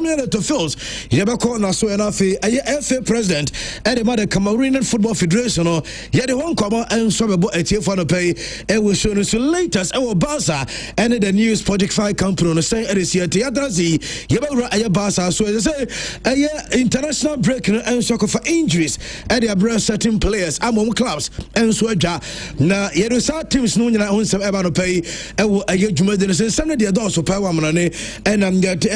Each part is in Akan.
Samuel Etofils yebako na so na fe FA president and the mother Cameroonian Football Federation no ye de hon komo enso bebo etiefo no pay e will show no latest e will Barca and the news Project 5 company no say it is here Tiadrazi yebawra aye Barca so say international break no enso for injuries and the abroad certain players among clubs enso adwa na ye do sa teams no nyina on sem eba no pay e will aye dwuma de say some de do so power money and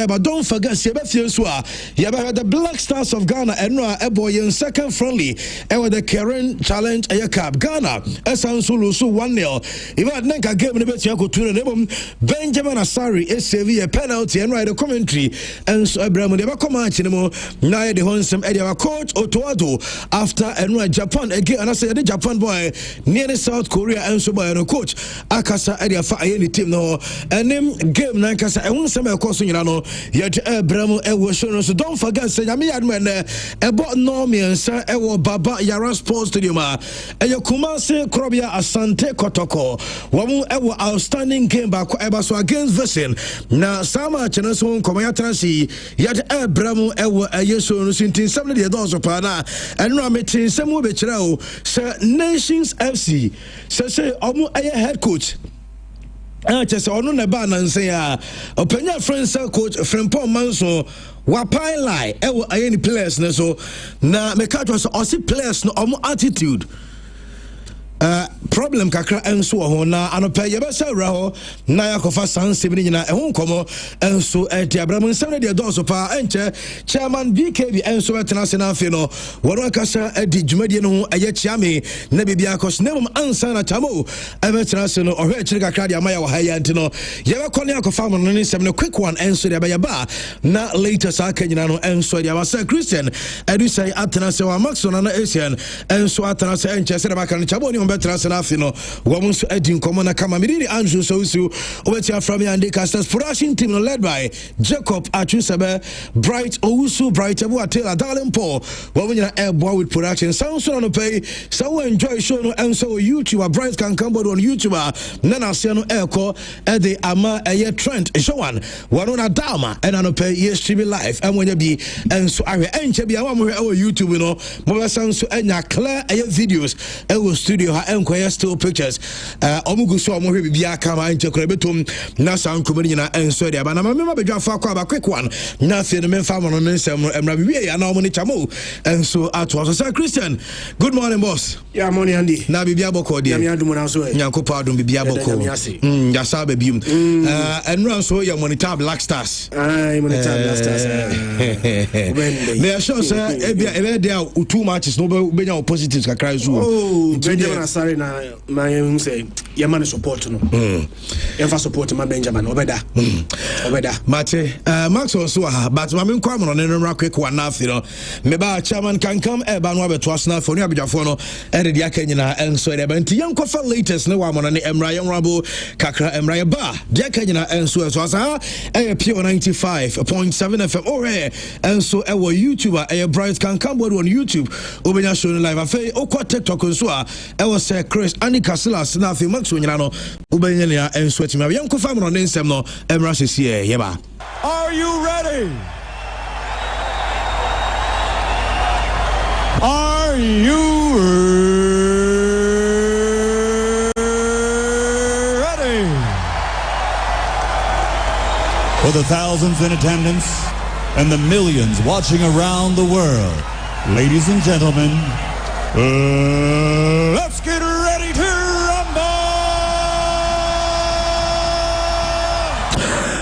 but don't forget the Black Stars of Ghana and in second friendly and with the current challenge a cup Ghana Esansulu 1-0 even Nenka game in the Benjamin Asari is a penalty and right the commentary and so Abraham never come out anymore now the Honsam Edia coach Otoado after and Japan again and I said the Japan boy near the South Korea and so by coach Akasa Edia for any team no and them game Nankasa and one summer course you know yet Abraham so don't forget say I mean about Normian sir Baba Yara Sports Stadium and your Kumasi Krobia Asante Kotoko wamu outstanding game back so against Vessin na sama channels home Komayatransi yet Abraham yeso no sintin 70 dollars per na and no meeting semu be chirao sir Nations FC say omu head coach just on the ban and say, Openya friends, coach, friend Paul Manso, Wapai lie, any players, so now, Mekatos, or see players, no attitude. Problem kakra enso na anopa ye besa raho na yakofa san sebini na ehun komo enso Abraham 70 dollars pa enche chairman BKB enso betena se na afi no woro kasa edi dwumadi no aye chiame na bibia akos nemum ansa na chamo ebetena se no ohwe chiri kakra dia maya wo haya ntino ye be kone akofa mo no nsem no quick one enso dia ba ba na later sa kanyina no enso dia wasa Christian edu say atena se wa Maxon na Asian enso atena se enche se ba kan chabo ni betra se na afi no woman so edin komo na kama midini Andrew so obetia from Yande Casters production team led by Jacob Achusebe Bright Owusu Bright Abu Atela Darling Paul woman na airboy with production sound so no pay so enjoy show no and so YouTuber Bright can come on YouTuber nana se no airco e de ama eye Trent Joan one na dama and no pay yes streaming live and when you be and so I enche bia wa mo YouTube no mo sound so enya clear eye videos e wo studio ha enquire still pictures omugu so omo hwe bibia kama enche kora betom na san komani na enso dia ba na mama bedwa fa kwa ba quick one na fe no memfa mo no nsem emra biwie ya na omo ni chamo enso ato so Christian good morning boss yeah morning Andy na bibia boko dia ya adum na so nyankopa adum bibia boko ya sa ba bium enra so ya monitor Black Stars monitor Black Stars me sure say e dia two matches no be nya positives kakra so Benjamin Asari na my say your man support no ever support my Benjamin obeda mate Max also but ma me kwa mo no quick one na fi no me ba chairman can come e ba no abeto asna for no abidwafo no e de aka nyina enso e de ba nti yankofa latest ne wa mo no ne emra yanrabo kakra emra ba de aka nyina enso so asa e pure 95.7 FM ore enso e wo YouTuber e Bright can come on YouTube obenya show no live afei okwa TikTok nso a e wo say Chris Anika Silas na afei Max onyina no obenya ne enso atimi yankofa mo no ne nsem no emra sesie ye ba. Are you ready? Are you ready? For the thousands in attendance and the millions watching around the world, ladies and gentlemen, let's get ready to rumble!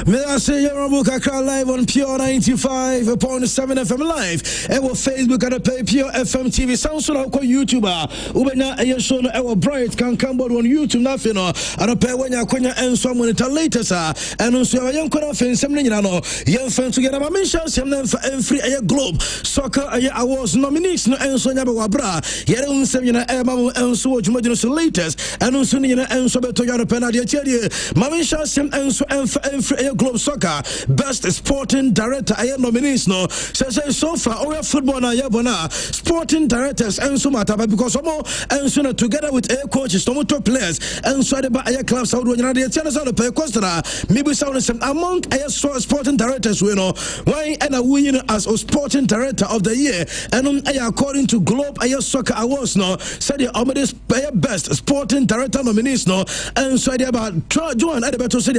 May I say you're live on Pure 95.7 FM live. Our Facebook and pay Pure FM TV. Sounds like YouTuber. Ubena a show no our Bright can come on YouTube nothing no. And pay when you kwenya and someone it later sir. And also young kora fan something no. Young fans together. I mention some for every a globe soccer awards nominees no and so nyaba bra. Yere unsem na e mamu and so jumadi so latest. And also nyina and so beto yara penalty. Ma mention some and so every globe soccer best sporting director aye nominees no say so far our football na yebona sporting directors and so matter because and so together with air coaches no top players and so the air clubs how do you dey tell us on the pay cost na maybe sound some among air sporting directors we know why and a winning as a sporting director of the year and according to Globe Air Soccer Awards no said the best sporting director nominees no and so they about Joan Adebato said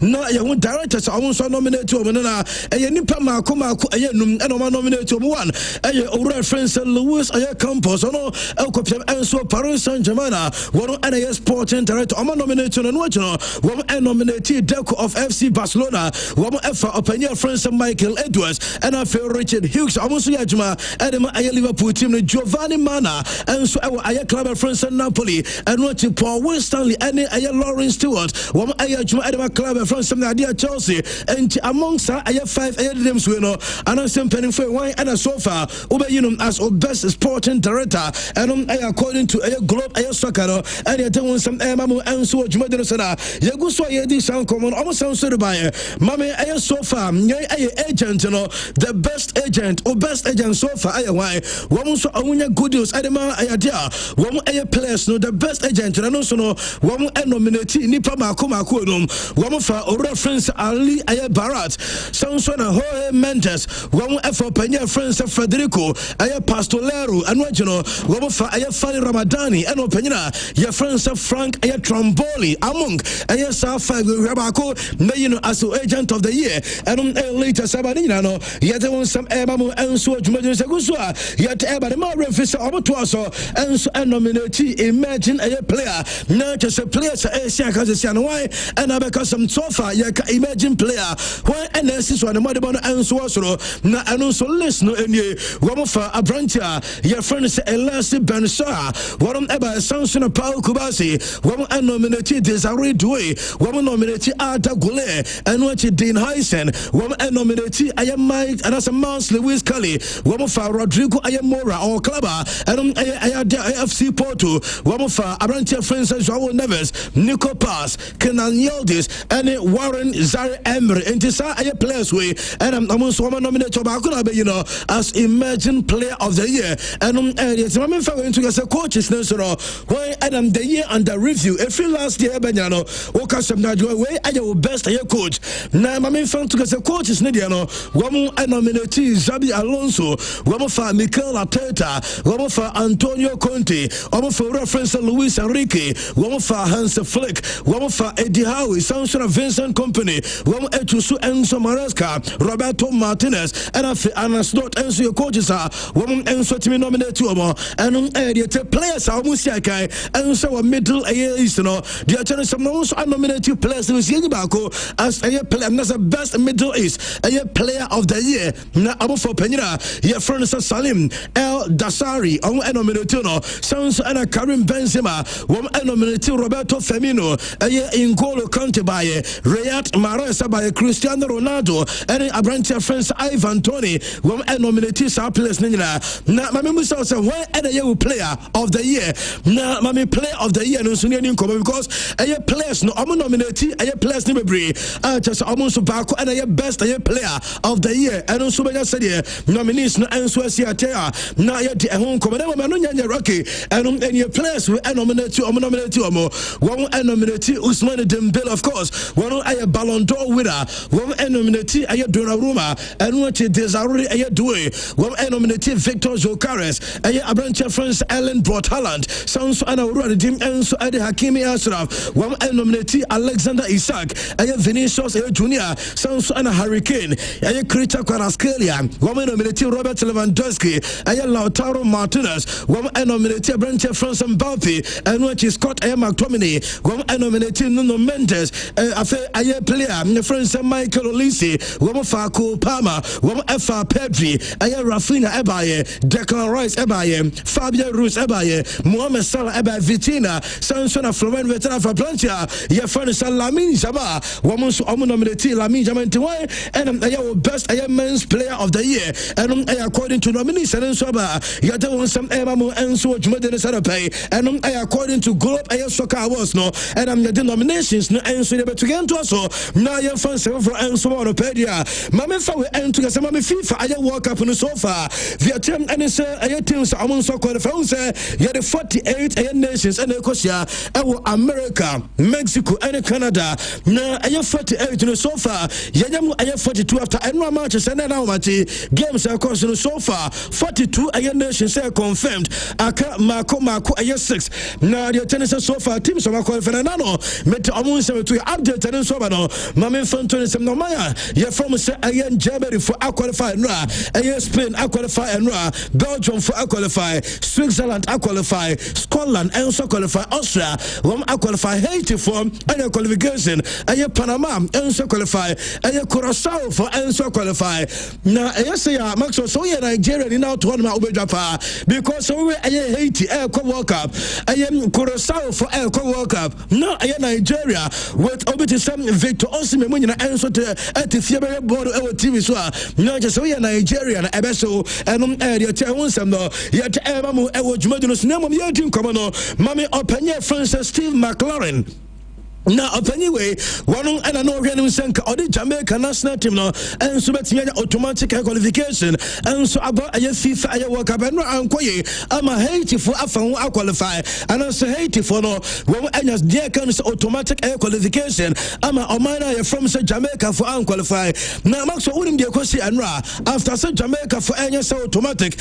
no you directors I want to nominate to na e nipa mako e num e no nominate to one e our friends Louis Aye Campos no elkopem and so Paris Saint-Germain one and sporting director o nominate to no one nominate Deco of FC Barcelona one efa opinion friends Michael Edwards and I feel Richard Hughes almost yajuma and my Liverpool team Giovanni Mana and so our club friends Napoli and what Paul Winstanley and Lawrence Stewart one ayajuma and my club friends Nadia Chelsea and amongst I have 5 names we know and I'm saying penny for why and so far as best sporting director and according to a Globe Air Soccer and you don't want some mamu and so Jumadena Sana you go so you this sound common almost sound so by mommy I so far agent the best agent or best agent so far I why one so good news adema idea one players no the best agent and also no one nominate nipa mako no one for reference Ali Barat Samson Jorge Mendes one for Penya friends Federico Pastolero and regional one for Fali Ramadani and Opena your friends Frank Tromboli among Safa Rabako as agent of the year and later Sabanina no yet on some Ebamu and so Jumadusagusua yet Ebadema refis Omotuaso and nominate imagine a player not just a player and I because some sofa imagine player why and this is one the mother and so na and also listen and you one for a branch your friends Elasi Bensa one ever Samson Paul Kubasi one nominated Desiree Dway one nominated Arda Gule and what Dean Heisen one nominated I am Mike and as a Mouse Lewis Kelly one for Rodrigo Ayamora or Clubber and I had FC Porto one for a branch of friends Joao Neves Nico Pass Kenan Yildiz and Warren Zari Emery and this are players way and I'm also nominated to as Emerging Player of the Year and it's my going to get a coaches why Adam the year under review every last year Benyano Okasam way I your best year coach now my main fan to get a coaches Nidiano one nominate Zabi Alonso one for Mikel Arteta one for Antonio Conte one for reference Luis Enrique one for Hans Flick one for Eddie Howe Samson Vincent Company one Etusu Enzo Maresca Roberto Martinez and Anas not Enzo your coaches are one Enzo to be nominated to and the players are almost like and so a middle east the attorney some also nominated players with Yibako as a player and that's the best Middle East a player of the year now for Penina your friend Salim El Dasari on nominated sounds and Karim Benzema one nominated Roberto Firmino a in N'Golo Kante by Riyad Mahrez by Cristiano Ronaldo and a branch of friends Ivan Toney one nominated our players now my member say why a player of the year now my player of the year no so because a players no nominated a players ni bebre just almost back and a best a player of the year and also be said nominees no enso asiatea na ye de hon komana ma no nyanya rocky and any players we nominated one nominated Usman Dembele of course one a Ballon d'Or winner one nominated a Donnarumma and what Desiree a Doué one nominated Victor Jokares a branch of France Ellen Brot Haaland sounds an already team and so Adi Hakimi Ashraf one nominated Alexander Isak a Vinicius Junior sounds an Hurricane a Krita Kvaratskhelia one nominated Robert Lewandowski a Lautaro Martinez one nominated branch of France Mbappe and what is Scott A. McTominay one nominated Nuno Mendes a player friends Michael Olise one for Cole Palmer one for Pedri a Rafinha Ebaye Declan Rice Ebaye Fabio Ruiz Ebaye Mohamed Salah Ebaye Vitina Samson Florent Veteran for Plancha your friend Lamine Jama one so nominated Lamine Jama and a best a men's player of the year and according to nominees and so you don't some Emamu and so Jumadena Sarape and according to Globe Air Soccer Awards no and the nominations no and so they began to also now na ye fan seven for and so on pedia mame fa we and to say mame FIFA aye World Cup no so far Vietnam and say aye teams among so qualify say ye the 48 aye nations and Ecosia e America Mexico and Canada na aye 48 no so far ye nyam aye 42 after annual matches and now match games across no so far 42 aye nations say confirmed aka mako aye 6 na the tennis so far teams are qualify na no met among say to update and so no mame fan 27 no maya ye from say aye Germany for qualify no aye Spain qualify and Belgium for qualify Switzerland qualify Scotland and so qualify Austria qualify Haiti for and qualification aye Panama and so qualify aye Curacao for and so qualify na aye say Max so ye Nigeria ni now tournament obejapa because so we aye Haiti World Cup aye Curacao for World Cup now aye Nigeria with obeti some Victor Osimhen munyina and so te fiebe board TV so na just so ye Nigeria na ebeso enum area te wonsam no ye te mamu dwumadino so na mom ye din komo no mame opanye Francis Steve McLaren now anyway one and I know him senka or the Jamaica national team no and so betting automatic qualification and so about a FIFA aye World Cup and ankoye ama Haiti for afan qualify and also Haiti for no when anyas there can automatic qualification ama omana from say Jamaica for qualify now max so unim dey kwesi anra after say Jamaica for anyas automatic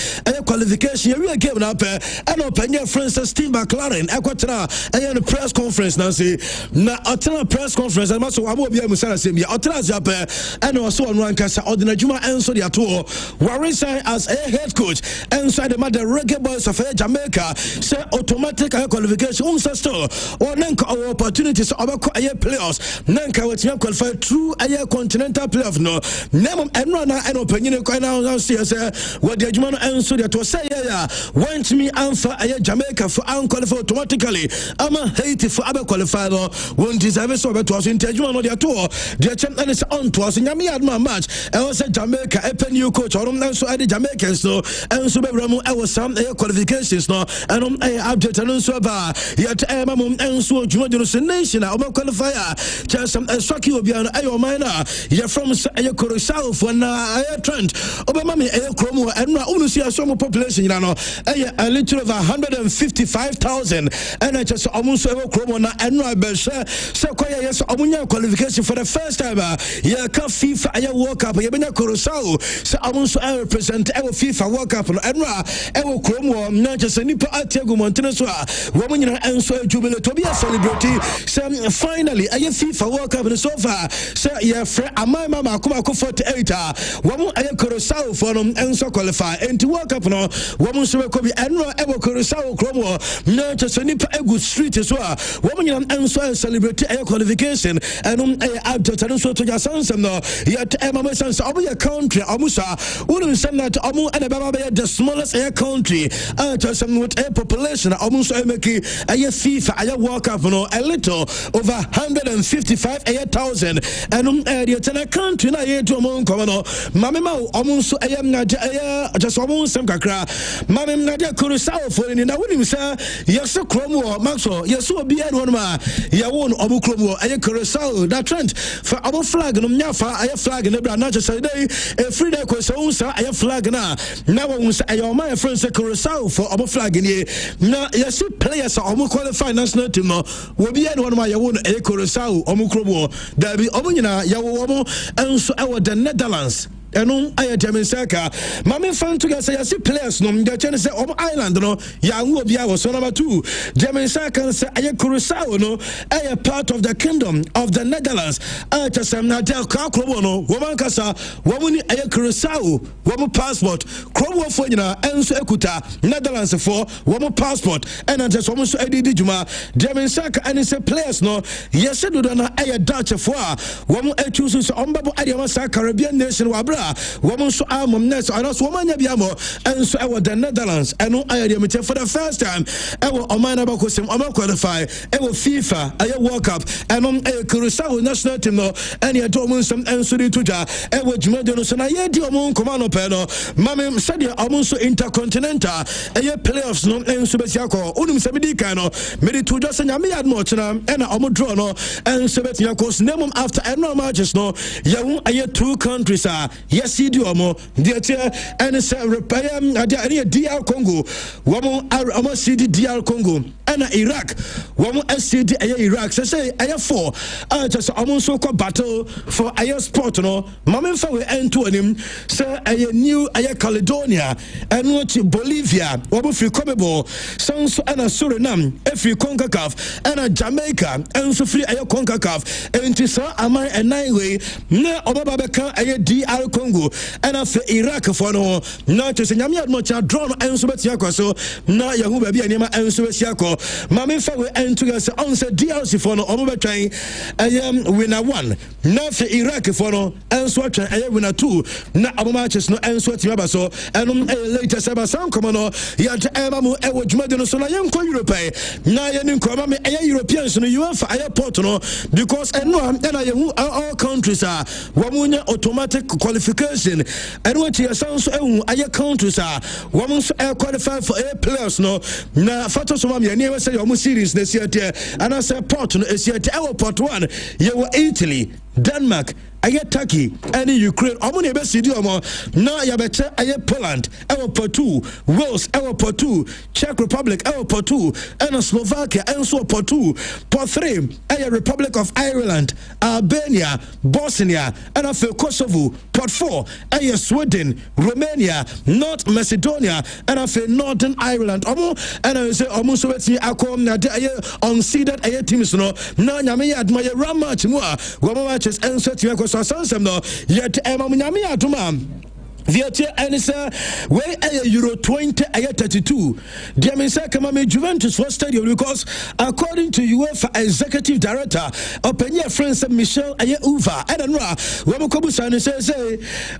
qualification we game na pe and openya Francis Steve McLaren ekwatena aye press conference now say Otena press conference and maso amo bia musala sembia otena jape and also on one kasa ordinary juma enso dia to Warren sign as a head coach inside the mother Reggae Boys of Jamaica say automatic qualification unsa store or nanka opportunities obako aye playoffs nanka wetin qualify through aye continental playoff no name enro na and opinion ko na say what the juma enso dia to say yeah want me answer aye Jamaica for qualify automatically ama Haiti for abe qualify no won deserve so beto so interjuma no dia to dia champ and is on to us nyame adma match e was Jamaica a new coach or na so ade Jamaicans so and so be ramu e was some qualifications no and update and so ba yet mamum and so juma no nation o qualifier just some swaki obi an ayo minor you from Curacao for na trend obama me kromo and na unu see some population na no a little over 155,000 and just almost kromo na and be so yes omunya qualification for the first time yeah ka FIFA aye World Cup ye benya Curacao so amunso represent FIFA World Cup no enra ewo kromo na just nipa ategu montene so womunyina enso jubilate to be celebrate so finally aye FIFA World Cup so far so yeah amai mama akoma ko 48 womu aye Curacao for no enso qualify and World Cup no womu so ko bi enra ewo Curacao kromo na just nipa egu street so womunyina enso celebrate qualification and update and so to your sons no yet mama sons of your country amusa wouldn't send that amu and the smallest air country to some with a population almost make a FIFA aye World Cup no a little over 155,000 and the country na ye to among come no mama almost I am not just almost some kakra mama na de Curacao for in na wouldn't say yes kromo maxo yes so be one ma ya won kromo aye Curacao that trend for our flag no nyafa aye flag na bra na just say day e free day ko so unsa aye flag na won say aye my friend say Curacao for our flag ni na yes players are qualify national team no we be one ma ya won aye Curacao kromo da bi nyina ya wo enso e the Netherlands enu aye Jamaica mame fan to say yes players no the chance say island no ya nwo bia was number 2 Jamaica say aye Curacao no aye part of the kingdom of the Netherlands just some na del kromo no woman kasa womuni aye Curacao woman passport kromo fo nyina enso ekuta Netherlands for woman passport and just woman so edidi juma Jamaica and say players no yes do na aye Dutch for woman choose so ombabo aye Caribbean nation wa bra a woman so amomnes and also woman biamo and so our the Netherlands and no I for the first time our Omana Bakosim Oma qualify our FIFA a World Cup and on a Curacao national team no and your Domunson and Sudi Tuja and with Jumadon I had your moon commando peno Mammy said you almost intercontinental and your playoffs no and Subesiako Unum Sabidicano made it to just and Yami had much and Omodrono and Sebetiakos name after and no matches no Yawu I 2 countries are yes idiomo dear and it's a repair DR Congo woman are CD DR Congo and Iraq woman SCD Iraq say I have 4 just almost so called battle for a sport no Mamma for end to him say a new Caledonia and what Bolivia woman free comable sounds and a Suriname if you CONCACAF and a Jamaica and so free a CONCACAF and to say am I a 9-way na Obabaka a DR Congo and after Iraq for no not to say Yami much a drawn and so so na Yahoo baby and Yama and so Mammy for and to us on said DRC for no Obabaka I am winner 1 now for Iraq for no and so I am winner 2 na Abamatches no and so so and later Sabasan Commano yet Emamu Ewo Jumadino so I am Europe na Yanin Komami a Europeans no UEFA airport no because and no and I all countries are Wamunya automatic qualification and what you sounds aya countries are women's qualify for A players no na fato so mam never say your series this year and I say port no is yet our port 1 you were Italy Denmark aye Turkey and Ukraine omone be sidi omo na ya beche aye Poland our port 2 Wales our port 2 Czech Republic our port 2 and Slovakia and so port 2 port 3 aye Republic of Ireland Albania Bosnia and of Kosovo port 4 aye Sweden Romania North Macedonia and of Northern Ireland omo and I say omo so weti akom na aye unseeded aye teams no na nyame ya admire ram match mu a wo matches and set you so sansem no yet nyame aduma Viatia and where a Euro 2032. Dear Mr. Kamame Juventus for stadium because according to UEFA executive director Openia France Michel Aye Uva and Wamokobusan says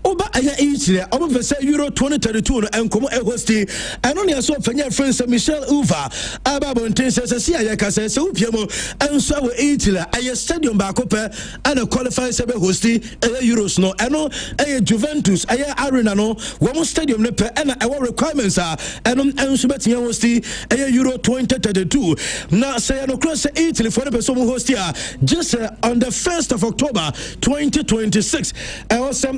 Oba Aya Italy over say Euro 2032 and Como Hosti and only as Openia France Michel Uva Ababonte says Siaka says Upiamo and so Italy Aya stadium bakope and a qualified Sebe Hosti Aya Euros no ano Aya Juventus Aya Arena no one stadium lepe and our requirements are and Subetia hosti a Euro 2032 now say no cross Italy for the person hostia just on the 1st of October 2026 I also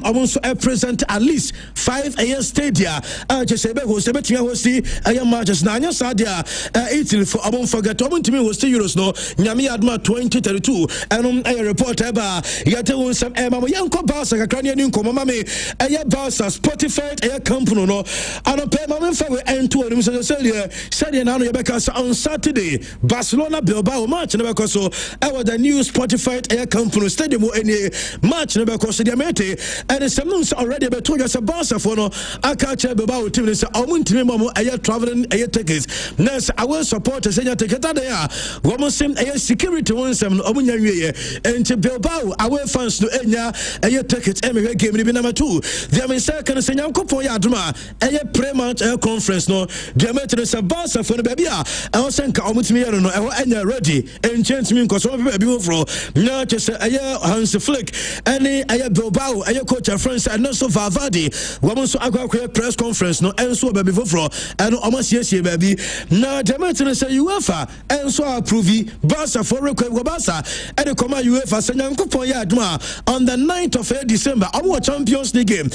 present at least 5 stadia just say host Betia hosti I matches na sadia Italy for I won't forget to me hosti Euros no nyami adma 2032 and a reporter ba yate won some mama yanko Barca kakran ni nkomo mame aya Barca Spotify air company no and pay my for we end to him said now on Saturday Barcelona Bilbao match never cause so the new Spotify air company stadium any match never cause the mate and some months already but told us a Barca for no I can't tell Bilbao team is I want to remember air traveling air tickets next I will support us any ticket there one sim air security one some and to Bilbao our fans to enya air tickets every game number 2 there means can say Yankopon Yaduma a pre-match conference no Diameter Barca for the baby I was saying Kamutimi no and ready and change me because some people from not just a Hans Flick any a Bilbao a coach of France and also Valverde woman so I press conference no and so baby for and almost yes baby now Diameter say UEFA and so approve Barca for Barca and the Coma UEFA say Yankopon Yaduma on the 9th of December our Champions League game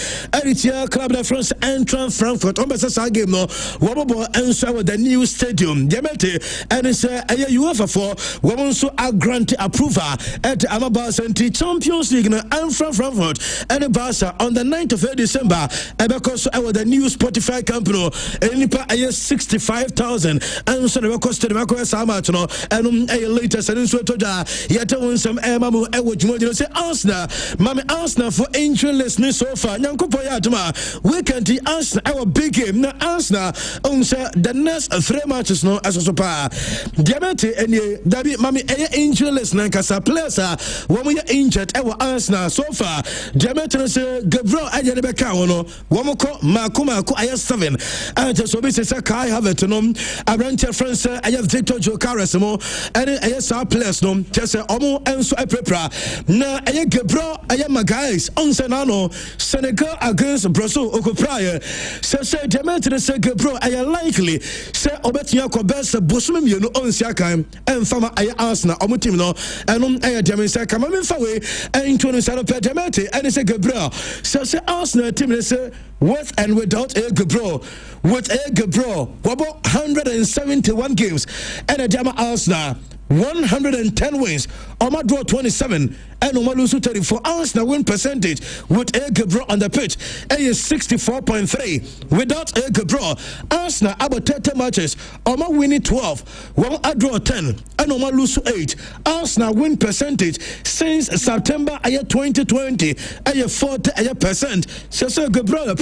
Club de France Eintracht Frankfurt on the game no Wabo and so the new stadium Diamete and it's a UEFA for women so a grant approval at Amabas and Champions League no Eintracht Frankfurt and Barca on the 9th of December because the new Spotify company and nipa 65,000 and so the cost of the how much no and a latest and so toda yet won some mamu e wo jumodino say Arsenal mama Arsenal for interest so far nyankopo ya atuma weekend the Arsenal our big game na Arsenal on the next 3 matches no asoso pa diamante enie dabi mami injuries na kasa players wo ya injured our Arsenal so far diamante say Gabriel ajene be ka wono wo ko mako aya 7 and so be say Kai Havertz no Abrante France aya Victor Jokares mo and aya sa players no just omo enso prepara na aya Gabriel aya guys on senano Senegal against Brazil okopra say diamante say Gabriel aya likely say obetia ko best bosum mienu on siakan and fama aya Arsenal omo team no and aya diamante say kama me fa we and to no say diamante and say Gabriel say Arsenal team say with and without a Gabriel with a Gabriel about 171 games and a Jama Arsenal 110 wins Oma draw 27 and Oma lose 34 Arsenal win percentage with a Gabriel on the pitch and is 64.3 without a Gabriel Arsenal about 30 matches Oma winning 12 one draw 10 and Oma lose 8 Arsenal win percentage since September 2020 40% so Gabriel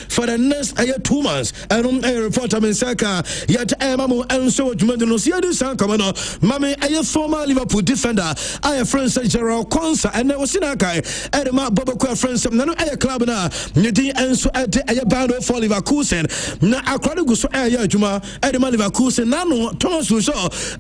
for the next 2 months and a report I mean Saka yet Emamo and so Jumano Siadu Sankamano Mame a former Liverpool defender I friend Gerald Konsa and was in Akai Edema Bobo friends Nano a club na Nidi and so at a band for Leverkusen na Akradigo so a Juma Edema Leverkusen Nano Thomas Luso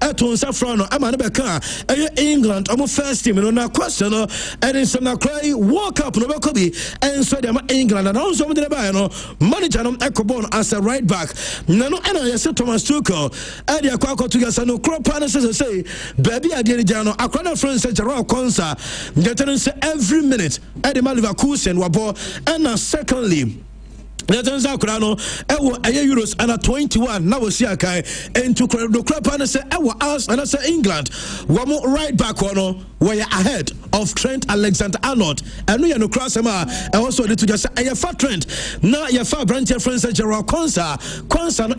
at Safrano Amanabeka England almost first team no question and in some cry walk up no Kobe and so them England and also with the Bayano manager Ekobon as a right back Nano and I said Thomas Tuchel and the Aquaco to no crop partners say baby again Jano Akwana friends Gerald Konsa every minute at the Leverkusen wabo and secondly Let's say Euros and 21 now we see and to the club and say us and I say England one more right back one we're ahead of Trent Alexander-Arnold and we are no cross and also need to just say a fat Trent now your far branch friends Gerald Konsa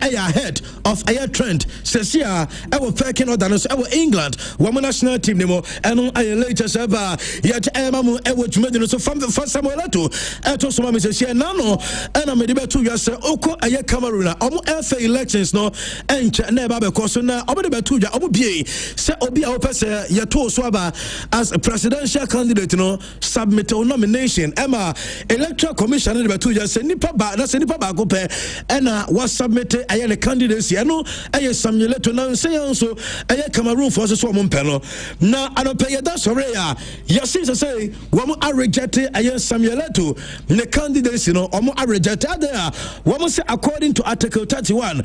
ahead of Trent says here our packing or than our England women national team nemo and I later ever yet Emma so from the first Samuel to so says here nano and the betu ya se oko aye Cameroon omo FA elections no enche na ba be koso na omo de betu ya omo bie se obi a opese ye to so aba as a presidential candidate no submit a nomination Emma electoral commission de betu ya se nipa ba go pe na was submit aye the candidacy no aye Samuel to na se so aye Cameroon for so omo pe no na anope ye da sore ya yes say wo are reject aye Samuel to the candidacy no omo are reject there one say according to article 31 a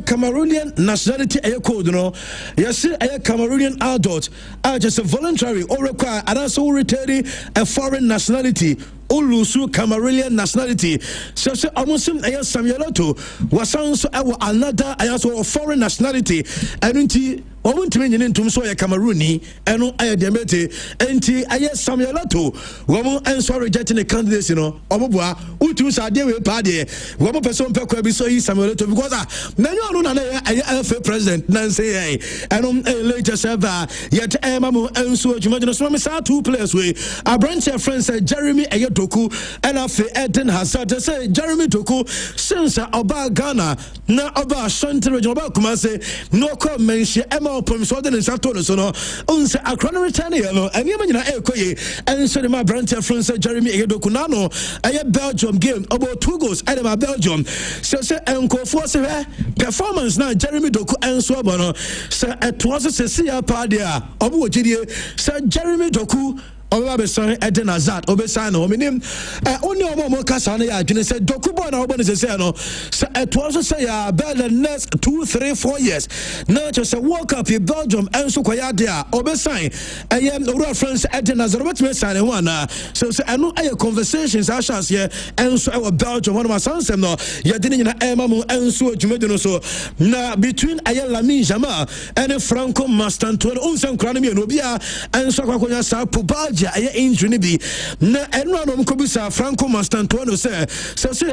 Cameroonian nationality a code no yes a Cameroonian adult are just a voluntary or require and also returning a foreign nationality Olusu Cameroonian nationality so say almost a Samuel to was also another also foreign nationality and won't mean into so a Camerooni and I demete enti aye Samuel to woman and so rejecting the candidates omobua utu sa de we pa de woman person pe kwa bi so yi Samuel to because na you know na FA president nan say and later server yet mamu and so adwuma so me sa 2 players we a branch friends Jeremy Doku and afi Eden Hazard say Jeremy Doku since oba Ghana na oba Ashanti region oba Kumase no come mention From Southern and Saturn, so no, on a chrono return, no, and you mean and so my branch friends Jeremy Edokunano, a Belgium game about 2 goals at my Belgium. So say Uncle Force performance now, Jeremy Doku and Swabano, sir, it was a CCR Padia, Obu Gidia, Sir Jeremy Doku. Obabesan Eden Hazard Obesan o menim only omo kasane ya adwene say Dokubo na obo ne say no so it was say ya be the next 2, 3, 4 years now just a walk up in Belgium and so kwaya there Obesan ayem owura France Eden Hazard obetime sign ho na so eno aye conversations a chance here and so our Belgium one of my sons no ya de nyina emamu and so adwumade no so na between aye Lamine Yamal and Franco Mastantuono unsan krana me no bia and so kwakonya sa Pubaji major injury ne bi na enra no mkobisa Franco Mastantuono say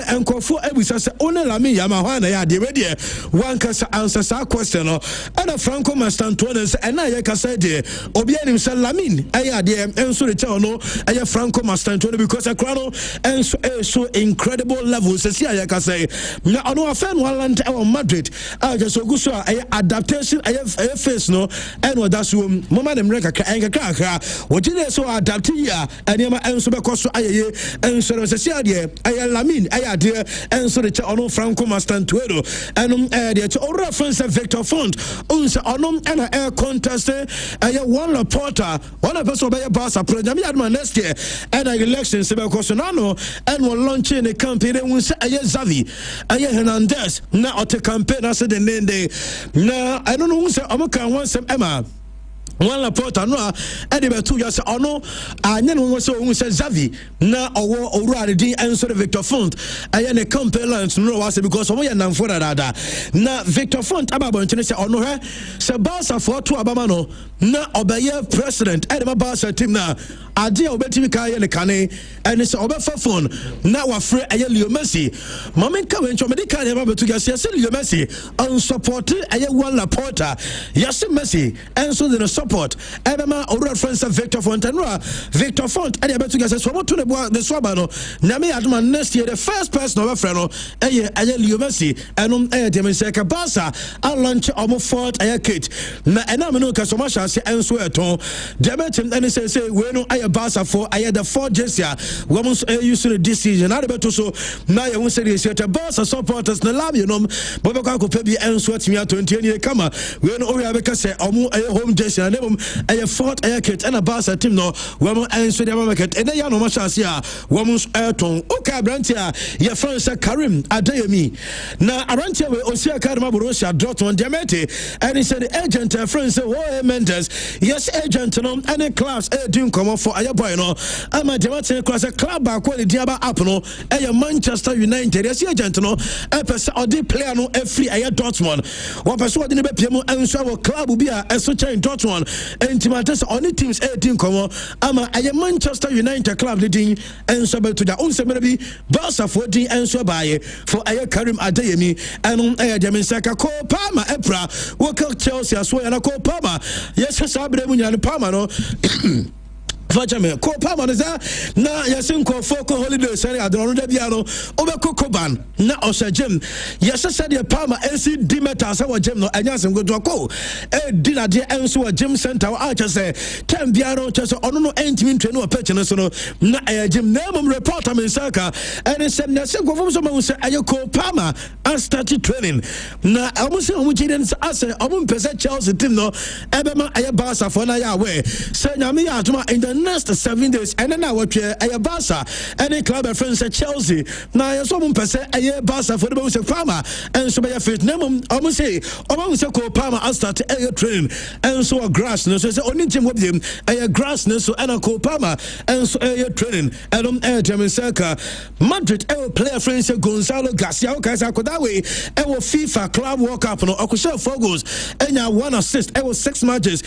enkofo abisa say one Lamine Yamal ho na ya de we de one kasa answer sa question no and Franco Mastantuono say ena ye kasa de obi anim say Lamine aya de enso de tell no aya Franco Mastantuono because akra no enso so incredible levels say aya kasa na ono afen one land e Madrid just oguso aya adaptation aya face no and that's mama dem reka kakra wojide so adapt ya enema enso be koso ayeye enso no say ade aya Lamine aya de enso de ono Franco Mastantuono enum de to reference Victor Font unse onum ena air contest aya one reporter one person be Barca program ya next year and election se be koso nano and one launch in the campaign unse aya Xavi aya Hernandez na ote campaign as the name day na I don't know unse omoka one sem Emma one reporter no e dey betu ya say ono anya no say ohun say Xavi na owo owura din enso de Victor Font aya ne campaign no was because omo ya namfo dada na Victor Font ababo ntene say ono he say Barca for to abama no na obeye president e dey Barca team na ade obetimi ka ye ne kane ene say obefa phone na wafre aya Leo Messi mamen ka wencho me dey ka ne betu ya say Leo Messi on support aya one reporter yes Messi enso de support Ebema or reference Victor Font and Victor Font and about to get us from to the Swabano Nami Adman next year the first person of a friend aya Leo Messi and Demiseka Barca I'll launch almost fought aya Kate na enamino Kasomasha say enso eton Demetim and say we no aya Barca for aya the 4 Jesia women's used to this season not about to so now you won't say this yet Barca supporters na lam you know Bobaka ko pebi enso atimi 20 year kama we no we abeka say omo home Jesia aya fort aya Kate and a Barca team no women enso the market and ya no machance ya women's eton okay brantia ya France Karim Adeyemi na arantia we Osia Kadima Borussia Dortmund Demete and he said the agent France Mendes yes agent no any class doing come for aya boy no ama Demete class club ba ko the diaba app no aya Manchester United yes agent no person odi player no free aya Dortmund one person odi ne be piemu enso wo club bi a eso chain Dortmund entimates only teams 18 come ama aya Manchester United club leading enso be to da on se be Barca for din enso baye for aya Karim Adeyemi and aya Demiseka ko Palmer Epra work Chelsea as well and ko Palmer yes sabre mu nya Palmer no Fajame ko Palmer na yasin ko foko holiday sari adron da bia no obeko koban na osagem yes said the Palmer AC Demeter say wa gem no anya sem go ko dina de enso wa gym center wa acha say tem bia no che so ono no entimi ntwe no page no so no na gym na mum reporter men saka and say na se go fom so ma say ayeko Palmer and start training na omo say omo jiden say omo pese Chelsea team no ebema aye Barca for na ya we say nyame ya atuma in the next 7 days and then what aye Barca any club friends Chelsea na ya so omo pese aye Barca for the say Palmer and so be fit na mum omo say ko Palmer and start aye training and so grass no so say only team wo dem aye grass no so and ko Palmer and so aye training and Demiseka Madrid player friends Gonzalo Garcia okay say ko that way FIFA Club World Cup no okusha 4 goals enya 1 assist 6 matches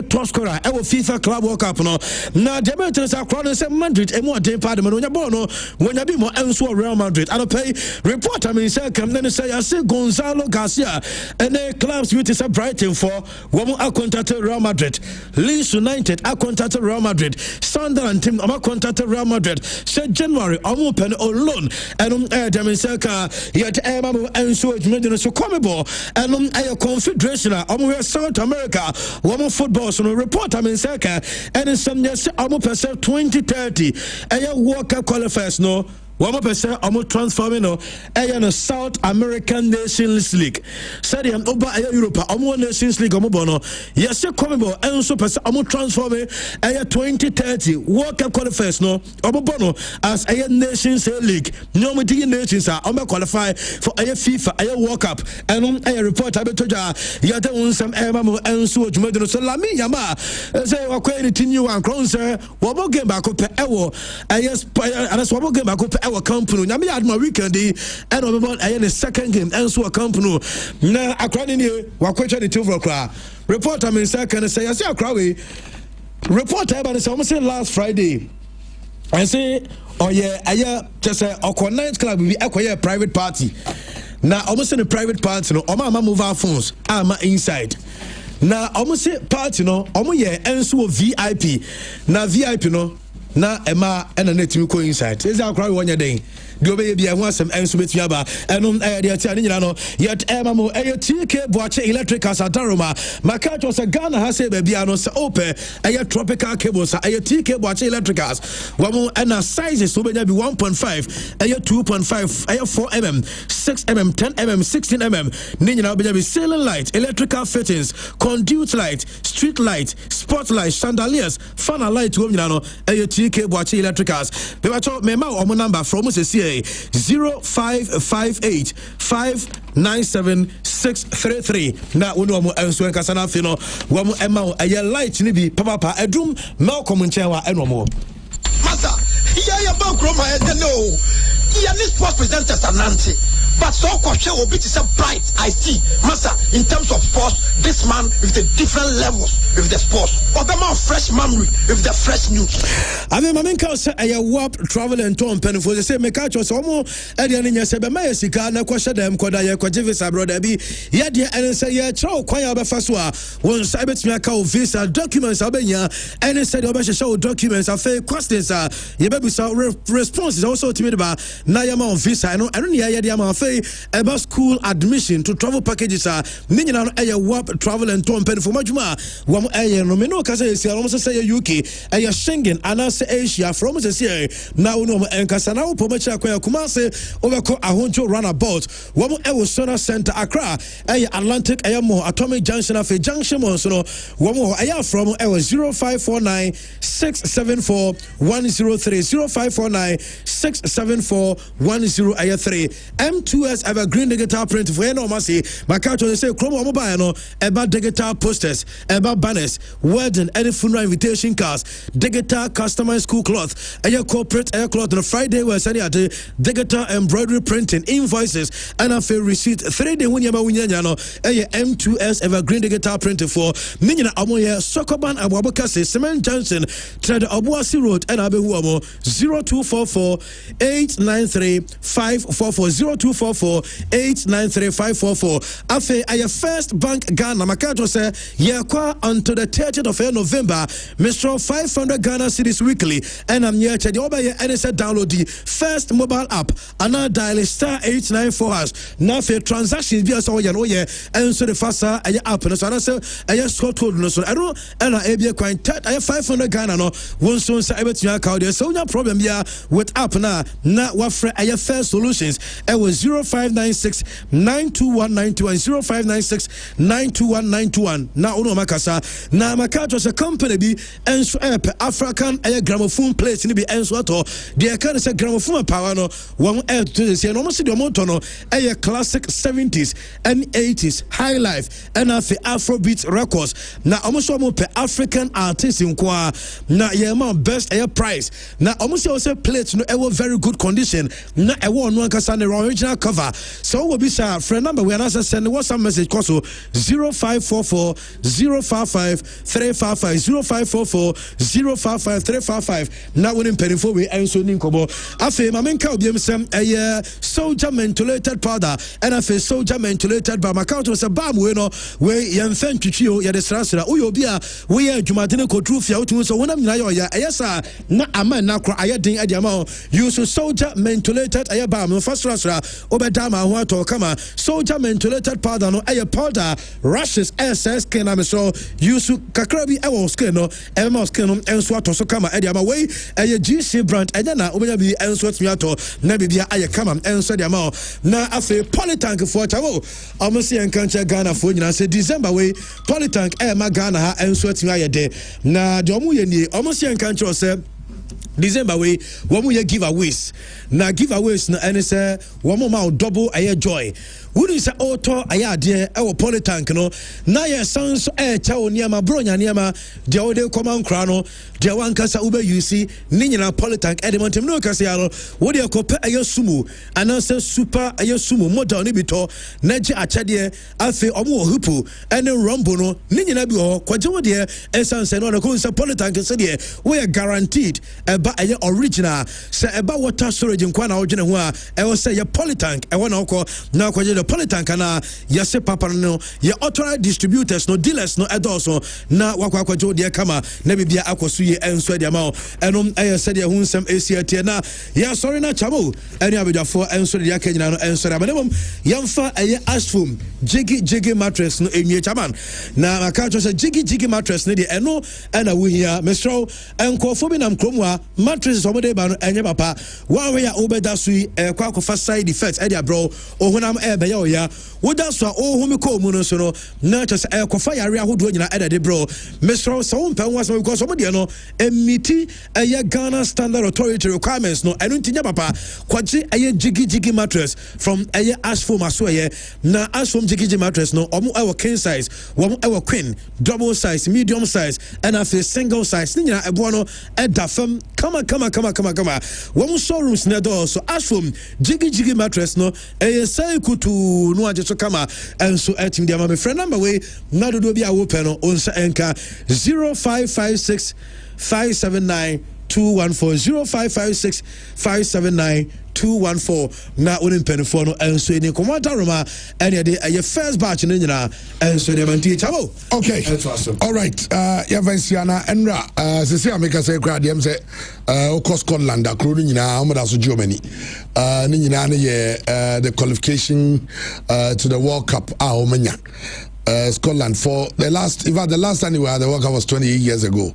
top scorer FIFA Club World Cup no na Demeter say crowd say Madrid emo den part no nya ball no wonya bi mo enso Real Madrid and pay report I mean say come then say I say Gonzalo Garcia and the clubs which is Brighton for woman contacted Real Madrid Leeds United contacted Real Madrid Sunderland team contacted Real Madrid say January open on loan and Demiseka yet and so it's so comable and a confederation of South America woman football so report I mean second and in some years almost 2030 a World Cup qualifiers no 1% almost transforming no South American Nations League. Said him over Europe, almost Nations League bono. Yes, comable and so person almost transforming 2030 World Cup qualifiers no bono as a Nations League. No nations are qualify for a FIFA a World Cup and a report I told you yet some and so Jumedo so Lamine Yamal say anything you and crown sir what game back up yes and that's what game back up our company na me had my weekend and about the second game and so a company na akrani ni wa kwacha ni 2 o'clock report am second say I say akrawe report about this almost last Friday. I say, oh yeah, I just say, or night club we acquire a private party. Now almost in a private party, no, Oma move our phones, I'm inside. Now almost say party, no, almost yeah, and so VIP. Now VIP, no, now Emma and a net you go inside. Is our cry one your day. Do baby, I want some answer with Yaba and the Italiano yet Emamo a TK Boache electric as a Daruma. Macato was a Ghana has a baby and also open a tropical cables a TK Boache electricals. One and a sizes so maybe 1.5 a 2.5 a 4 mm 6 mm 10 mm 16 mm Nina be ceiling light, electrical fittings, conduit light, street light, spotlight, chandeliers, funnel light to a TK Boache electricals. They were told me my number from CA 0558 597 633. Now we know mo enso nkasa fino wa mo ema a light ni bi papa adum Malcolm Nchewa enomo Master here ya bank roma e no ya ni sports presenters ananti but so question will be to some bright I see Master in terms of sports this man with the different levels with the sports or the man fresh memory with the fresh news. I mean maminka say a warp travel and tour pen for the same mekacho so mo e de nya se be ma sika na kwhye dem koda ye kwaje visa brother bi ye de en say ye chow kwan ya be fa so a won say betimi aka o visa documents abenya en say de obe hye documents afa questions a ye be bisa responses also to me ba na ye ma visa no eno ne ye de ma about school admission to travel packages are Nina a warp travel and tour pen for Majuma. One a nomino Casa almost say UK, a Schengen, and answer Asia from the sea. Now no and Casana, Pomacha, Kumase, overco Ahonjo runabout. One was Sona Center Accra, a Atlantic Ayamo, Atomic Junction of a junction monsono. One more aya from 0549 674 103 0549 674 103 M2S evergreen digital print for any mercy. My couch they say Chrome mobile no about digital posters, about banners, wedding, any funeral invitation cards, digital customized school cloth, a corporate air cloth on a Friday where Sunday at digital embroidery printing, invoices, and a fair receipt 3-day when you no a M2S evergreen digital printing for Nina Amoya Sokoban Abwabakase Cement Johnson Trade Abuasi Road and Abehuamo 0244 893 544 0244 893 544. Afe aya First Bank Ghana Makato say yakwa until the 30th of November Mr. 500 Ghana cedis weekly and I'm here to oba ye and say download the First mobile app and now dial *894#. Now for transactions be so yan oye and so the faster aya app no so na say aya score code no so I don't and I be quite aya 500 Ghana no one so say ebetua account there so no problem here with app na wafre aya First Solutions it was 0596 921 921 0596 921 921 na ono makasa na makato se company bi enso African gramophone plate ni bi enso ato de kan se gramophone power no won to se no mo se de moto no classic 70s and 80s high life and Afrobeat records na almost mo pe African artists nko na ye ma best price na almost say plate no very good condition na no kasa the original cover so we be sir friend number we answer send WhatsApp message also 0544 055 355 0544 055 355 now when in penifo we enso ni nkobo afi mamenka obiem sem soldier mentholated powder and afi soldier mentholated by my count was a bam we no we yemfen twitwio ye de srasra uyo obi a we adwumadene kotrufia utu so wonam na ya ayesa na ama na kro ayedin adiama use soldier mentholated ayaba no fasrasra obedama ho ato kama soldier mentholated powder no powder rashes SS skin am so use kakrabi ewo skin no emma skin no enso ato so kama adiama we GC brand na obenya bi enso atumi ato na bibia aye kama enso adiama na afi Polytank for chawo amosi enkancha Ghana for nyina se December we Polytank ma Ghana ha enso atumi aye de na de omu ye ni amosi enkancha o se December way one more giveaways. Now giveaways na any say one more double a joy. Wouldn't say auto aya dear our polytank no na ye sounds chow niama bronya niama de ode command crano de one kasa ube UC ninyina polytank edmonton no kasa yalo what you copy ayo sumu announce super ayo sumu model ni bito naji achade afi omo hupu ene rombo no ninyina bi ho kwaje wo de essence no ko say polytank say de we are guaranteed eba ayo original say eba water storage nkwa na odwene ho a e wo say ye polytank e wona ko na kwaje polytank na yase papa no ye authorized distributors no dealers no edoso na wakwakwajo de kama na bibia akoso ye enso de ma enom eye de hu nsem esiatie na ye sorry na chamo eni abedwafo enso de akanyina no enso de amadem yamfa eye ashfum jiggy mattress no enwie chaman na maka cho se jiggy mattress ne de eno na wo hia mestro enkofo bi nam kromwa mattress so mode ba no enye papa wa we ya obeda sui kwa akofa side effects e de abro ohunam be ya woda so ohumi ko mu no so no na cho se ekofa yare ahodo nyina edade bro mestro so wonpa won because so de no emiti eye Ghana standard authority requirements no enu ntinya papa kwaje eye jiggy mattress from eye ashfoam aso eye na ashfoam jiggy mattress no omo ewo king size omo ewo queen double size medium size and after single size nyina ebo no eda fam kama omo showrooms na do so ashfoam jiggy mattress no eye sai kutu no aje so kama enso etim dia my friend number way na do bia wo pe no onsa enka 0556 579 214 0556 579 214 na onim penifo no enso ni komata roma ene de aye first batch ni nyina enso de manti chabo. Okay, all right, ya vansiana enra sese ameka say kra dem say o Scotland akro ni nyina amada so Germany ni nyina ne ye the qualification to the World Cup o manya Scotland for the last time they were at the World Cup was 28 years ago,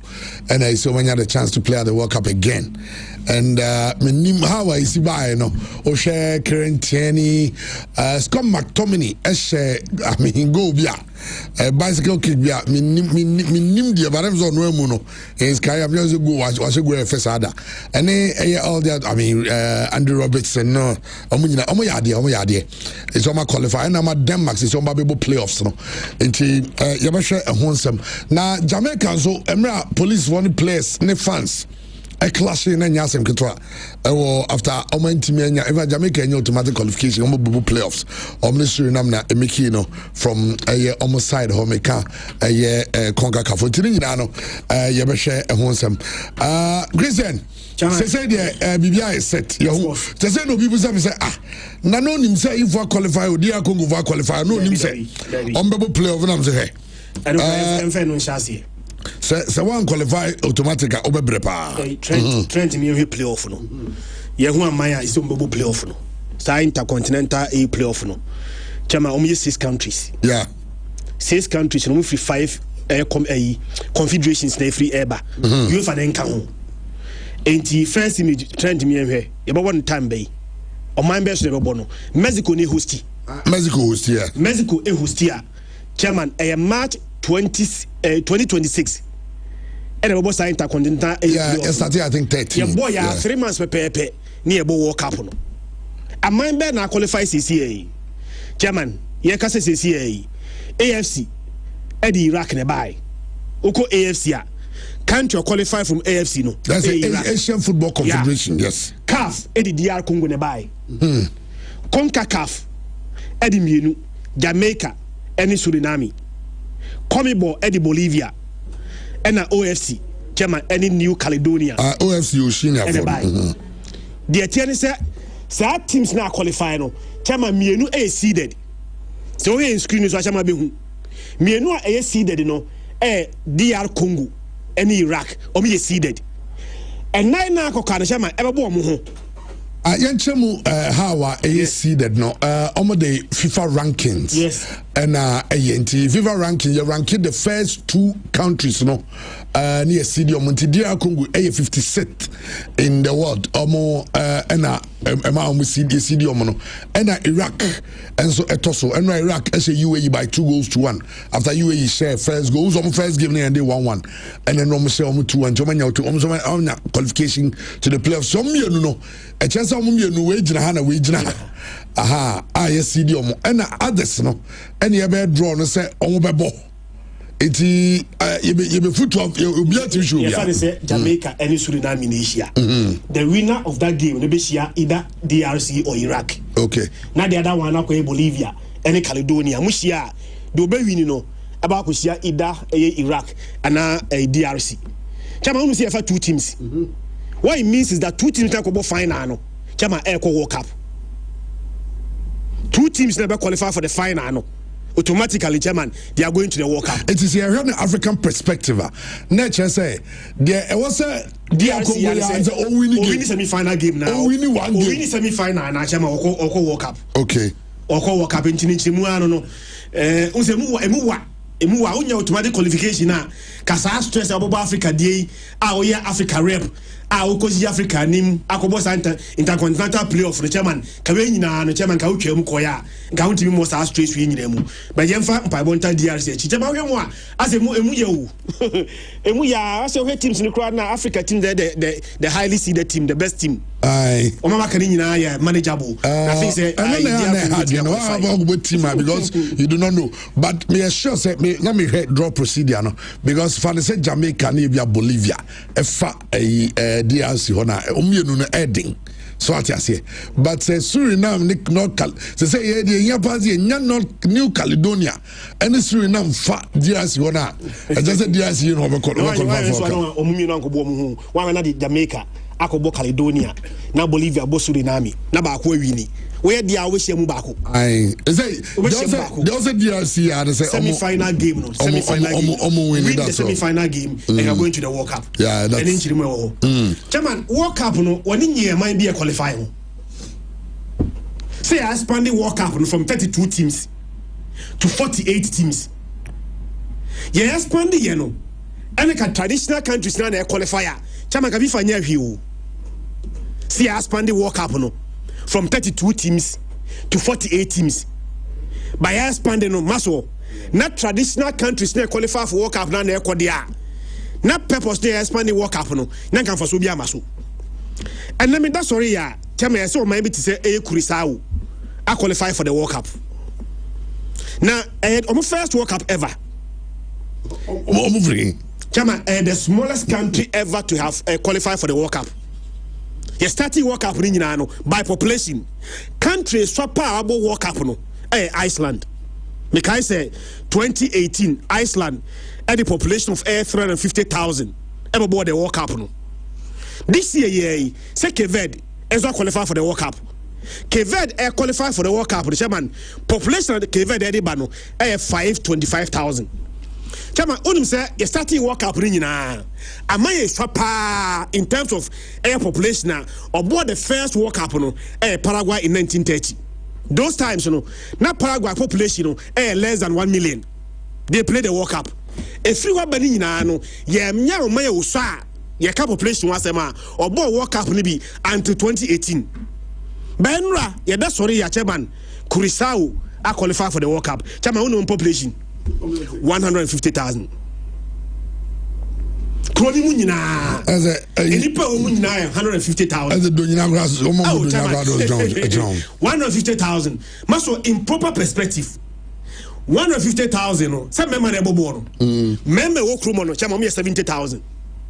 and I so many had a chance to play at the World Cup again. And how I see by no O'Shea Kerentiani Scott McTominay I mean go bia bicycle kid bia minim dia but I'm so no muno is kai am just go was go first ada and all that I mean Andrew Robertson no omo yade it's on my qualify na ma Denmark is on Bible playoffs no enti ya ba hwe ehonsem na Jamaica so emra police one players ne fans a clash in Yasem Kitra after Omantimania, ever Jamaica automatic qualification, Omo playoffs, Omnisuri Namna, Emikino from a year almost side homeka, a year Conga Cafotinano, Yabashe, and Honsam. Grisen, say, BBI is set. To say no people say, Nano him say if I qualify, dear Congo qualify, no him say, Ombo playoff, and I'm say, I so one qualify automatic obebrepa Trent me playoff no ye hu amaya is umbo playoff no sa intercontinental a playoff no chama omo 6 countries 6 countries no free 5 confederations na free eba you fa den ka ho enti first me Trent me hwe ye be one time bay o man be so be bo no Mexico ni hosti Mexico e hostia chairman March 2026 and we both intercontinental started I think 30 yeah boy 3 months pepe near bo World Cup no a man be na qualify CCA chairman ye ka say CCA AFC e di Iraq ne buy uko AFC a country qualify from AFC no that's the Asian Football Confederation yes CAF e di DR Congo ne buy CONCACAF e di mienu Jamaica and Suriname Comibol Eddie Bolivia and OFC chairman any New Caledonia OFC Oceania the attorney said teams now qualify no chairman mienu a seeded so we in screen so chairman behu mienu a seeded no DR Congo and Iraq o me seeded and nine na ko kan chairman e be bo mo ho Yanchemu how a seeded no the FIFA rankings. Yes. And FIFA ranking you ranking the first 2 countries no near CDO Montedia Congo 56th in the world CDO mono and Iraq and so etoso and Iraq as a UAE by 2-1 after UAE share first goals first game and they 1-1 and then say 2-1 to qualification to the playoffs some you know a chance of wage aha yes CDO and others no and you better draw no say ball. It's you be football. You be able to show. Yes, say Jamaica and Suriname in Asia. The winner of that game will be either DRC or Iraq. Okay. Now the other one, Bolivia and Caledonia. Mushia, do be winning no about Kushia either Iraq and DRC. Chama only see 2 teams. What it means is that 2 teams can go final. Chama Echo World Cup. 2 teams never qualify for the final. Automatically, German, they are going to the World Cup. It is here an African perspective. Nature say there was a winning semi-final game now. Winning one game. Winning semi-final now. German Oko World Cup. Okay. Oko World Cup in Chinichimu. I don't know. Emuwa unya automatic qualification na kasa stress about Africa day. Africa rep. Ukozi Africa nim akobo santa intercontinental playoff the chairman kawe nyina no chairman ka utwam koya ga huntimi mo sa stress wi nyina mu ba yemfa mpabonta DRC chi chairman hwe mu a asemu emu yewu emu ya ase hwe teams ni kra na Africa team the highly seeded team the best team aye o mama kan nyina ya manageable I think say you know about team because you do not know but me sure say me let me draw procedure no because for the say Jamaica na bia Bolivia efa DRC hona omienu no heading so what you say but Suriname say not New Caledonia and Suriname fa DRC hona just say DRC you know Jamaica akobo Caledonia na Bolivia bo Suriname na ba ko awini where dia we share mu ba ko ai say there was a DRC and say semi-final game no semi-final game win the semi-final game and are going to the World Cup yeah that's and in Chairman World Cup no one year might be a qualifying say I expanded World Cup no, from 32 teams to 48 teams yeah expanded you know and like traditional countries now they qualifier Chairman can be fanya hiu see I expanded World Cup no from 32 teams to 48 teams. By expanding no muscle, not traditional countries they qualify for World Cup now they quadia. Not purpose they expanding World Cup no. Nan can for Subia maso. And let me that's sorry ya. Tell me I saw maybe to say Kurisau. I qualify for the World Cup. Now my first World Cup ever. Chama the smallest country ever to have qualified for the World Cup. You're starting World Cup by population. Countries swap about World Cup no. Iceland. Because say 2018 Iceland had a population of 350,000. Ever bought the World Cup no. This year, say Keved is not qualified for the World Cup. Keved qualified for the World Cup. The chairman population of the Keved Edibano 525,000. Chama unim say you starting World Cup ring na amaye swapa in terms of air population aboard the first World Cup no Paraguay in 1930 those times you know na Paraguay population no less than 1 million they play the World Cup if you want bani na no ye nya o maye usa ye ka population wasema aboard World Cup ni bi until 2018 benra ye be sorry ya chairman Kurisau a qualify for the World Cup chama unim population 150,000. Kroni mu nyina. Enipa mu nyina 150,000. As the Donina grass, 150,000. Maso in proper perspective. 150,000 no. Some member na bobo no. Member wo kromo no, chama me 70,000.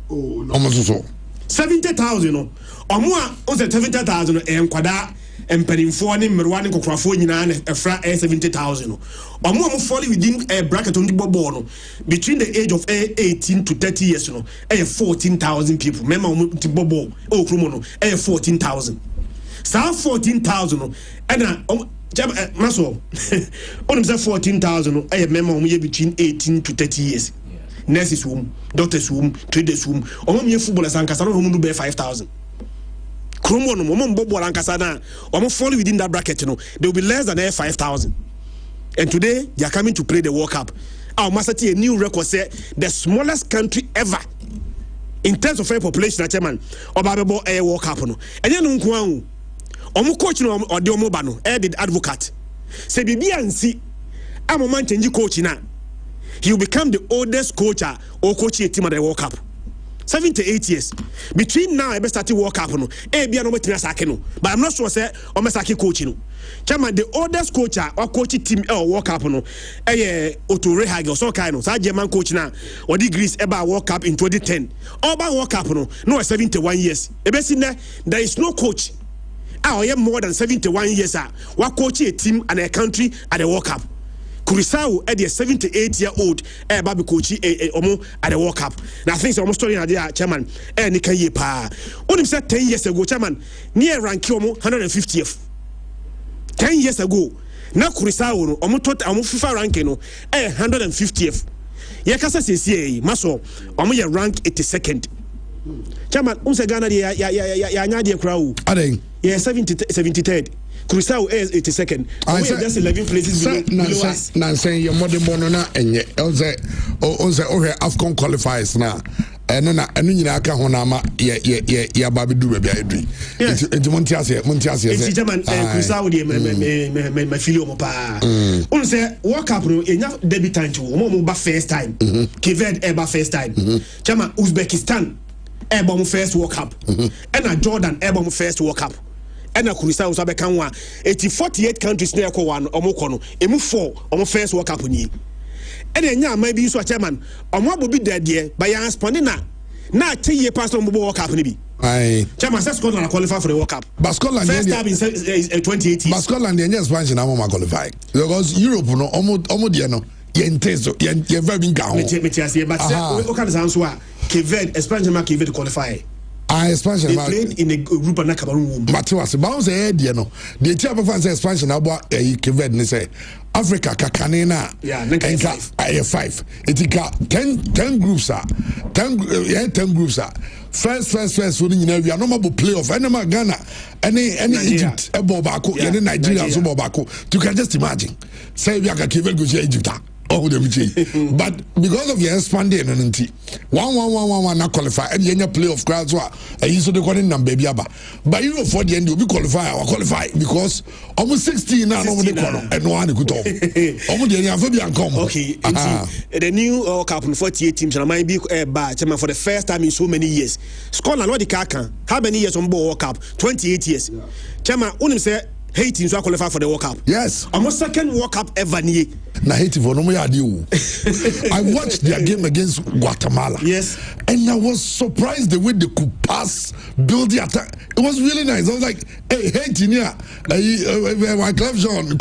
Oh, almost so. 70,000 no. Omo a on 70,000 no enkwada emperimfo ne mmerwane kokrafo nyina na efra 70,000 no. Omo fall within a bracket on the bobo no between the age of 18 to 30 years no 14,000 people. Remember omo ti bobo o kromo no 14,000. Sa 14,000 no na maso onim say 14,000 no remember omo ye between 18 to 30 years. Nurses womb, doctors womb, traders womb. Omo me footballers and kasano omo do be 5,000. Chromo no Mombo Bolankasana, almost fall within that bracket, they will be less than 5,000. And today they are coming to play the World Cup. Our Master T, a new record said the smallest country ever in terms of population, chairman, Obabebo a World Cup. And then coach no or the Omobano, did advocate. Say BBNC, I'm a man changing coach now. He will become the oldest coach or coach a team at the World Cup. 7 to 8 years. Between now and starting World Cup, no, but I'm not sure say or Masaki coaching. Chairman, the oldest coach or coach team World Cup, no, Otto Rehag or so kind of German coach now or degrees about World Cup in 2010. All about World Cup, no, 71 years. There is no coach. I am more than 71 years. What coach a team and a country at the World Cup. Kurisau at the 78-year-old Baby coach Omo at the World Cup. Now things are almost story idea, chairman. Nika ye pa. Only said 10 years ago, chairman, near rank Omo 150th. 10 years ago, now Kurisau Omo tot Omo FIFA ranking 150th. Yakasa CCA, Maso, Omo ya rank 82nd. Chairman, unse Ghana ya nyadi crowd. Adeng. Yeah, 73rd. Cruisao is 82nd. We have just 11 places below us. Nansen, your modern monona and onze AFCON qualifiers now. And then Naka Honama, yeah, Baby do a baby. Into Montias, German, Cruisao, my filio mopa. Unse, walk up enough debutant to Momo first time. Kived Eba first time. Chama Uzbekistan, Ebom first World Cup. And Jordan, Ebom first World Cup. And a Kurisa was a Bekanwa, 48 countries near Kowan, Omokono, Emu 4, on first World Cup. And then, yeah, maybe you saw chairman, or what will be dead, dear, by your spondina. Now, 10 years past on World Cup, maybe. Aye. Chairman says Scotland qualify for the World Cup. But Scotland, first time in 2018. But Scotland, the expansion, I'm going to qualify. Because Europe, no, Omodiano, Yentezo, you're very down. But what kind of answer? Kevin, expansion, Kevin to qualify. Expansion. They played in a group of Cameroon. But was bounce ahead, you know. The chairman fans expansion about Kevin say Africa Kakanena. Yeah, 5. It 10 groups are 10 groups are. First we are normal playoff. Any Ghana, any Egypt, Bobako, any Nigeria, so Bobako. You can just imagine. Say we are Kevin go to Egypt. Oh, but because of your expanding and 1 not qualify and you playoff crowds and you so they call in them baby aba. But you know for the end you'll be qualify because almost 16 now nobody and no one could talk. Almost the end come. Okay, the new World Cup in 48 teams and I might be bad for the first time in so many years. Scotland what the Kaka. How many years on board World Cup? 28 years. Chairman, Unim say Haiti to qualify for the World Cup. Yes. Almost second World Cup ever near. Na Haiti for no more idea. I watched their game against Guatemala. Yes. And I was surprised the way they could pass, build the attack. It was really nice. I was like, hey, Haiti, yeah. My club John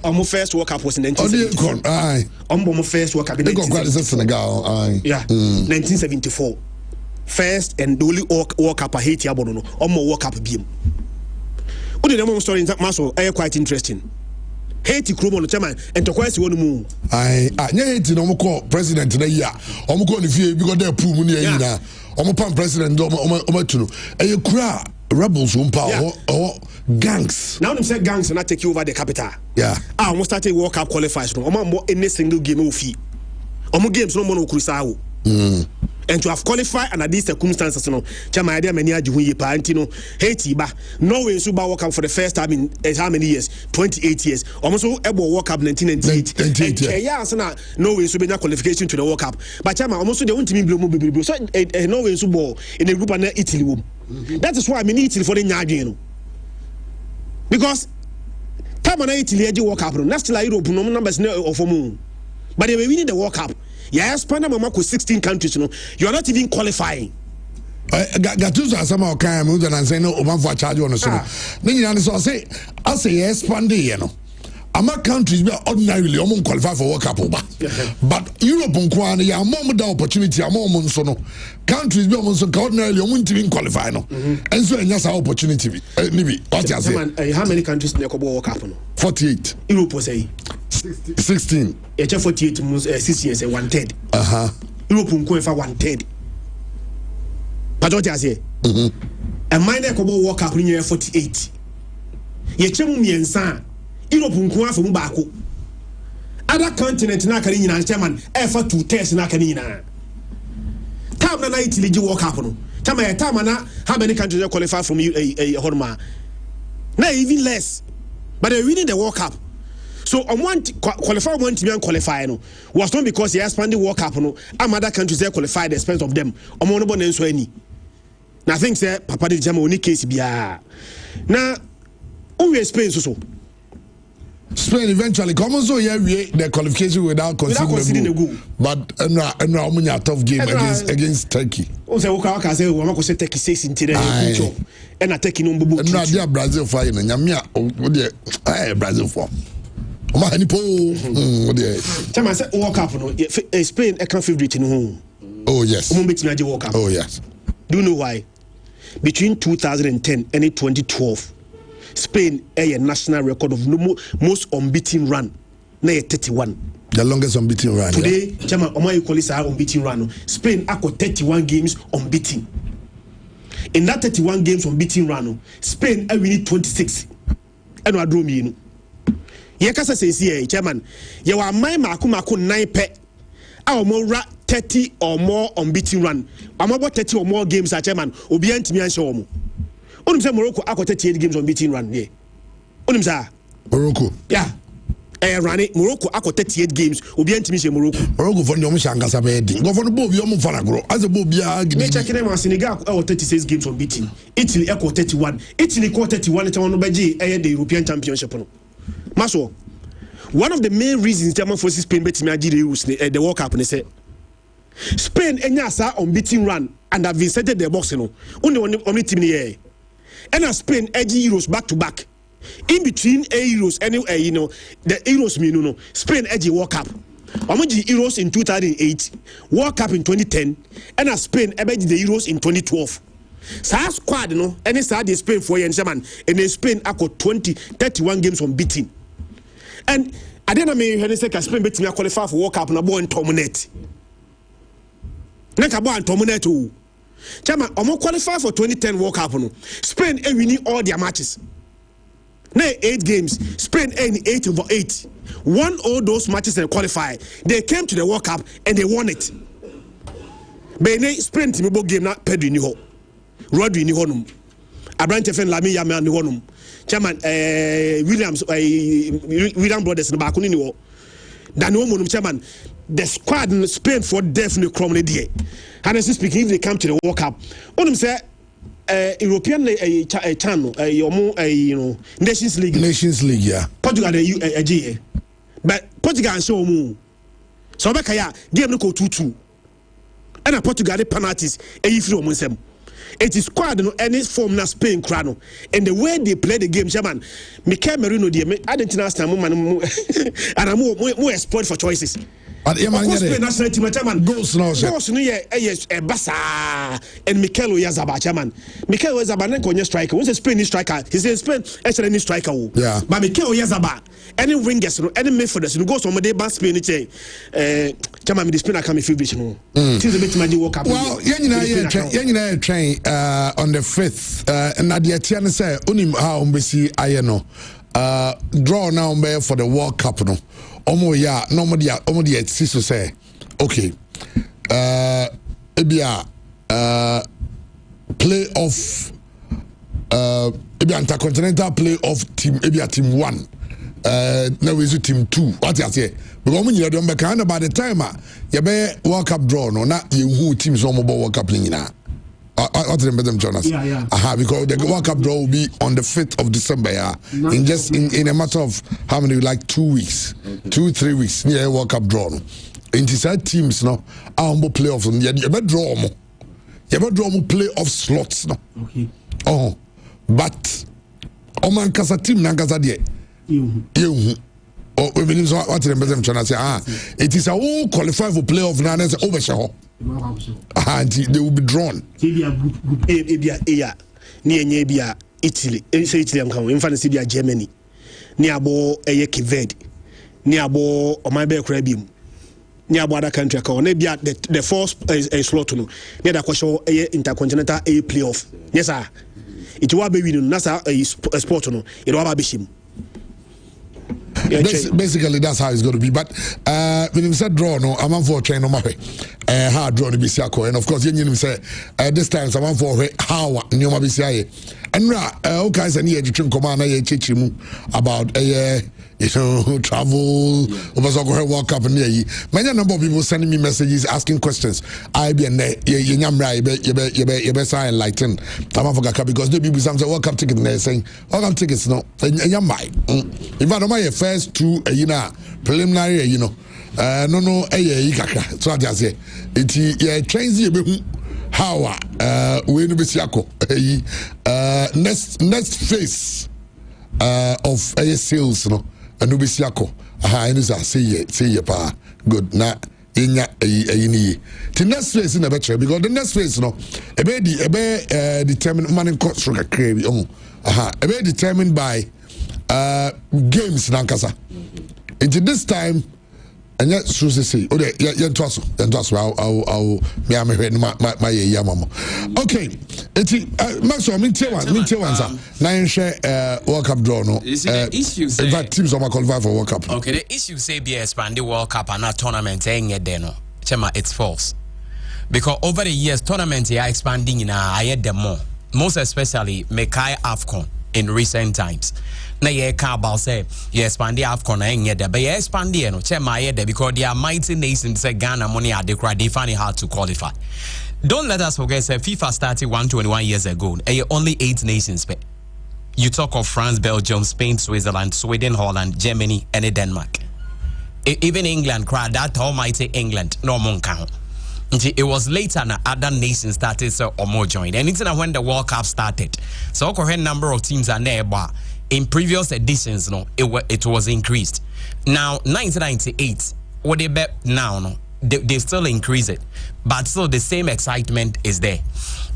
Our first World Cup was in 1974. Our first World Cup in 1974. Senegal. Yeah. 1974. First and the only World Cup Haiti abono. World Cup beam. What did the story in that muscle? Quite interesting. Haiti Kromo no chairman and to quite one move. Haiti no more president in a year. I'm going to feel because they're poor money. I'm a president. And you cry rebels or gangs. Now them say gangs and not take you over the capital. Yeah. I almost started World Cup qualifiers. I'm more in a single game of fee. Games no more Kurisao. And to have qualified under these circumstances, no, Chama idea many are doing Pantino, Haiti, ba Norway Suba World Cup for the first time in how many years? 28 years. Almost Ebo World Cup 1998. Yeah, so now Norway Suba qualification to the World Cup. But Chama almost they want to be blue. So Norway Suba in a group and Italy. That is why I mean Italy for the Nyagino. Because time on Italy World Cup, not still Europe, no numbers of a moon. But they were winning the World Cup. Yes, Panama with 16 countries, you know, you are not even qualifying. Gatuza somehow came and say no, one for charge on the summer. Then you say, I say yes, Panday, you know. Ama countries be ordinarily almost qualify for World Cup, but Europe and Kwan, ya more the opportunity, a more monsono. Countries be almost ordinarily almost even qualify, no. And so that's our opportunity. What you say? How many countries in the World Cup? 48. Europe was 16. 48 6 years, 1/3. Europe will go for 1/3. But what you say? a minor kobo World Cup in 48 ye chemu miensa Europe nko afa mu baako other continent na kan nyina chairman efa 2 tests na kan nyina time na Italy ji World Cup no time na how many countries qualify from Horma na even less but they're winning the World Cup. So one qualify one team and qualify no was not because they expanded World Cup no other countries they qualify the expense of them no bon so any na think say papa de jama oni case bia na we Spain so Spain eventually come so the qualification without conceding the goal. But a tough game against Turkey. O say waka say we mako say Turkey 6 in today and Turkey no bubu. No dia Brazil for you nyamia o de Brazil for. O ma ni po o de. Chama say World Cup no Spain e kan favorite no. Oh yes. O mo betima je World Cup. Oh yes. Do you know why? Between 2010 and 2012 Spain a national record of most unbeaten run na 31. The longest unbeaten run. Today, Chama Oma equally say unbeaten run. Spain got 31 games unbeaten. In that 31 games unbeaten run, Spain I win 26. And I draw me. Ye kasa say here, Chairman. Ye wa mai mako 9 pe. Our more 30 or more unbeaten run. I'm about 30 or more games, Chairman. Obi antimi an show mo. Only say Morocco got 38 games unbeaten run here. Only say Morocco. Yeah. Run it. Morocco got 38 games. Obi antimi say Morocco. Morocco for no shangasa be. Go for the Bobby omo fanagro. As a Bobby ag. Me check them Senegal got 36 games unbeaten. Italy got 31. Italy got 31 it on obeji the European Championship no. Maso. One of the main reasons German forces Spain bet me agire the World Cup ne say Spain enya sa unbeaten run and have inserted the box no. Only team here. And Spain edgy Euros back to back. In between Euros and the Euros no Spain edgy World Cup. Omoji Euros in 2008, World Cup in 2010, and Spain edgy the Euros in 2012. Sa squad no any side the Spain for yen man and Spain got 31 games unbeaten. And I didn't mean say Spain bet me qualify for World Cup na bo entominate. Naka bo entominate o. Chama omo qualify for 2010 World Cup no. Spain winning all their matches. Na 8 games. Spain 8 over 8. Won all those matches and qualify. They came to the World Cup and they won it. Bene Spain team bo game na Pedro ni ho. Rodri ni ho num. Abrante Fen Lami Yamal ni ho num. Chairman William brothers no back ni ho. Dan no monum chairman the squad in Spain for definitely cromly there. Honestly speaking, if they come to the World Cup, only say European channel, Nations League. Nations League, yeah. Portugal but Portugal and show mu. So Bekaya game no go 2-2. And a Portugal penalties if you them. It is squad no any form na Spain crano. And the way they play the game, German, Mikel Merino I didn't understand and I'm more exploit for choices. But Spain national team chairman goals no yes Basa and Mikel Oyarzabal chairman. Mikel Oyarzabal na konye striker. Once a Spanish striker, he says Spain any striker. Yeah. But Mikel Oyarzabal any wingers no any midfielders no go some dey ban Spain chairman the Spain come favorite no. Since the bit my World Cup. Well, yenina train on the 5th and na the tia ne say onim how mbesi aye no. Draw now for the World Cup no. Omo ya no omo dia so say okay ebia playoff ebia intercontinental playoff team ebia team 1 now we team 2 what you say because omo nyina dem be kan by the time ya be World Cup draw no na ye hu teams omo World Cup nyina. What's the them Jonas? Yeah. Because the World Cup draw will be on the 5th of December. Yeah, in a matter of how many, like 2 weeks, 2-3 weeks. Yeah, World Cup draw. And inside teams no, humble playoffs. You better draw more. You better draw more playoff slots no. Okay. Oh, but Oman kasa team na kasa die. You. Oh, we mean what the them Jonas say? It is a all qualify for playoff na say over and they will be drawn. Group A, near Italy. Say Italy, I'm coming. In fact, Sibia Germany. Near Bo Kived. Near Bo or my bear crabium. Near other country. The first slot. Near the question intercontinental A playoff. Yes, sir. it wa be win nasa sport no it wa ba be shim. Basically, that's how it's going to be. But when you said draw, no, I'm for train no matter. How draw the BCA, and of course, you say this time I'm for how new BCA. And okay, I need to train command. I teach him about travel. Over World Cup and many number of people sending me messages asking questions. I be and you best enlighten. I'm for because the people say World Cup ticket and they're saying World Cup tickets no. And you might. If I don't my first two, preliminary, no, so I just say it trains you. How we no be siako next phase of sales no and no be siako say pa good na inya ni the next phase in the better because the next phase no e be determined money cost for crazy e be determined by games nankasa into this time. And yet, so to say, okay, yeah, trust I'll my yamamo. Okay, it's Maxwell, me tell one, sir. Nine share World Cup draw, no. The issue say, in fact, teams are qualified for World Cup. Okay, the issue say be expanded World Cup and not tournament, saying it there, no. Chema, it's false. Because over the years, tournaments are expanding in I had them more. Most especially, Mekai AFCON in recent times. Na ye ka about say ye expand the AFCON na there, but ye expand the no chema ye there because they are mighty nations say Ghana money are they find it hard to qualify. Don't let us forget say FIFA started 121 years ago. Only 8 nations. You talk of France, Belgium, Spain, Switzerland, Sweden, Holland, Germany, and Denmark. Even England, that almighty England, no more count. It was later that other nations started or more joined. And it's when the World Cup started. So correct number of teams are there, but in previous editions, no, it was increased. Now 1998, what they bet now, no, they still increase it, but still the same excitement is there.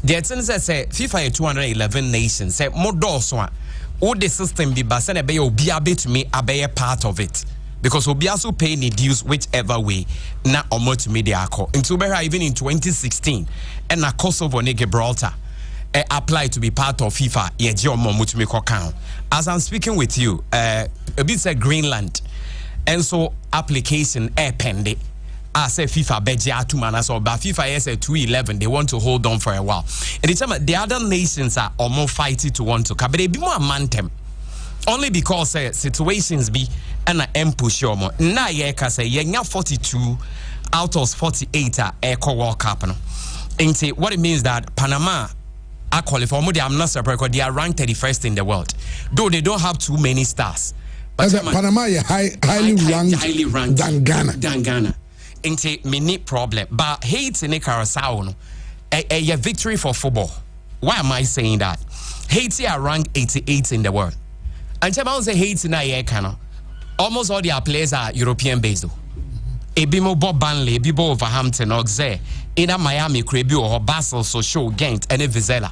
The things that say FIFA 211 nations say more doors one. All the system be basen be obi abet me abe part of it. Because we also pay the dues whichever way na omo to media ako. Into even in 2016 and na Kosovo ne Gibraltar apply to be part of FIFA as I'm speaking with you a bit say Greenland and so application pending as a FIFA beja to man so but FIFA is 211 they want to hold on for a while and the other nations are almost fighting to want to but they be more mantem only because situations be and I push your more na ye ka say ye 42 out of 48 are World Cup no what it means that Panama are qualified. I'm not surprised because they are ranked 31st in the world. Though they don't have too many stars. But Panama is highly ranked than Ghana. It's a mini problem. But Haiti in Curacao, a victory for football. Why am I saying that? Haiti are ranked 88 in the world. And I say Haiti na almost all their players are European based. Ebimo Bob Banley, Bibo Overhampton, Oxe, in Miami, Krebi or Basel, Sochaux, Ghent, and Vizela.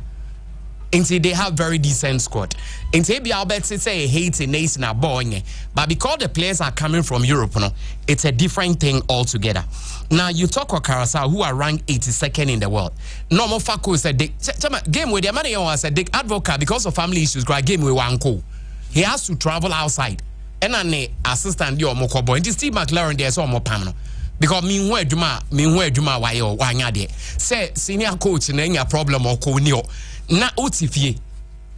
They have very decent squad. Maybe Albert say Haiti nation are boring, but because the players are coming from Europe, no, it's a different thing altogether. Now you talk about Curacao, who are ranked 82nd in the world. Normal Faku said game with the money said Dick Advocate because of family issues. Game with Wanko, he has to travel outside. And an assistant your moko boy. And Steve McLaren there's all more permanent. Because meanwhile Juma why or why there. Say senior coach and any problem or co-neo. Na Otifie.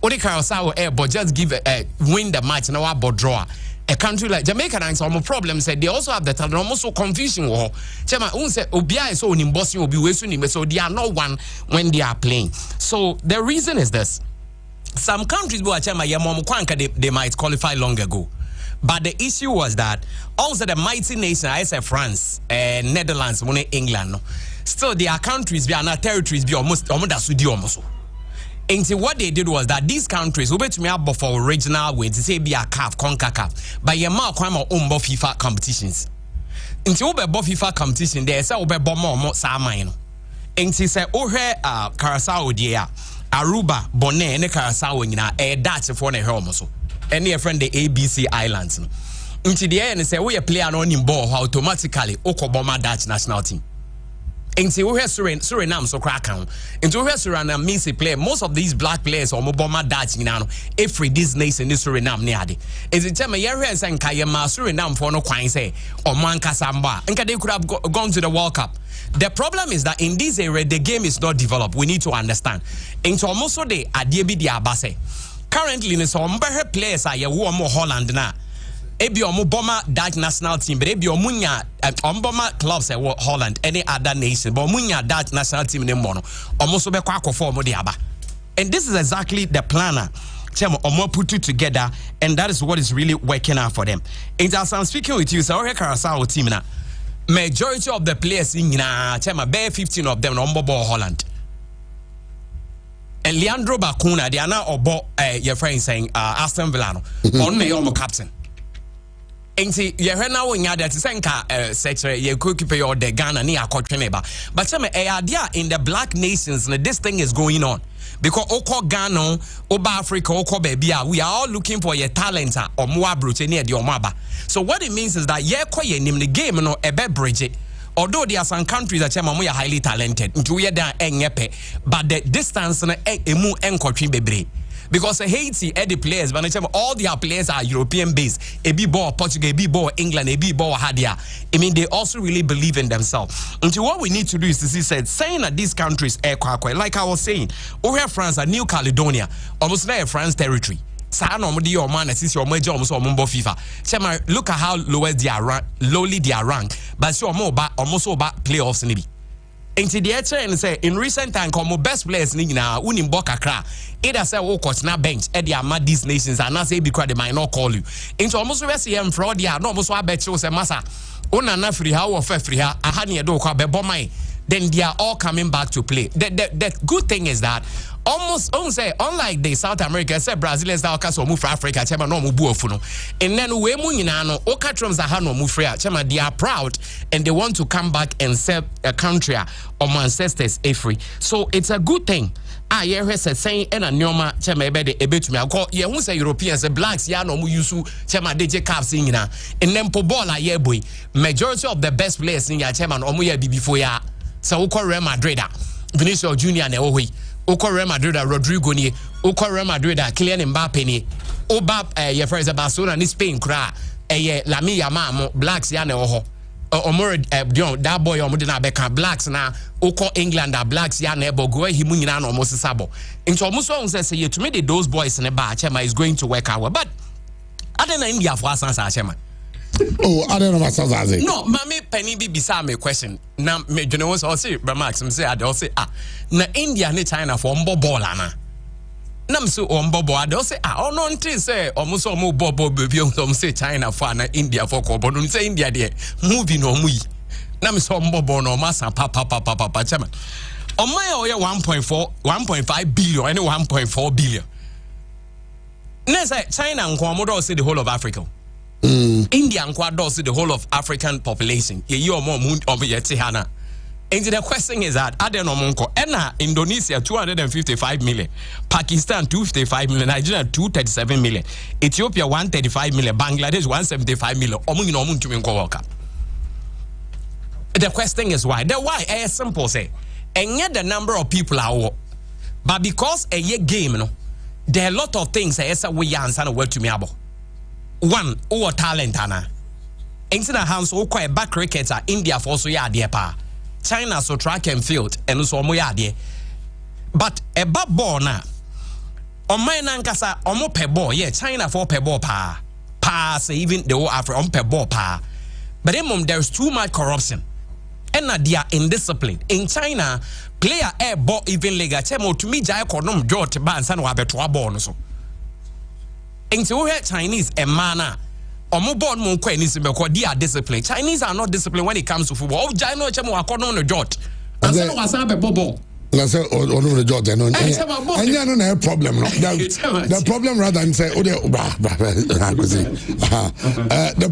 Odi Curacao air but just give win the match now about draw. A country like Jamaica and some problem said they also have the talent almost so confusion war. Chema unse obia is so in Boston will be wasting so they are not one when they are playing. So the reason is this. Some countries were Chema they might qualify long ago. But the issue was that also the mighty nation, I say France, Netherlands, England, no, still their countries, their territories, be almost. And so what they did was that these countries will be to me up for original way to say be a CAF, CONCACAF, but your mark crime or own FIFA competitions. And so be FIFA competition, there say be more Samino. And so say Curacao dia, Aruba, Bonaire, and Curacao that's for the homoso. Any friend the ABC Islands. Into the end, say we play an on ball automatically Okoboma Dutch national team. Into Suriname so crack count. Into Suriname means a player. Most of these black players or Mobama Dutch in every this nation is Suriname near. Is it time a year and Kayama Suriname for no quine say or Manka Samba? And they could have gone to the World Cup. The problem is that in this area the game is not developed. We need to understand. Into almost so they Adiebi Diabase. Currently in some better players are more Holland now. Ebi omo bomber Dutch national team, but ebi omunya bomber clubs e Holland, any other nation, but omunya Dutch national team ne mono. Omo so be kwa akofo omo de aba. And this is exactly the planner. Chemo omo put it together, and that is what is really working out for them. And as I'm speaking with you, so our Curaçao team na majority of the players in chema bare 15 of them on ball Holland. And Leandro Bacuna, they are now obo your friend saying Aston Villa on me omo captain. Enti ye hwena wo nya that senka secretary ye goalkeeper your the Ghana ni akotweneba but say me idea in the black nations this thing is going on because oko Ghana oba Africa oko baby we are all looking for your talent or more abroche near the omaba. So what it means is that ye koye nim the game no ebe bridge. Although there are some countries that are highly talented nti we da enyepe but the distance na emu enkotwen bebre. Because Haiti, the players, but all their players are European based. A B ball Portugal, a B ball England, a B ball Hadia. I mean, they also really believe in themselves. And what we need to do is to see, saying that these countries, like I was saying, over France and New Caledonia, almost like France territory. FIFA. Look at how lowly they are ranked, but so almost about playoffs maybe. And the say in recent time, come best players now, Unimbo Kakra. Either say, oh, coach, now bench, Eddie Amad, these nations, and not say because they might not call you. Into almost see him fraud, yeah, no, almost what bet you say, Massa. Una free how or free how, I had near do bomai. Then they are all coming back to play. The good thing is that almost unlike the South America, say Brazilians now can move for Africa, chema no mubu ofuno. And then we muninano, okatrums are no move free, chema they are proud and they want to come back and serve a country or ancestors free. So it's a good thing. Yeah, he said saying and a nyoma chema ebe to me. I call yeah, who say Europeans, blacks, ya no mu yusu chema DJ cap singing and then po ball yeah boy. Majority of the best players in ya chema no mu ya before ya. So we call Real Madrid, Vinicius Junior ne ohi. Oko Real Madrid Rodrigo ni, Oko Real Madrid Kylian Mbappe ni, Oba ye friends Barcelona ni Spain kra, Lamine Yamal blacks ya ne oho. Omore that boy omo de na beka blacks na Oko England blacks ya ne bogo himu nyina na omo sesabo. Into omo so say ye to me those boys ne ba chema is going to work out. But other than India for us answer chema. Oh, I don't know what I say. No, Mammy Penny be beside me question. Now, me you know what I say, but Max, say I don't say na India and China for ballana. Nam so bobo, I don't say oh no, until say almost more bobo baby on say China for na India for ko, but say India there moving no we. Nam so bobo no massa papa chama. On my oil 1.5 billion, any 1.4 billion. Next China and Komodo say the whole of Africa. India and Quad the whole of African population. You more moon of Yetihana. And the question is that Adenomoko, Ena Indonesia 255 million, Pakistan 255 million, Nigeria 237 million, Ethiopia 135 million, Bangladesh 175 million. The question is why? The why is simple say, and yet the number of people are, but because a year game, no, there are a lot of things that we answer word to me about. One, our talent, Anna. Into hands, so quite back cricketer, India for so ya dear pa. China so track and field, and so mo ya dear. But a bad ball now. On my nankasa, omo pe ball, yeah, China for pe ball pa. Pa, say even the whole Africa on pe ball pa. But then there's too much corruption. And they are indisciplined. In China, player air ball even lega, chemo to me, jai konom jot ban san wa beto ball so. Into Chinese a manner or more born more because they are disciplined. Chinese are not disciplined when it comes to football. Oh, Jino Chemo are on the jot. And so was a bobo. Let's say on the jot and you don't have a problem. The problem rather than say, oh, the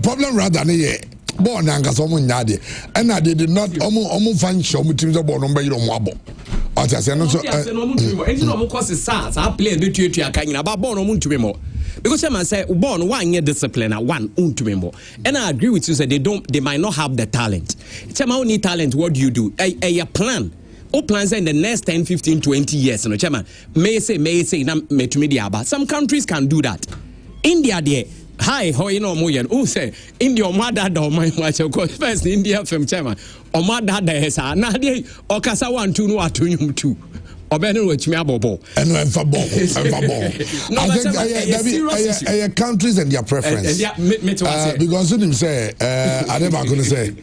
problem rather than born and someone yadi, and I did not almost find show me to the ball number you don't wobble. I just say, no, so I play the tutor. I can't about born to be more. because chairman say born one year discipline at one untumembo. And I agree with you, say they might not have the talent. Chairman, who need talent, what do? A plan. O plans in the next 10, 15, 20 years, no chairman. May say, but some countries can do that. India there. Hi, how you know Moyan? Who say India mother do my watch of course first India from chairman. Or mother there sa na dey okasa 1 2 no atonyum 2. Obenu with me abobo. And I'm for ball. I think countries and their preference. Because him say I never gonna say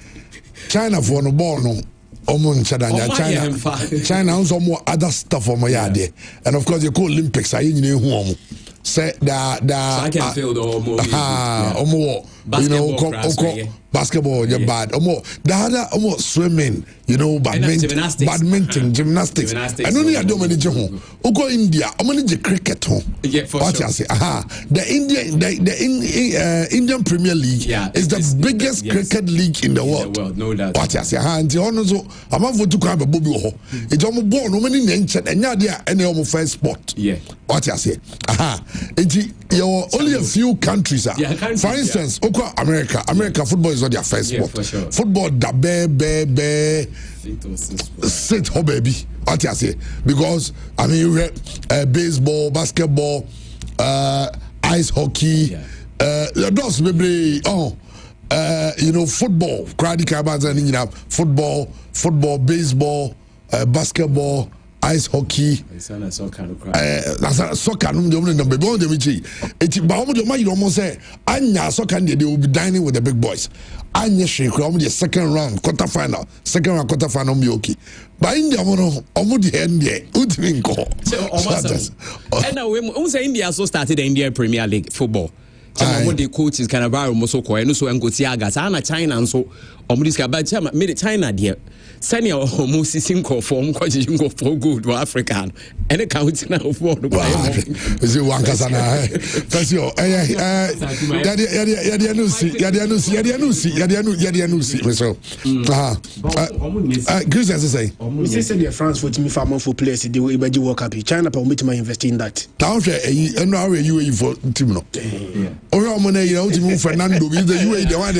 China for no ball no. China also more other stuff for my idea. And of course you call Olympics I home. Say so I can feel the basketball, you're bad. The other swimming, badminton, gymnastics. And only I don't manage home. Go India, I manage cricket home. What you say? The Indian Premier League is the biggest cricket league in the world. No doubt. What you say? And the honors, I'm not to come a bobby. It's almost born, no many mentioned, and yeah, any almost first sport. Yeah. What you say? It's only a few countries. For instance, America football is not their first sport. For sure. Football da sit ho baby. What you say? Because I mean you read baseball, basketball, ice hockey, those maybe football, football, baseball, basketball, ice hockey, soccer no number one they almost say anya soccer they will be dining with the big boys. Anya shake the second round quarter final me okay. But India the end there and now we say India also started the Indian Premier League football. Some of the coaches can have Mosoko and so and go Tiaga China and so but made China dear. Senior almost single form for good to African and a count now for the one Casana. Say France for me farmer for place the way by work up China permit my invest in that. Now you for Timno. Oh money you move Fernando with the UAE the one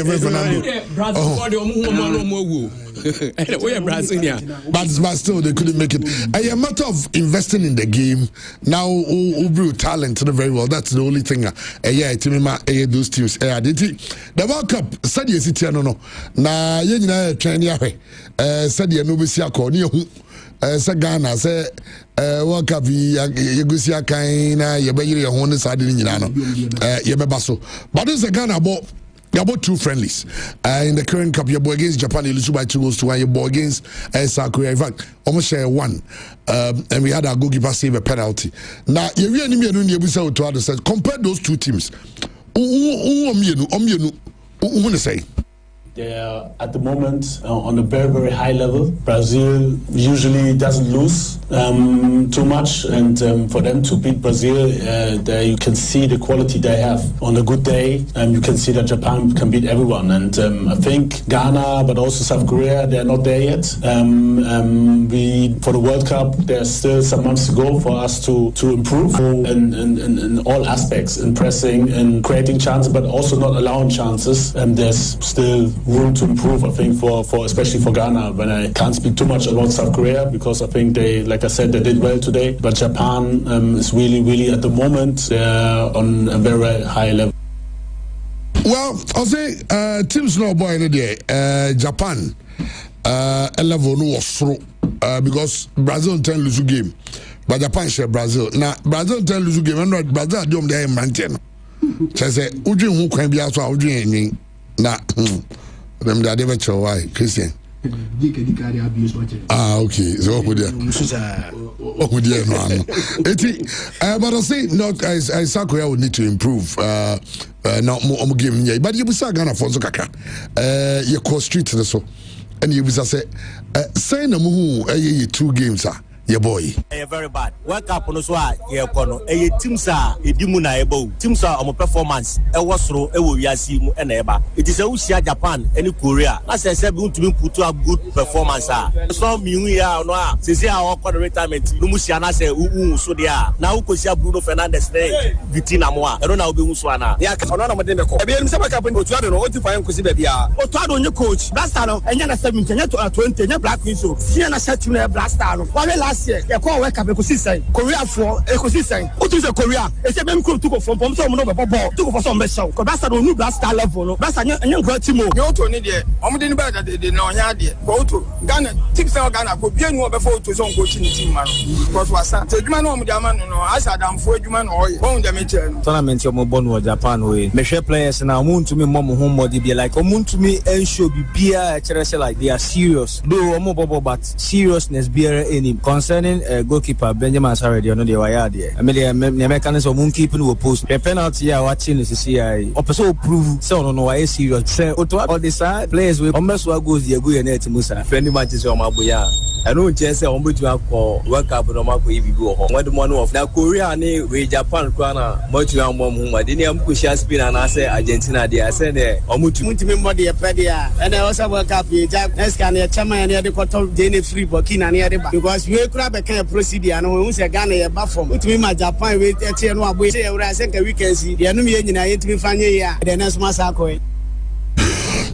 but still they couldn't make it. A matter of investing in the game now. Who talent very well. That's the only thing. Those teams. The World Cup said yes it no. Na training said no be say Ghana say World Cup yegusia kan na ye be yire ho ne sade ni nyina no ye be baso but this Ghana about 2 friendlies in the current cup. Your boy against Japan, you lose by 2-1. Your boy against South Korea, in fact, almost share 1. And we had our goalkeeper save a penalty. Now, you really to others. Compare those 2 teams. Who say? They're at the moment on a very, very high level. Brazil usually doesn't lose too much, and for them to beat Brazil, you can see the quality they have. On a good day, you can see that Japan can beat everyone. And I think Ghana, but also South Korea, they're not there yet. For the World Cup, there's still some months to go for us to improve in all aspects, in pressing, in creating chances, but also not allowing chances. There's still room to improve, I think, for especially for Ghana. When I can't speak too much about South Korea because I think they, like I said, they did well today. But Japan is really at the moment on a very high level. Well, I'll say teams no boy in the day. Japan a level no was through because Brazil 10 lose game, but Japan share Brazil. Now Brazil 10 lose game, and not Brazil do them there maintain. So say Ujin who can be also Ujin na them that never show why Christian. Okay. So but I say not I Korea would need to improve not more game yeah, but you be Ghana for so kaka you cross street so and you be say na mu 2 games your boy. Very bad. World Cup no so ye kono. Teams are edimu na ebo. Teams are on performance. E was ro e wo wiase mu e na eba. It is a Usia Japan any Korea. That's a say be to put a good performance. So mi ya no a se say our retirement. No musia na say so dia. Na wo kosia Bruno Fernandes dey Vitina mo a. E no na obi so ana. Ya ka no na mo dey me ko. E be em say Cup no to no o ti fa nkosi ba bia. O to ado nye coach. Blaster no enya na 17 nya 20 nya Black Queen so. See na set na Blaster no. Wale last year e ko World Cup ecosystem. Korea for ecosystem. O to say Korea. E say them come to go from so mo no be ball. To go for some be show. Ko Blaster no Blaster level no. Blaster nya ngwa timo. You to ni dey. Omo dey ni ba dey no nya dey. Ko to Ghana team say Ghana ko bi enu be for to so coach ni team man. Because wasa. Say juma no mo dey man no. Asa damfo juma no oye. Won dey me tell no. Tournament yo mo born wo Japan we. Me share players na mo ntumi mo ho modi be like omo ntumi ensure bi bia chere like they are serious. Though omo bobo but seriousness bear any concerning goalkeeper Benjamin Saredi no dey wire there. I mean the mechanism omo keeping wo post. The penalty ya watching is see I. Opeso prove say no why serious. Say oto all the side players we omeso goes dey go na etimusa. Friendly matches o maboya. I know just say omo tu akọ World Cup no mako e bibi ho. What the money of na Korea ni we Japan kwa na mo tu am mo hu ma dey am ko share Spain na say Argentina dey I say dey omo tu ntimi mo dey pe dey and I also World Cup ye ja next can ye chairman ye dey quarter dey free Burkina na ye dey ba because we kura be kan procedure no we say Ghana ye ba from ntimi ma Japan we tie no abo say we say ka weekend si dey no me nyina ye ntimi fanye ya the next match akọ.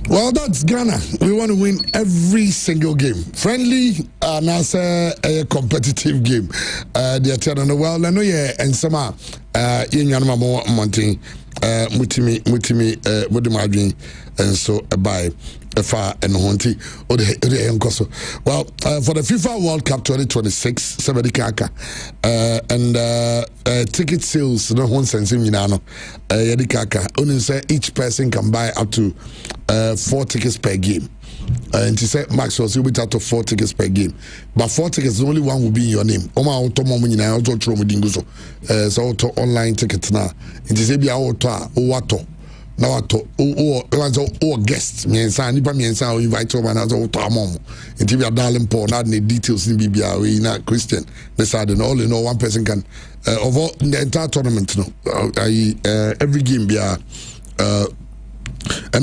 Well, that's Ghana. We want to win every single game. Friendly, now say a competitive game. They're telling the well, I know and some in Yanama Mountain, Mutimi, Mudimadri, and so by Far and Honti or the Encoso. Well, for the FIFA World Cup 2026, somebody kaka and ticket sales no one sense in Milano. Yadikaka only say each person can buy up to 4 tickets per game. And he said, Max was you'll be out of 4 tickets per game. But 4 tickets, only one will be in your name. Oma auto mommy na auto throw me dinguso. So auto online tickets now. And he said, be auto wato. Now or guests miensa nipa miensa o invite someone as o tamom until we are darling Paul not the details in BBA we not Christian beside and all in all one person can of all the entire tournament every game be and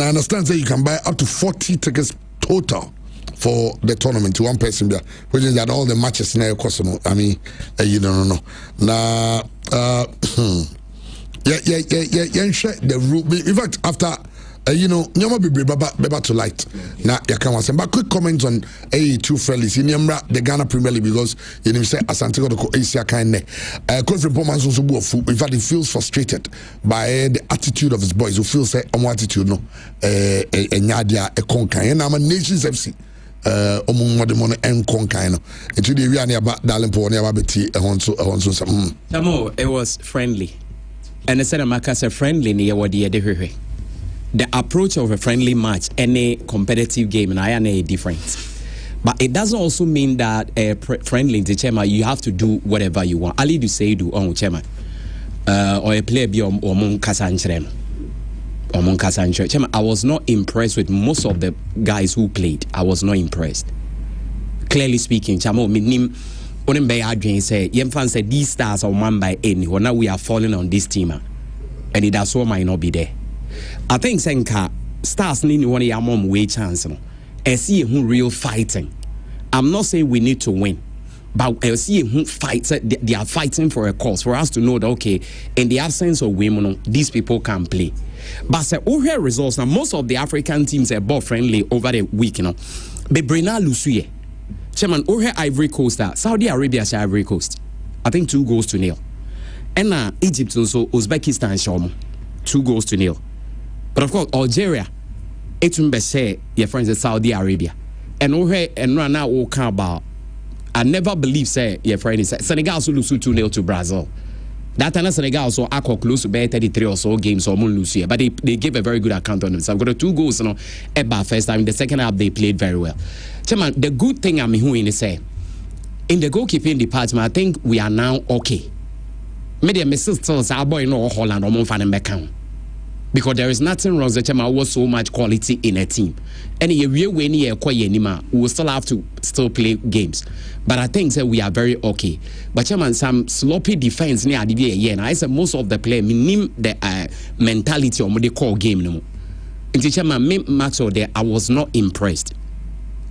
I understand that you can buy up to 40 tickets total for the tournament to one person there, which is that all the matches now cost I mean you don't know now yeah, the rule. In fact, after you know, Nyama be to light. Now, you can say, but quick comments on two friendlies in the Ghana Premier League because you know say Asante go to Asia kind. Coach performance also in fact, he feels frustrated by the attitude of his boys who feel say attitude no nyadia e konkan. And I'm a Nations FC. Omo en konkan no. It we are near darling Paul near beti ehonso some. Tamo, it was friendly. And I said, Amaka friendly near what the approach of a friendly match, any competitive game, and I am a different. But it doesn't also mean that a friendly in the chairman, you have to do whatever you want. Ali do say do on chairman, or a player be or Monkasanchrem. Or Monkasanchrem. Chairman, I was not impressed with most of the guys who played. I was not impressed. Clearly speaking, Chamo, minim. When Adrian said, Yemfan said these stars are one by any. Well, now we are falling on this team, and it also might not be there. I think Senka stars need one of mom way chance. I see who real fighting. I'm not saying we need to win, but I see who fights. They are fighting for a cause for us to know that okay, in the absence of women, these people can play. But say over results now, most of the African teams are ball friendly over the week. You know, but Brina Lusuye. Chairman, over Ivory Coast, Saudi Arabia, Ivory Coast. I think 2-0. And Egypt also, Uzbekistan, Shom, 2-0. But of course, Algeria, say your friends in Saudi Arabia. And over and right now, we'll come about. I never believe, say, your friend is Senegal also lose 2-0 to Brazil. That time Senegal also close to 33 or so games or lose here, but they gave a very good account on themselves. Got 2 goals, about first time. In the second half, they played very well. Chairman, the good thing I'm hearing is say, in the goalkeeping department, I think we are now okay. Maybe a message tells our boy no Holland or Monfan and Beckham. because there is nothing wrong with chairman was so much quality in a team. And we will still have to still play games. But I think that we are very okay. But chairman, some sloppy defense near the year, and I said most of the players minim the mentality of the core game. No, in chairman, me Maxwell there, I was not impressed.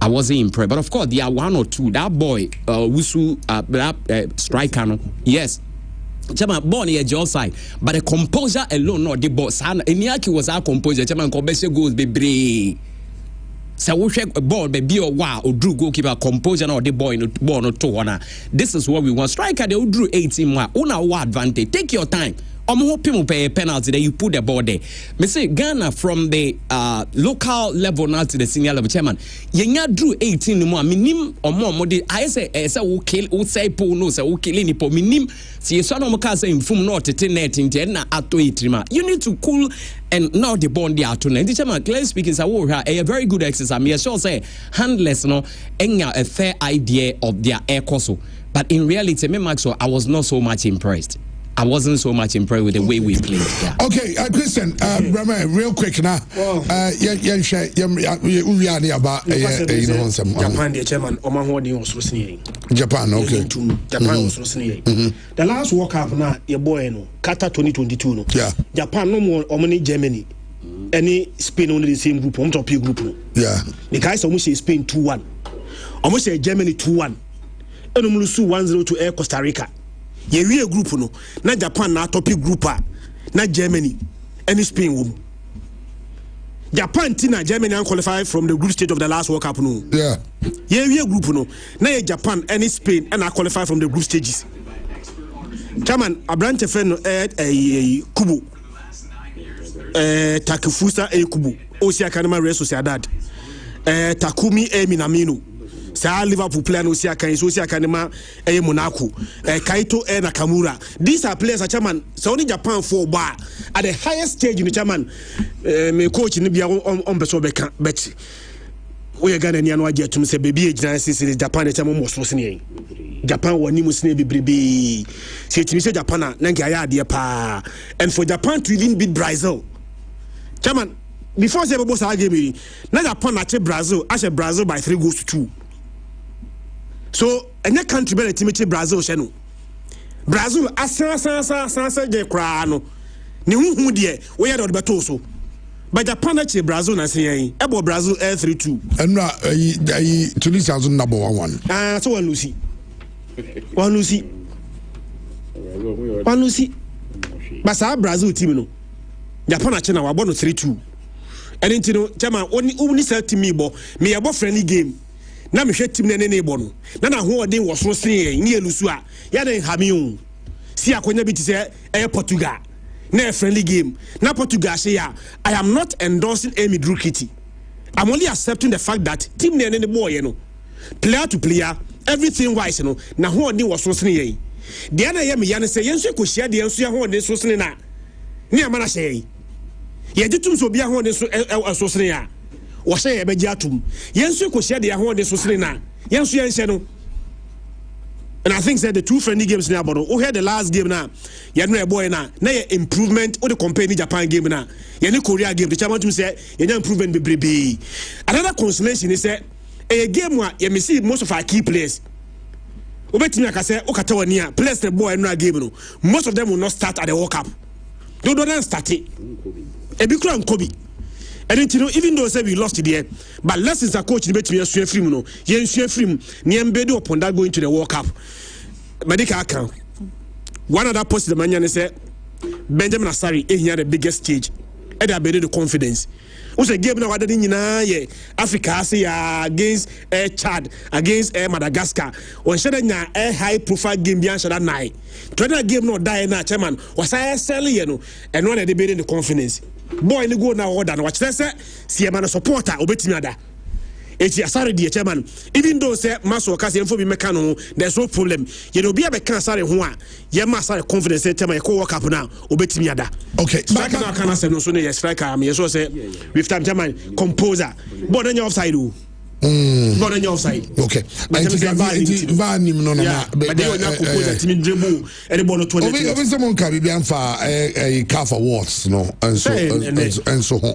I wasn't impressed. But of course, there are one or two. That boy, Wusu, striker, no? Yes. Chairman, born here, Joe side, but the composure alone, not the boss. And Iniaki was our composer. Chairman, Kobese goes be. So we check a ball, baby, or wow, or drew goalkeeper composure or the boy in the ball or two. This is what we want. Striker, they drew 18. Una advantage. Take your time. I'm hoping we pay a penalty that you put the ball there. Me say Ghana from the local level now to the senior level, chairman. Yenya drew 18 more. Minim or more. I say okay, say po no say okay ni po minim. Si you saw no more say inform not to net in na ato itrima. You need to cool and now the ball there to net. Chairman, clearly speaking, say a very good exercise. Me sure say handless no enya a fair idea of their air course. But in reality, me Maxwell, I was not so much impressed. I wasn't so much impressed with the way we played. Yeah. Okay, Christian, real quick now. Japan, the chairman, Oman Hodi was listening. Japan, okay. Japan was listening. The last World Cup now, your boy, no, Qatar 2022. No. Yeah. Japan, no more, only Germany. Any Spain only the same group, on top of your group. No. Yeah. The guys almost say Spain 2-1. Almost say Germany 2-1. And almost 1-0 to Air Costa Rica. Ye we a group no na Japan na topic group na Germany any Spain wom Japan tina Germany and qualify from the group stage of the last World Cup no yeah ye we a group no na Japan any Spain and I qualify from the group stages chairman Abrante fen Kubu Takufusa Kubu Osia Kanema Real Sociedad Takumi Minamino Sa Liverpool player no sia kan so sia kanema Monaco Kaito Nakamura. These are players chairman so only Japan for bar at the highest stage in the chairman me coach ni bia on beso beka bet we Ghana ni anu age atum se baby ejina sisi Japan the chairman most so ne Japan woni musine bebrebe se timi se Japan na nka ya ade pa and for Japan to even beat Brazil chairman before say boss game na Japan na Brazil as Brazil by 3-2 so any country be the Brazil sheno Brazil asa je kra no ne huhu de we ya do beto so but Japan na Brazil na say yin ebo Brazil 3-2 enra Tunisia zo number 1 so one Lucy but sa Brazil team no Japan na China wa bo no 3-2 and intino chama oni set team me me abo friendly game na me hwe team na ne bo no na ho odin wo so sen ni elusu a ya den hamiun si akonya bi ti se Portugal na friendly game na Portugal say ya I am not endorsing Amy Drukiti. I'm only accepting the fact that team na ne boy no player to player everything wise no na ho odin wo so sen ye de na ye me ya ne se yenso ekohia de yenso ya ho odin so sen na ni amana say ye jitum so bia ho odin so sen ya wo say ye be giatum yenso ekohia de ho odin so sen na yenso yense no. And I think that the two friendly games now, but we had the last game now. You know, boy now, now improvement. Or the company Japan game now. You know, Korea game. The chairman to say you know improvement be. Another consolation is that a game where you may see most of our key players. Obetimi akase okatawania players the boy no game no. Most of them will not start at the World Cup. They don't start it. Ebikura and Kobe. And you know, even though say we lost it there, but lessons a coach betimi asua free no. Yen sua free ni embedo upon that going to the World Cup. Medical account. One other post the man say Benjamin Asari here the biggest stage. And they the confidence. Also game now other than Africa say against Chad, against Madagascar. On shada a high profile game beyond shada night. To that game no die na chairman was I selling you know and one they the confidence. Boy ni go now order watch that say see man supporter obetimi ada. Eti Asare the chairman even though say maso ka say be mekano there's no problem. You know be a can Asare ho a ye ma Asare confidence say chairman ko work up now obetimi ada. Okay. Striker now can say no so no yes striker am yes so say with time chairman composer but then you offside o Not on your side. Okay. But no but they are propose a team dribble and the 20. Someone can be for a car for awards, no, and so on.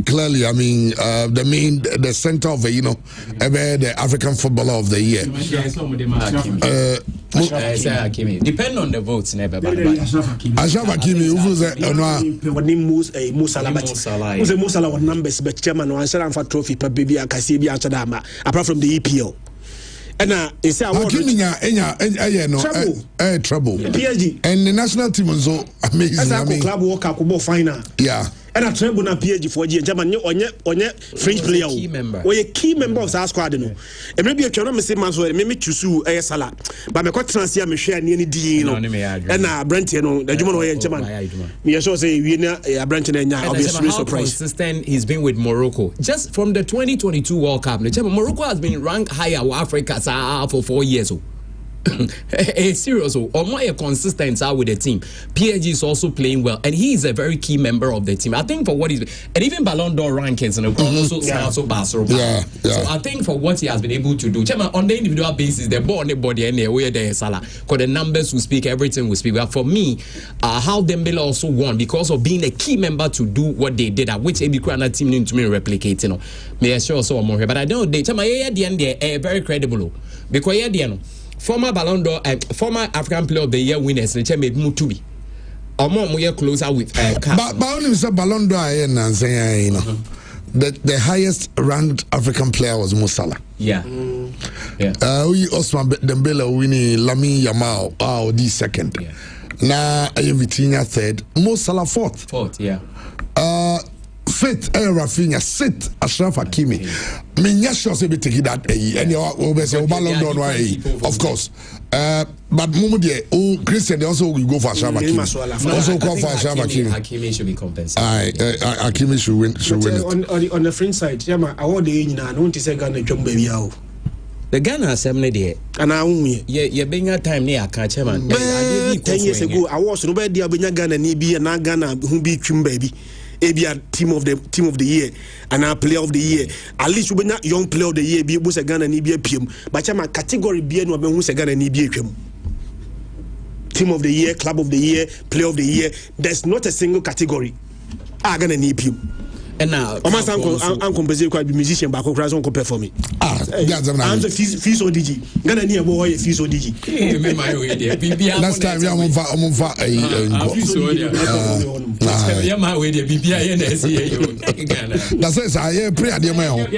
Clearly, I mean, the center of the African Footballer of the Year. Depend on the votes, never. Ashraf Hakimi, who's a Musala, who's a Musala numbers, but chairman one for trophy per baby Akasibi Amsterdam, apart from the EPL. And it's our trouble. PSG and the national team was so amazing. I mean, club World Cup final. Yeah. And a treble na PSG for German on French player. Or a key member of our squad. And maybe a channel say man so maybe to sue a salad. But my quite transfer me share any deal. And Brenton, the German way in German. Me also say we a Brenton and obviously surprised. Consistent he's been with Morocco. Just from the 2022 World Cup, Morocco has been ranked higher with Africa for 4 years. Serious or more consistent with the team. PSG is also playing well, and he is a very key member of the team. I think for what he's and even Ballon d'Or rankings and also Barcelona. So I think for what he has been able to do, on the individual basis, the ball on the body and the way there is Salah. Because the numbers will speak, everything will speak. But for me, how Dembele also won because of being a key member to do what they did, at which AB Krana team need to be replicating. May I show so more here, but I don't. They the end there very credible because former Ballon d'Or and former African Player of the Year winners, they made Mutubi. Or more closer with but only Mr. Ballon d'Or and saying, you know, the highest ranked African player was Mo Salah. Yeah. We Osman Dembele winning Lamine Yamal, the second. Yeah. Now Vitinha third, Mo Salah fourth. Yeah. Fifth, Rafinha. Sixth, Ashraf Hakimi. Me sure say be taking that and you say Ballon d'Or of course. But Mumudie, Christian also will go for Ashraf Hakimi. Also call for Ashraf Hakimi. Hakimi should be compensated. Hakimi should win it. On the French side, I want the I don't say Ghana jump baby out. The Ghana assembly there. And I only yeah being a time near Kachaman. 10 years ago, I was nobody being Ghana ni be and Ghana who be Chum baby. ABR team of the year and our player of the year. At least we not young player of the year be able to Ghana ni be PM. But chama category be no be who se Ghana ni be PM. Team of the year, club of the year, player of the year. There's not a single category. Ghana ni PM. And now, I'm composing quite musician, but I'm going to perform it. I'm the fees or DG. Ghana ni a boy, fees or DG. Last time, I'm on fire. That says, I pray at your man.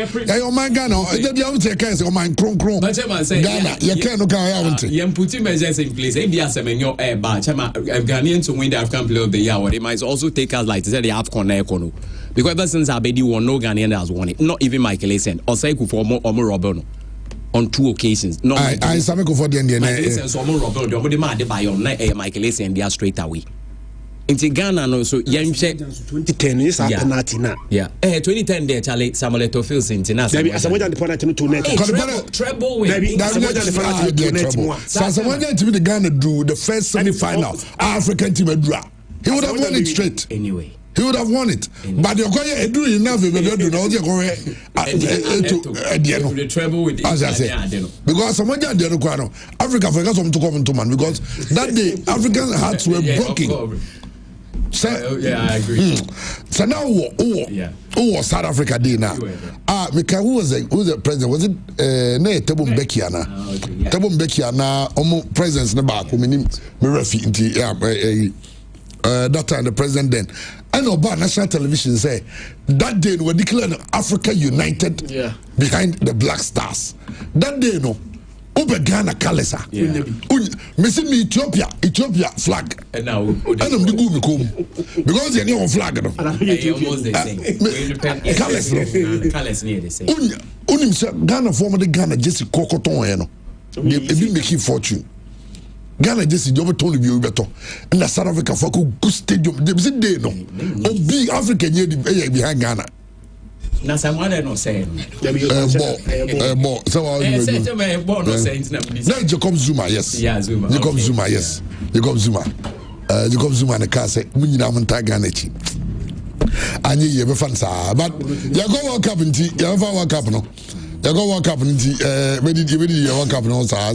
Oh, my Ghana, you don't take care of my chrome. Ghana, you can't look out. You put measures in place. If you are saying your air batch, Ghanaians to win the African Player of the Year, they might also take us like to say the AFCON. Because ever since Abedi won, no Ghanaian has won it. Not even Michael Essien. Or Saiku for Omo Roberto. On 2 occasions. No, I Samiko for the Indian. Michael Essien, Omo Roberto. But the man by on Michael Essien, they are straight away. Into Ghana, no, so young check 2010 is a penalty now. Yeah. 2010 there, Charlie Samuel Eto'o feels in Tina. Maybe as I went on the penalty to net. Treble win. Maybe that's what the penalty to net. So as I went to the Ghana drew the first semi-final, African team draw. He would have won it straight. Anyway. He would have won it, but you're going to do enough. You do not go the treble with as I say, because someone did Africa forgot some to come to man because that day African hearts were broken. Yeah, I agree. So now, who South Africa day now? Because who was the president? Was it Tabo Mbeki? Tabo Mbeki, president's never come in. That time the president then. I know about national television say that day we declared Africa united behind the Black Stars. That day no. Ghana colors missing Ethiopia flag. And now I'm the good because you're near flag. Almost the same. Ghana former the Ghana Jesse Kokoton. They be making fortune. Ghana just the told you better. And the South Africa for good stadium. They say they no. Big African year behind Ghana. Now someone no saying. Ball. So Jacob Zuma, yes. Yeah, Zuma. Jacob Zuma, yes. Jacob Zuma. Jacob Zuma and the car say we need to Ghana. Anye ye be fan sa. But you go World Cup nti, you ever World Cup no. You go World Cup nti we did World Cup no sa.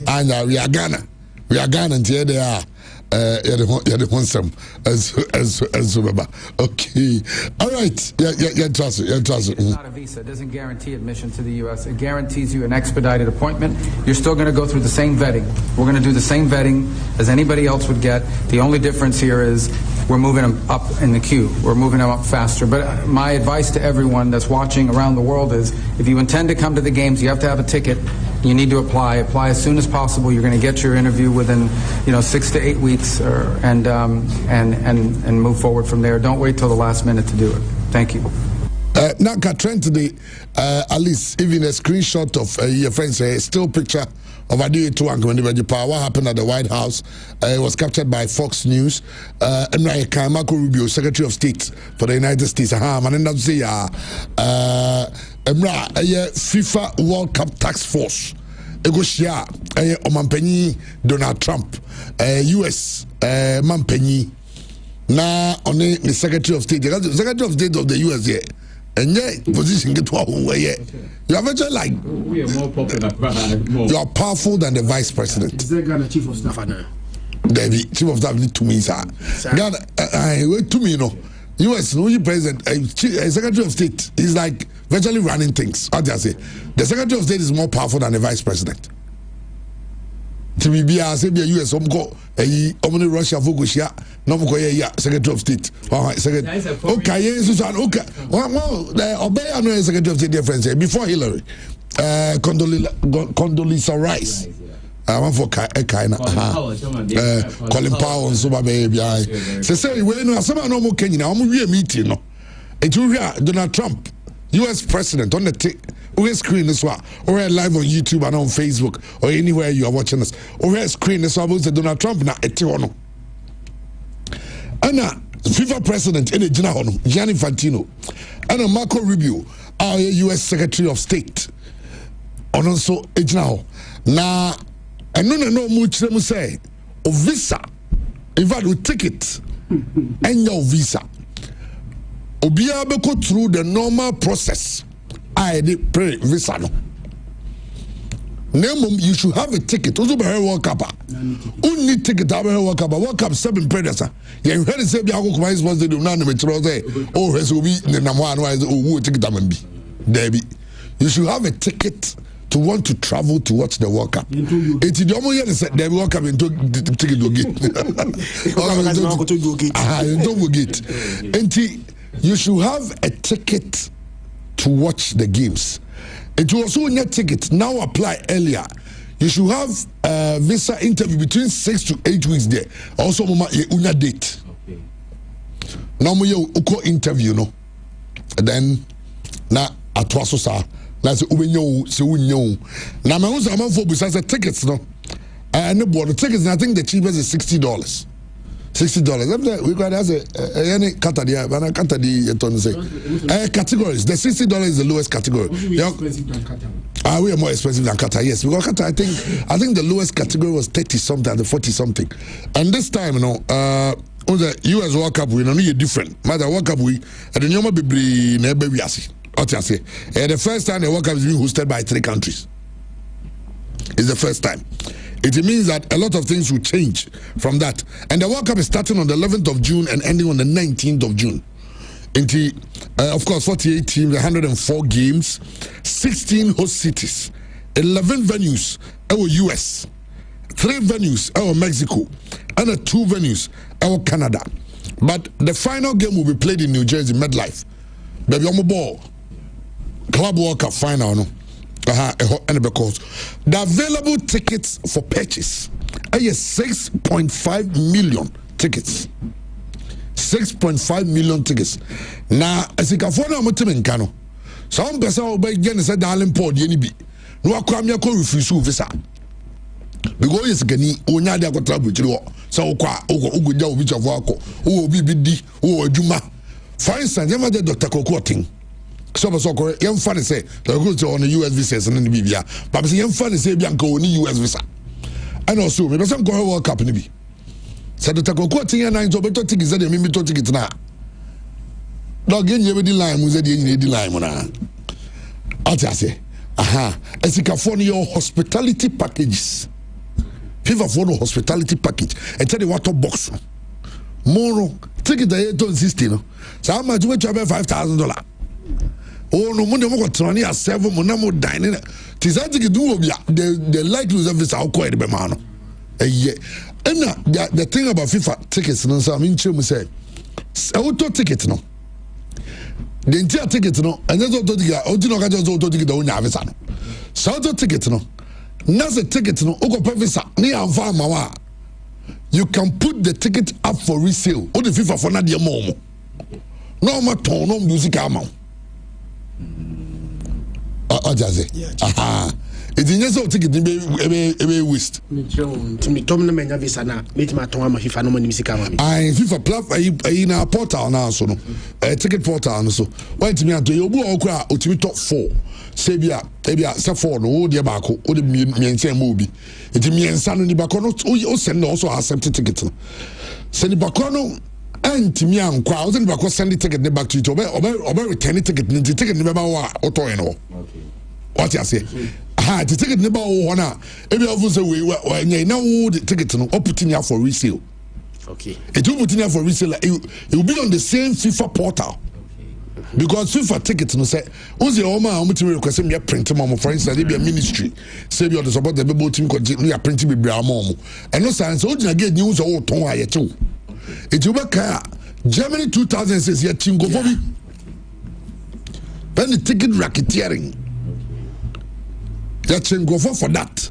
Anya we are Ghana. We are Ghana nti they are the one some as okay. All right. Yeah, trust it. It's not a visa. It doesn't guarantee admission to the U.S. It guarantees you an expedited appointment. You're still going to go through the same vetting. We're going to do the same vetting as anybody else would get. The only difference here is we're moving them up in the queue. We're moving them up faster. But my advice to everyone that's watching around the world is if you intend to come to the games, you have to have a ticket. You need to apply as soon as possible. You're going to get your interview within 6 to 8 weeks and move forward from there. Don't wait till the last minute to do it. Thank you. Now, trend today, at least even a screenshot of your friend's still picture of what happened at the White House. It was captured by Fox News. Marco Rubio, Secretary of State for the United States. FIFA World Cup Task Force. Egoshia, Omampeni, Donald Trump, US, Mampeni. Now, only the Secretary of State, the Secretary of State of the US here. And yet, position get to away. You are very like we are more popular. You are powerful than the Vice President. Is there Ghana Chief of Staff now? The Chief of Staff need to me, sir. Ghana, wait to me, no. US, no, President, Secretary of State is like virtually running things. How do I say? The Secretary of State is more powerful than the Vice President. To be a US, Omni Russia, Fukushia, Nomokoya, Secretary of State. Okay, obey another Secretary of State difference before Hillary. Condoleezza Rice. I want for Kaina. Colin Powell and Suba Baby. Say, we know some no more Kenya. I'm meeting. No, and you hear Donald Trump, US President, on the we screen this one, or live on YouTube and on Facebook, or anywhere you are watching us, or screen this one about Donald Trump now at Tiwano. Anna, FIFA President in the General Gianni Infantino, and Marco Rubio, our US Secretary of State, and also a General. Now, I know much them say, of visa, in fact, we take it, and your visa. Obia go through the normal process. I did pray visa no. You should have a ticket. Also, be World Cup. Only ticket. World Cup. World Cup 7 predators. Yeah, you heard it say be ako kuma is supposed to do now. No metro say. Oh, has will be the number one. Why is oh ticket ambi? Debbie, you should have a ticket to want to travel to watch the World Cup. It's the only year that the World Cup into ticket go get. Don't go get. You should have a ticket to watch the games. It will also need ticket. Now apply earlier. You should have a visa interview between 6 to 8 weeks there. Also, mama, you una date. Now, you uko interview no. Then, na atwaso sa. Na se ubenyo se unyo. Na me unsa man for besides the tickets no. And the board the tickets. I think the cheapest is $60. $60. We got as any category, but I can't say categories. The $60 is the lowest category. We are more expensive than Qatar. Yes, because Qatar, I think the lowest category was 30 something, the 40 something. And this time, on the US World Cup, we don't need a different. Matter World Cup, we at the Nyoma Bibri never we see. What I say? The first time the World Cup is being hosted by 3 countries. It's the first time. It means that a lot of things will change from that. And the World Cup is starting on the 11th of June and ending on the 19th of June. Of course, 48 teams, 104 games, 16 host cities, 11 venues, our US, 3 venues, our Mexico, and 2 venues, our Canada. But the final game will be played in New Jersey, MetLife. Baby, on the ball. Club World Cup final, no? And because the available tickets for purchase are 6.5 million tickets. 6.5 million tickets. Now, as you can find out, Kano, some person will be again said, Darling Port, Yenibi. No, I come here to refuse visa. Because it's Gani, Onya, they got trouble with you. So, Ugo, which of Wako, who will be BD, who Juma. For instance, you have the Dr. Coco thing. So correct. Young funny say the go on the US visas and the Bibia. But young funny say Bianco on the US visa. And also, maybe some go World Cup maybe. So the Coco thing and 9 to better tickets than me to tickets now. dog you be the line mu say the line na say aha esika for your hospitality packages FIFA for the hospitality package and tell you what box more ticket the 860 no so how much we charge $5,000 oh no money mo go turn at 7 mo na mo dine tizati ki do obi the likely service how call be man no and the thing about FIFA tickets no so I mean you say auto ticket no the entire ticket no and just auto ticket odino ka just auto ticket o nya visa no so auto ticket no na the ticket no o go pay visa ni amfa ma wa you can put the ticket up for resale o the FIFA for na de mo no ma ton no music amount Ajaze. Aha. It is so ticket be waste. Me tom na menya visa na me ti ma ton ama FIFA no mo nimisi ka ma. FIFA plaf na portal na so no. Ticket portal no so. Why ti me ato you obu okura otimi top 4. Say bia say 4 no wo de ba ko wo de miense ma obi. Iti miensa no ni ba ko no o send no also accept ticket no. Send ba ko no antimi ankwa I wasn't back send the ticket back to you obe return the ticket the ticket never wa oto eno okay what you say the ticket never wo na e be of say we nya na wo the ticket no put in here for resale okay it will put in here for resale it will be on the same FIFA portal okay because FIFA ticket no say ozi o ma omutimi request me print mo for instance e be a ministry say be on the support the be team ko no print be bra mo eno science o gina gate ni so wo ton aye chew it will be Germany 2006 yet Tingo Bobby. Then the ticket racketeering. Yet Tingo for that.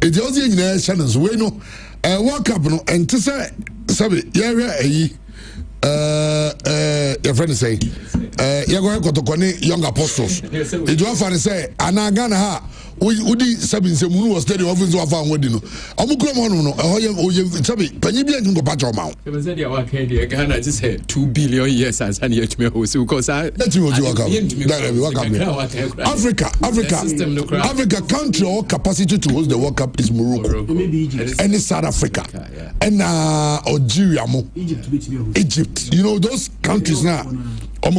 It is also in the channels. We know World Cup no and to say sorry, your friend say you're going to connect young apostles. It was funny say Anagana ha. Udi sabi se munu was steady office wa fa nwadi no amukro mo no oye sabi panyi bi anko patro ma o se dia wa kan dia Ghana just say 2 billion years as an yetme ho so because that you Africa country or capacity to host the World Cup is Morocco and South Africa and Algeria mo Egypt you know those countries now South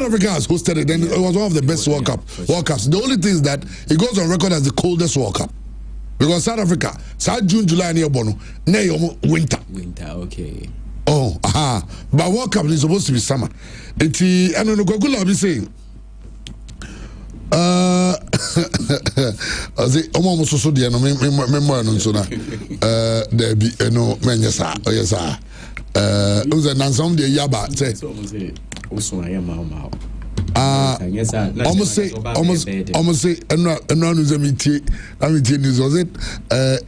Africa has hosted it, and it was one of the best World Cups. The only thing is that it goes on record as the coldest World Cup. Because South Africa, June, July, near Bono, winter. Winter, okay. Oh, aha. But World Cup is supposed to be summer. And I don't know, I'll be saying. I say, almost so dear, no, me so now. There be no, man, yes, sir. Oh, yes, sir. It was a some day yaba say almost say and news news was it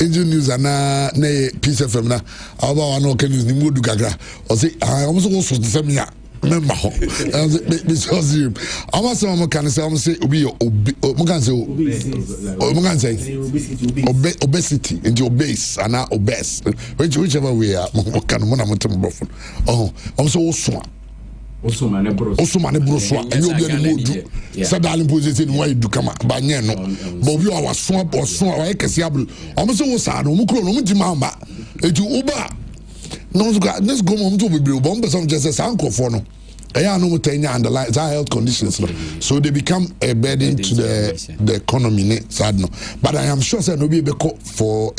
engine news and na piece of na about no can news ni mudu gagra or say I almost also the same ya remember because you almost some can say obi obesity into obese and obese whichever way can mona motem bofon oh also mane bro so and you be any modu sadal position why do kama ba nye no but obi o was so why kese ablu almost wo sa no mu kro no mu di mamba etu uba no let's go mom to be bomb some just say anko for no underline health conditions so they become a burden to the economy sad no but I am sure say no be for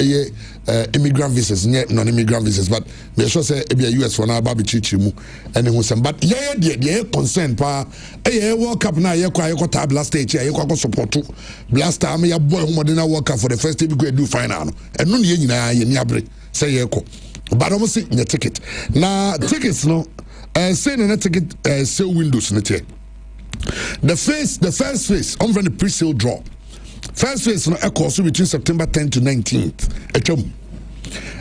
immigrant visas non-immigrant visas but me sure say e be US for na ba be chichimu and who some but yeah concern pa World Cup na ye kwa tabla stage ye kwa support blaster am ya boy who modern World Cup for the first time go do final no and no ye nyina ye ni abre say ye ko but almost see the ticket na tickets no saying a ticket sale windows in the first phase on the pre-sale draw. First phase no course between September 10th to 19th.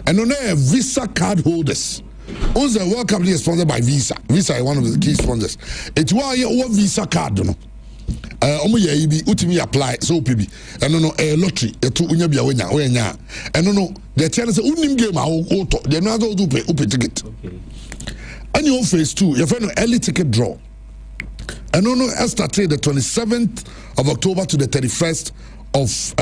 And on there Visa card holders. Also, World Cup is sponsored by Visa. Visa is one of the key sponsors. It's why you Visa card no. Utimi apply so PB. And no lottery. To unya bia wenya. And no the channel say unim game auto. They no do pay ticket. And your phase 2, you're an early ticket draw. And no started the 27th of October to the 31st of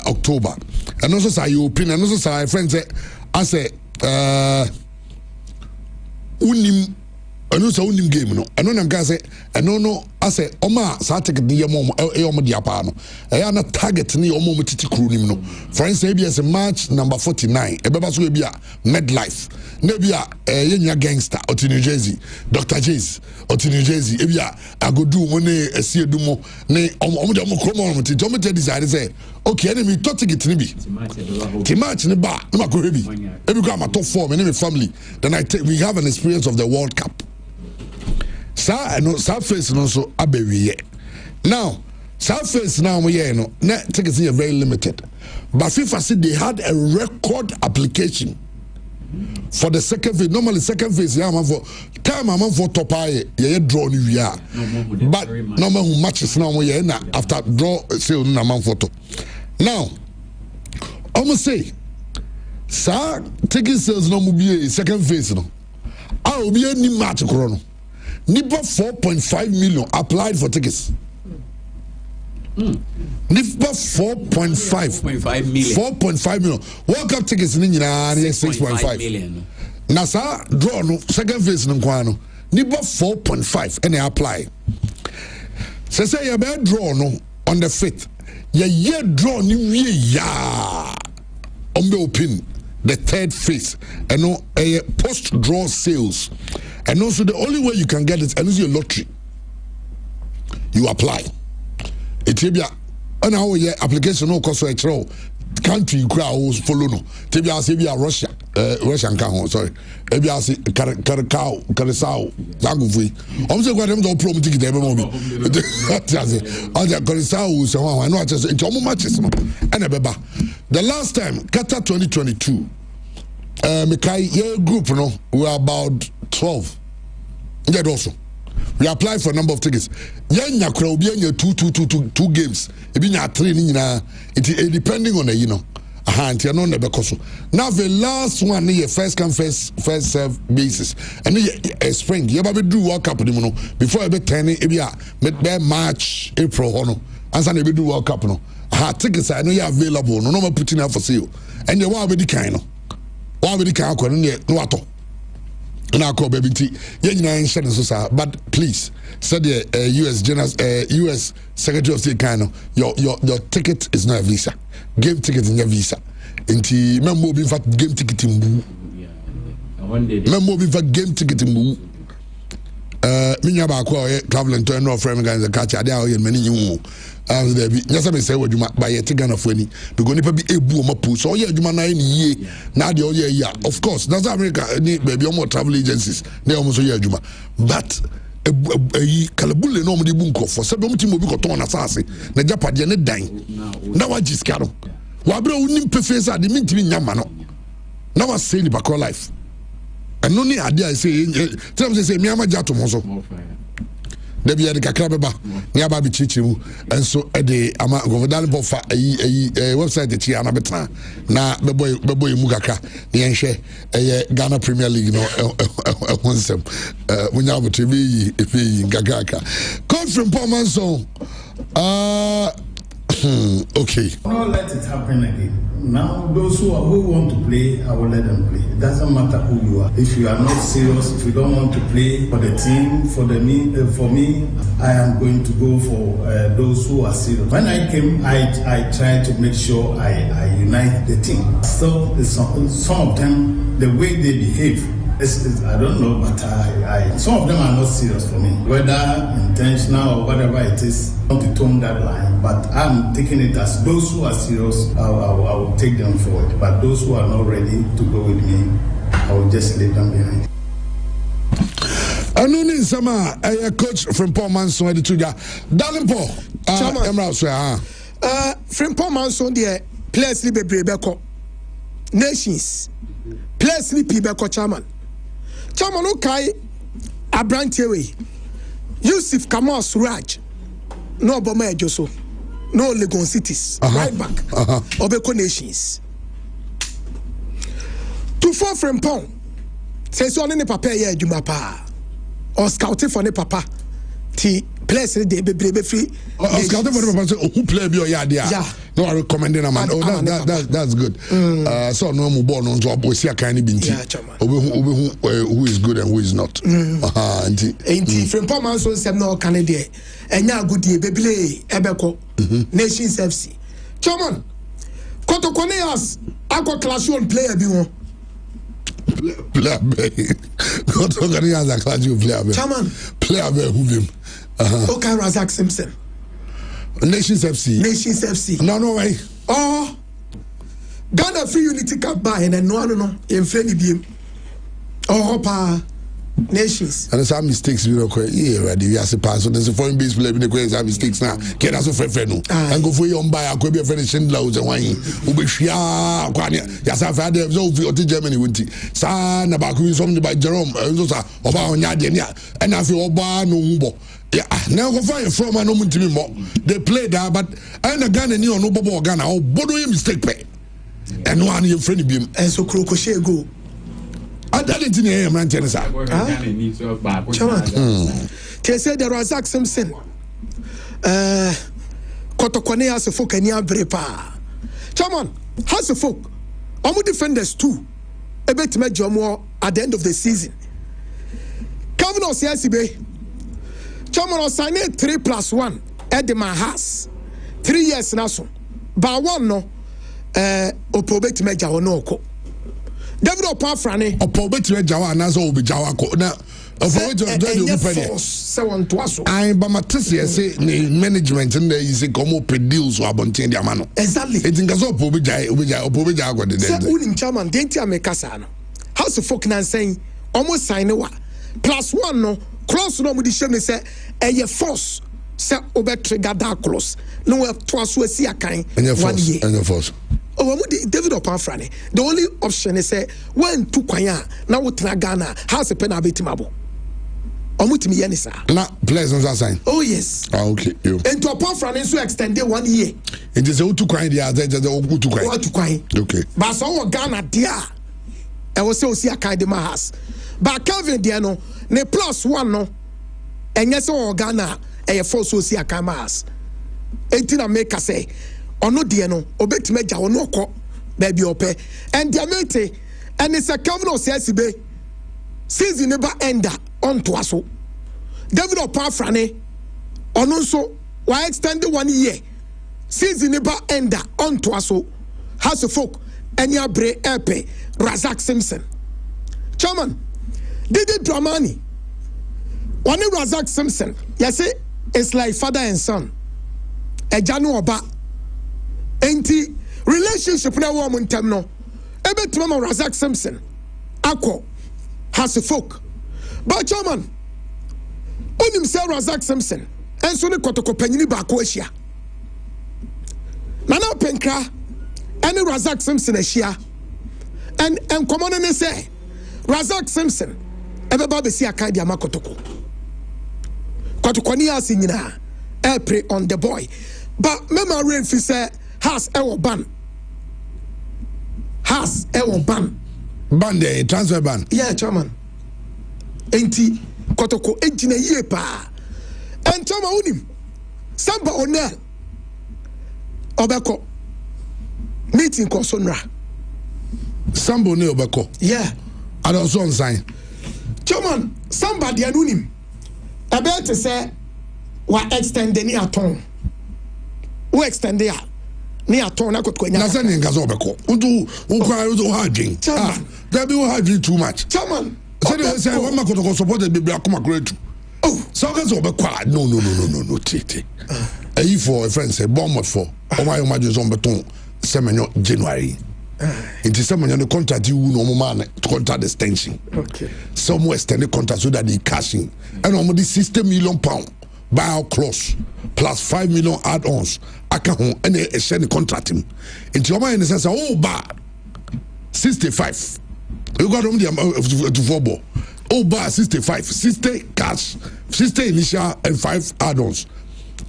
October. And also say you open and also say friends say I say unim anu so unim game no anu na nka say anu no ase oma sa ticket ni yemo e dia pa no e ya na target ni omo titi kru nim no for instance ABS March number 49 e beba so e bia Medlife na bia yenya gangster oti New Jersey Dr. Jays oti New Jersey e bia agodu mo ne asiedu mo ne omo de mo kromo mo titi omo te decide say okay enemy to ticket ni bi ti match ni ba na makohwe bi e bi ko am top 4 me ne family then we have an experience of the World Cup. Surface no so abewiye. Now, surface now no tickets are very limited. But FIFA said they had a record application for the second phase. Normally, second phase, for time I'm for top eye, draw new year. But normal who matches now after draw sale na man photo. Now, almost say, sir, ticket sales no be second phase no. I will be any match chrono. Nipa 4.5 million applied for tickets. Nipa 4.5 million. 4.5 million. World Cup tickets ni 6.5 million. Nasa draw no second phase no kwano. Nipa 4.5 and they apply. Say you be draw no on the 5th. Ye draw ni we ya. Ombe open the third phase and no a post draw sales. And also the only way you can get it is your lottery. You apply. It will be an hour application no cost for a country crowd follow no. Tibia say be Russia, Russian cow, sorry. Maybe I say Karakao, Karisao, Zanguvi. I'm saying what I'm doing promo ticket every moment. Other Karisao, so I know just it's almost matches. And the last time, Qatar 2022, Mekai group, no, we were about 12. Yeah, also. We applied for a number of tickets. Yeah, crowd be two games. It be 3 it depending on the now the last one first come first serve basis. And spring. You ever do World Cup before every 10 it March, April no. And then we do World Cup no. Tickets I know you available. No more putting out for sale. And you want the kind no. One with the car no ato. Na call baby tea. But please, said the US Secretary of State kind your ticket is not a visa. Game ticket in your visa. Inti member be for game ticket in boo. Member be for game ticket in boo. Minya ba ko traveling to no frame guys the catch ade ayo many you as there be just say what you buy a tigan of any because nipa be ebu o mapu so ye adwuma na ye na de o ye of course that's America ni baby o more travel agencies they almost ye adwuma but kalabule no mo de bu nkofo se be mo timo bi ko ton na saase na japade ne dan na wa jiska no wa bra unim pefesa de mintimi nyama no na wa say ni bakọ life and no ni ade I say tell me say me amaja to mo so de bia de kakra beba ni aba bi chichiru enso e de ama governal bofa website de chi ana beta na beboy mu kakra ni enhwe Ghana Premier League no onsem munya abote bi efi gagaka coach from Pomanso okay. Don't let it happen again. Now, those who want to play, I will let them play. It doesn't matter who you are. If you are not serious, if you don't want to play for the team, for me, I am going to go for those who are serious. When I came, I tried to make sure I unite the team. So some of them, the way they behave, I don't know, but some of them are not serious for me. Whether intentional or whatever it is, I want to tone that line. But I'm taking it as those who are serious, I will take them forward. But those who are not ready to go with me, I will just leave them behind. Anuni Sama, a coach from Paul Manson, Edituja. Darling Paul, from Paul Manson, the players live Brebeko Nations, players live Brebeko Chairman. Chairman Okai Abrantewe, Yusuf Kamal Suraj, no Obama Joso, no Legon Cities, right back, Obeko Nations. To fall from Pong, says one in the papa, yeah, Jumapa, or scouting for the papa, T. Place the baby free. Scouting for the papa, who play your yard, yeah. No, I recommending a man. Oh, that's good. So no more born on to a see a kind of binti. Who is good and who is not. Ain't from Poman so some no Canada. And now good day, baby, Ebeko, Nations FC. Chairman, Kotokoneas, I got class 1 player. Player, Kotokoneas, a class 1 player. Chairman, player, who him. Okay, Razak Simpson. Nations FC. No way. Oh, Ghana Free Unity Cup by and no, in Frenny Beam. Oh, pa. Nations. And some mistakes we require. Yeah, ready. We are surprised. So there's a foreign base player in the crazy mistakes now. Get us a friend. And go for your buy. I could be a friend of Schindler's and wine. Ubishia, yes, I've had them so for Germany. Winty. San about who is something by Jerome. About Nadia. And I feel Oba no Ubo. Yeah, now go find from an moment to me more. They play that, but I ain't a Ghana new no Bobo Ghana. Oh, Bodo mistake pay. And one in friend of him. And so Crocochet go. I didn't hear man tennis. They said there was Razak Simpson. Kotokwane has a folk and ya brepa. Chairman, has a folk. Omu defenders too. A bit major more at the end of the season. Calvin Osiasibe. Chairman was signed 3+1 at the Mahas. 3 years now. But one no, Opobet Major or no. David Opafrane. Opobet Major and as all be Jawako. Now, I but Matisia say management and there is a como produce or abontin diamano. Exactly. It in Gazo Pobija, Opobija. Unim Chairman, Dentia Mekasano. House of folk nan saying almost sign +1 no. Close no mudi shame say a force say obe trigger that close no we twice we see a kind 1 year and force oh David Opafrane the only option is say when to kwanya na wo tena Ghana house pen abetimabo omutimi ye ni sa na players on sign oh yes okay you and to Opafrane so extended 1 year it is to kwanya there just to kwanya okay but so Ghana there e wo say o see a kind dem house but Calvin there no ne +1 no enye se Ghana e force o si akamas enti na make say ono de no obetime gya ono kɔ baby ope and the mate and it's a Calvin Osiasibe season never ender on to aso David Opafrane ono nso wa extend 1 year season never ender on to aso has a folk enya bre epe Razak Simpson chairman Didi Dramani one Razak Simpson yes it's like father and son ejanu oba enti relationship na wo mo ntem no ebetima ma Razak Simpson akọ has a folk but chairman onim say Razak Simpson enso ne kotoko panyini ba ko ahia na penkra any Razak Simpson ahia and common ne say Razak Simpson ebeba be si aka dia makotoko kotokoni as nyina e pre on the boy but mema rain fi say has e wo ban the transfer ban yeah chairman enti kotoko ejina yie pa en chama unim samba onel obeko meeting ko sonra samba onel obeko yeah and also on sign chairman somebody anunim about to say wa extend the near tone we extend there near tone na kotkwenya na say nka so obeko udu harding there be harding too much chairman say one makotoko support the biblia kuma great oh so ka so obeko no tete ayi for a friend say bomb for o my imagine so beton semenyo January it is someone on the contract you no man contract extension okay somewhere extend the contract so that they cashing and almost £60 million buyout clause plus 5 million add-ons aka and they extend the contract him into your mind says oh bad 65 you got them to football oh bad 65 60 cash 60 initial and 5 add-ons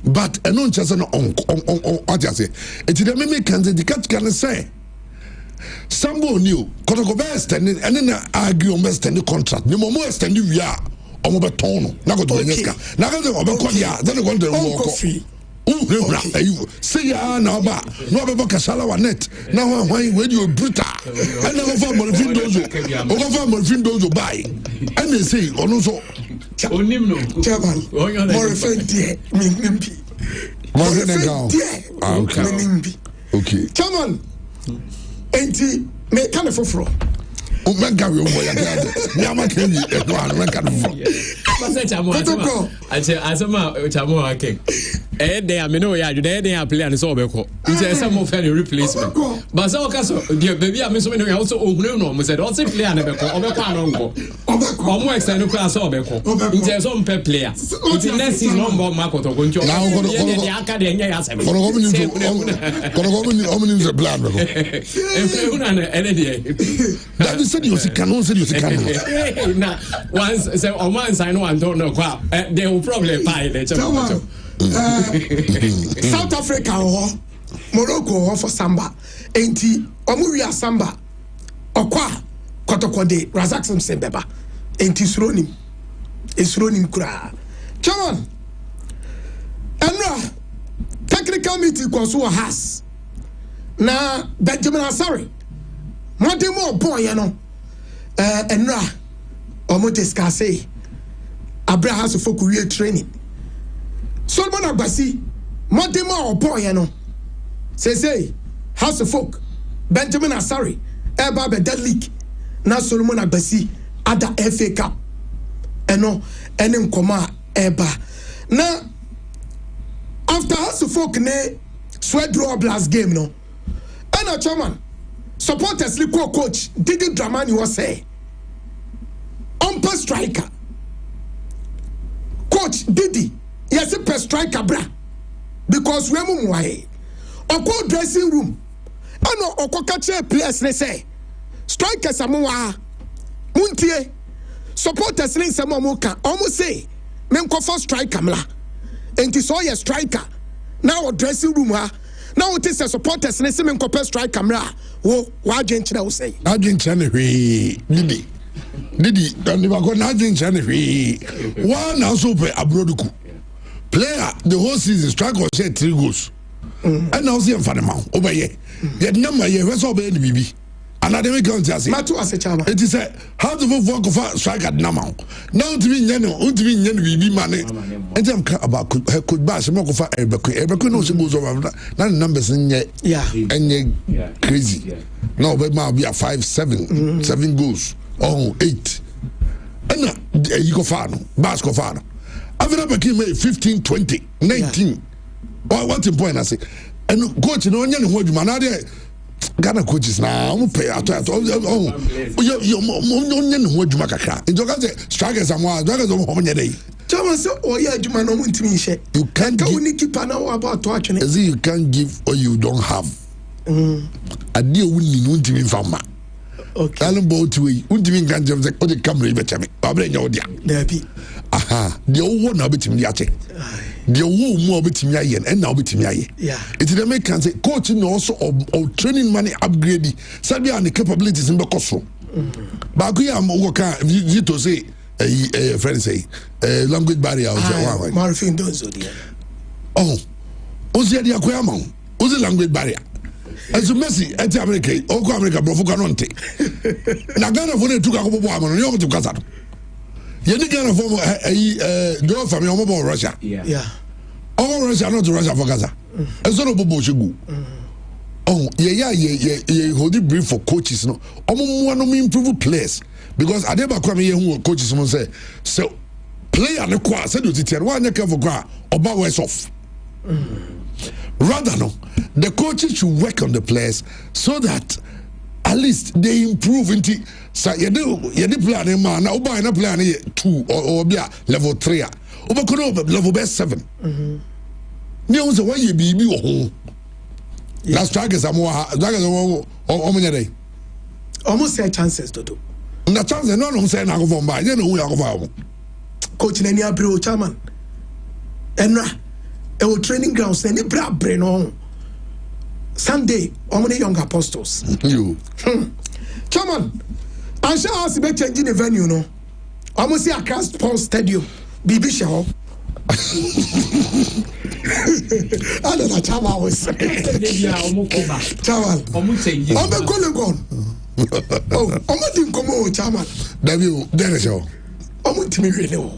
but and non just on what you say it the me can the catch can say Sambo new kotoko be extending and then argue on extend the contract ni mo extend we are omo beton no na go to nyeska na go to obekodia then go to work say na ba no be kasala wa net na when you brutal and na go for morphine dozo buy and they say ono so onim no chairman morphine there mimpi okay chairman enti me kan foforo o menga we mo ya ga ni amaka ni e do an menga foforo Pastor Chamo asema Chamo ake dey am no ya dey dey play and so obeko nti some of any replacement but so okaso dey baby am so no also ohunu no mo said also play and obeko anonko omo extend ko aso obeko nti so mpe player nti next season no mo makoto ko nti o dey aka dey nya ya sebe kono go ni the plan beko una ene dey that is said you can na once say o man sign one don't know kwa they will probably buy the South Africa or Morocco or for samba enti omuria samba okwa kotokode Razak Simpson beba enti suronim kura chairman enra technical meeting ko has na Benjamin Asare modemo boy no enra omo discuss Abraham Sofokurie training Solomon Agbasi modema opoye no say House of Folk Benjamin Asare eba be that league na Solomon Agbasi ada FA Cup eno enim koma eba na after House of Folk ne sweat draw blast game no ena chairman supporters league coach Didi Dramani was say umpa striker coach Didi yes per striker bra because we mumwae oko dressing room ano oko catch players ne say strikers amoa muntie supporters ne say omo say men ko for striker mla enti so ye striker now dressing room ha now it is supporters ne say men ko per striker mla wo wa agent na wo say agent na hwe Didi don't never go na agent na hwe one also pe abroad ku player the whole season striker share 3 goals and now see for the man over here yet number here we so be the bibi another we count as matu as a chama it is how to work for striker number now to be nyane bibi man and them about could bash mo ko fa ebeku no se goals over na numbers nye and crazy now but ma be a 7 goals 8 and you go far no bash go far Avena Baki made 15, 20, 19. Or what's the point? I say, and coach, no one knows you man. Ghana coaches now. I'm pay at all. You what you make a car. In Jogaze, strikers and one, strikers of home day. Thomas, or yeah, you man, you can't go keep an hour about watching it. You can't give or you don't have. A dear winning won't even farmer. Okay. Alan Boatway, won't even can't just say, oh, the camera, better me. I'll bring you there. Aha, the old one now betim yate. The old more betim yayen and now betim yaye. Yeah. It's the make can say coaching also or training money upgrade. Sabi and the capabilities in the course. But we are more you to say a friend say language barrier. Marfin does oh, Ozia the Aquamon, who's the language barrier? As you Messi at America, Oko America, Brofucanonte. Nagana for the two Kaboamon, you to Kazan. You didn't form a girl from your mobile Russia. Yeah. All Russia, not Russia for Gaza. A sort of Bobo. Oh, yeah, hold it brief for coaches. No, one of me improve players because I never come here who coaches someone say, so play and the quad said to tell one for gra or bow off. Rather, no, the coaches should work on the players so that at least they improve into. So you plan man now buy na plan 2 or be level 3 level 7 you say why you be oh that's strikers am day almost say chances to do na chances no say na go for buy you know who you go for coach na ni abro chairman enra e wo training grounds na ni bra no Sunday omni young apostles you chairman I shall also be changing the venue, no. Almost see Accra Sports Stadium, BB Shaw. I don't know Chama was Chama. I'm a colleague. Oh, I'm not in Como Chama. There is all. I'm not to me really.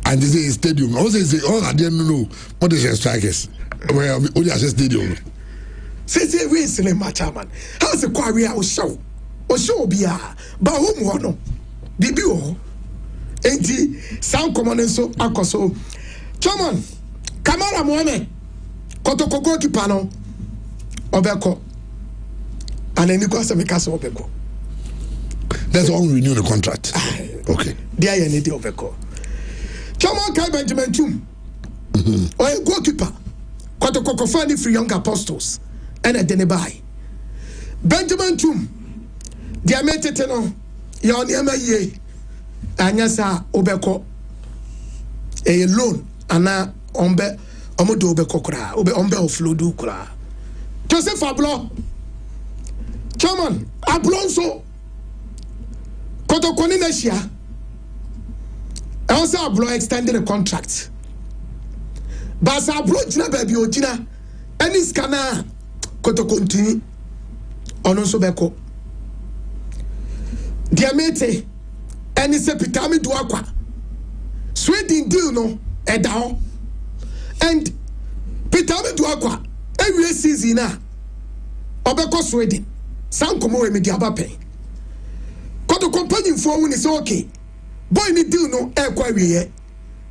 And this is stadium. Also, say, oh, I didn't know what is your strikers. Where we are stadium. Say, we is in my chairman. How's the quarry I show? Or show be a but whom one? Bibu. Ain't he? Sound common and so Akoso. Chairman, Kamara Mohamed. Kotoko Kipano. Obeko. And then you go to Mikasa Obeko. That's all renew the contract. Okay. There you need the Obeko. Chairman Kai Benjamin Tum. Or a goalkeeper. Kotoko Fani for young apostles. And a Denebai. Benjamin Tum. Dia metete no ya oni ama ye anyasa obeko e loan ana ombe omodo obeko kura obe ombe offload kura Joseph Ablo chairman Ablonso Kotoko ni Asia also Ablo extended the contract but Ablo jina baby ojina any scanner Kotoko ntini ononso beko Diamete and it's a pitami duakwa. Sweden deal no edao. And pitami duakwa every season na obeko Sweden. San komo we media bape. Koto company for when is okay. Boy ni deal no e kwa wiye.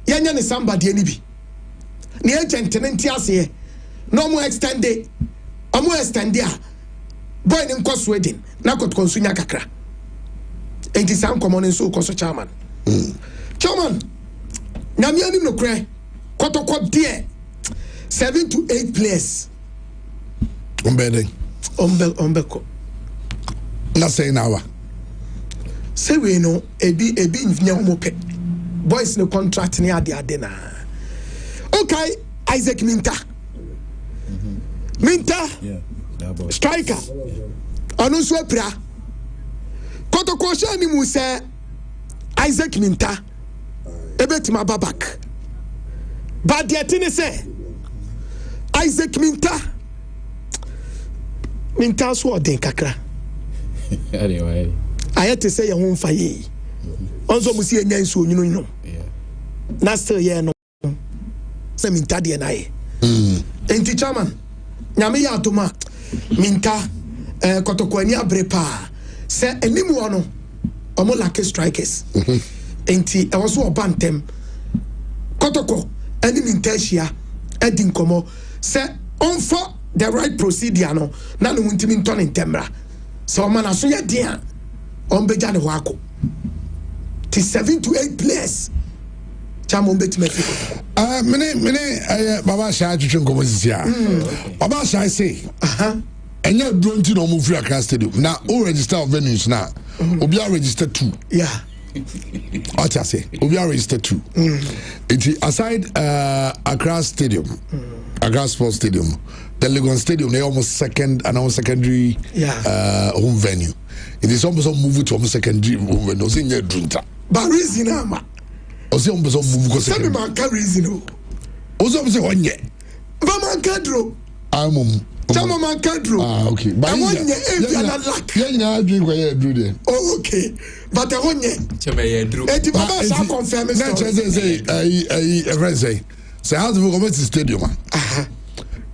Yanya ni somebody ani bi. Ni agent nti ase no mo extend it. Omo extend ya. Boy ni nko Sweden na koto konsunya kakra. And the sound common and so cost chairman. Chairman, Namiani no cray, Kotoko dear 7 to 8 players. Umbeko. Not saying our. Say we know a be nyamope. Boys no contract near the Adena. Okay, Isaac Minta. Minta, striker. Onuswe pra. Kotoko shani mu say Isaac Minta ebetima babak but the thing say Isaac Minta so den kakra anyway I had to say your home faye onzo musi enya nso onyino no na still ye no say Minta de na ye enti chairman nyame ya atoma Minta Kotoko ani abrepa say enimu ono omo like strikers enti e was so bantem Kotoko eni Mintasia edi nkomo say on for the right procedure no na no ntimi nton ntemra so man aso ye dia on beja ne ho akọ ti 7 to 8 players chamo betima fi mene baba sha twetwe nkomo sisia baba sha say enya dronti no mo free Accra Stadium na o register of venues na obi a register 2 yeah what I say obi a register 2 it aside Accra Stadium Accra Sports Stadium the Legon Stadium they almost second and almost secondary home venue it is almost move to almost secondary home venue so nya dronta but reason ama o se almost move go secondary man can reason o so say onye ba man kadro amom Chama man kadro. Okay. But I want you luck. Yeah, drink where you do there. Oh, okay. But I want you. Chama you drew. Et baba sa confirm it. Say a friend say how do we go to stadium?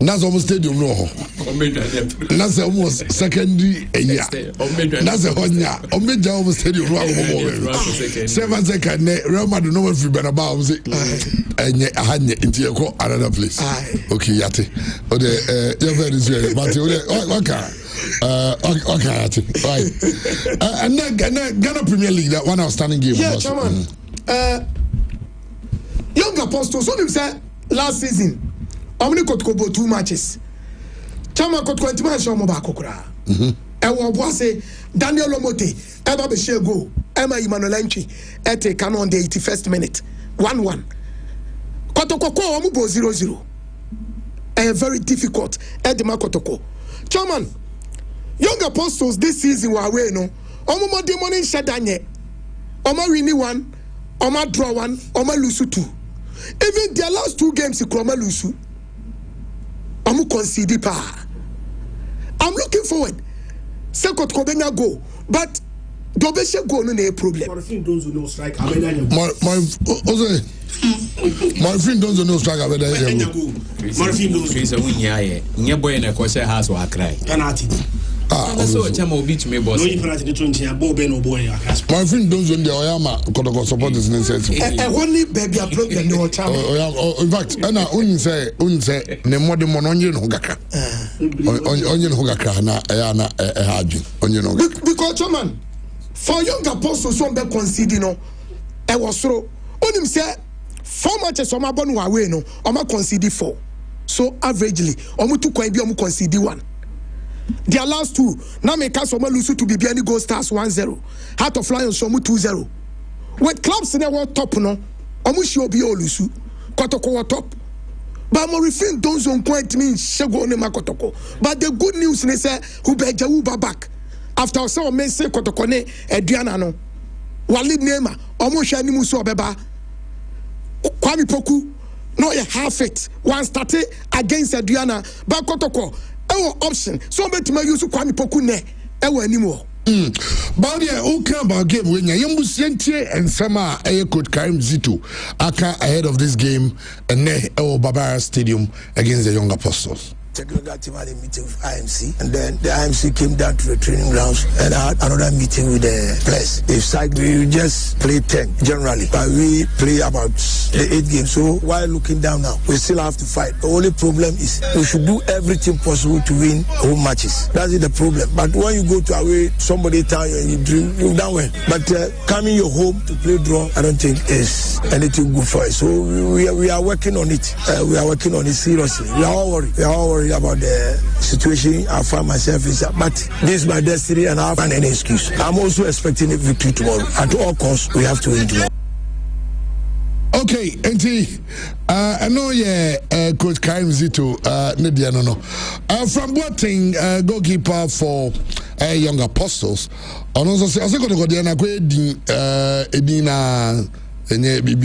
That's almost stadium no. That's almost secondary year. That's a one year. Omeja almost stadium no. 7 seconds Real Madrid no free Bernabeu say enye ahanye into go another place. Okay, yate. O de you very serious but okay yate. Right. And then Ghana Premier League that one outstanding game. Yeah, chairman. Young Apostles so them say last season Omni Kotoko 2 matches. Chama Kotoko Ntima Shomo ba kokura. E wo bo say Daniel Omote eba be share goal. Emma Emmanuel Entry ete can on the 81st minute. 1-1. Kotoko ko omu bo 0-0. Very difficult. Edema Kotoko. Chairman, Young Apostles this season were away no. Omo mo demoni shadanye. Omo win 1, omo draw 1, omo lose 2. Even their last 2 games, Kroma Lusu. I'm concede pa. I'm looking forward. Second Kobenya go, but Dobeshe go no a problem. My friend don't know strike. My friend don't know strike. My friend so chama obi to me boss. No different the 20 abo be no boy akas. My friend don't know the oyama kotoko support is necessary. Only baby a problem no chama. In fact, ana unse ne mode mo no nyi no gaka. Onye no gaka na na haju. Onye no. Because chairman for young apostles so be concede no. E was so onim say 4 matches o ma bonu away no. O ma concede 4. So averagely o mu 2 kwan bi o mu concede 1. Their last 2, now make us lose to be any goal stars 1-0. Heart of Lions so 2-0. With clubs in the world top no, omushi obi olusu. Kotoko top. But mo refin don't zone point mean shego ne makotoko. But the good news is say who be Jawuba back. After so men say Kotoko ne Adriana no. Walid Nema, omushi ani muso obeba. Kwame Poku no a half it. One started against Adriana, but Kotoko option so bet my use Kwame Poku ne anymore. But yeah, okay about game when you musentie and sama coach Karim Zito aka ahead of this game and ne Barbara Stadium against the Young Apostles. Technical team had a meeting with IMC, and then the IMC came down to the training grounds and had another meeting with the players. If side we just play 10 generally, but we play about the 8 games. So while looking down now, we still have to fight. The only problem is we should do everything possible to win home matches. That is the problem. But when you go to away, somebody tell you and you dream, you done well. But coming your home to play draw, I don't think is anything good for us. So we are working on it. We are working on it seriously. We are all worried. We are all worried about the situation I find myself in, but this is my destiny and I have any excuse. I'm also expecting a victory tomorrow. At all costs, we have to win tomorrow. Okay, Auntie, I know Coach Karim Zito, Nadia no. From Boateng, goalkeeper for Young Apostles, and also say, I was going to go there and Edina. Very, very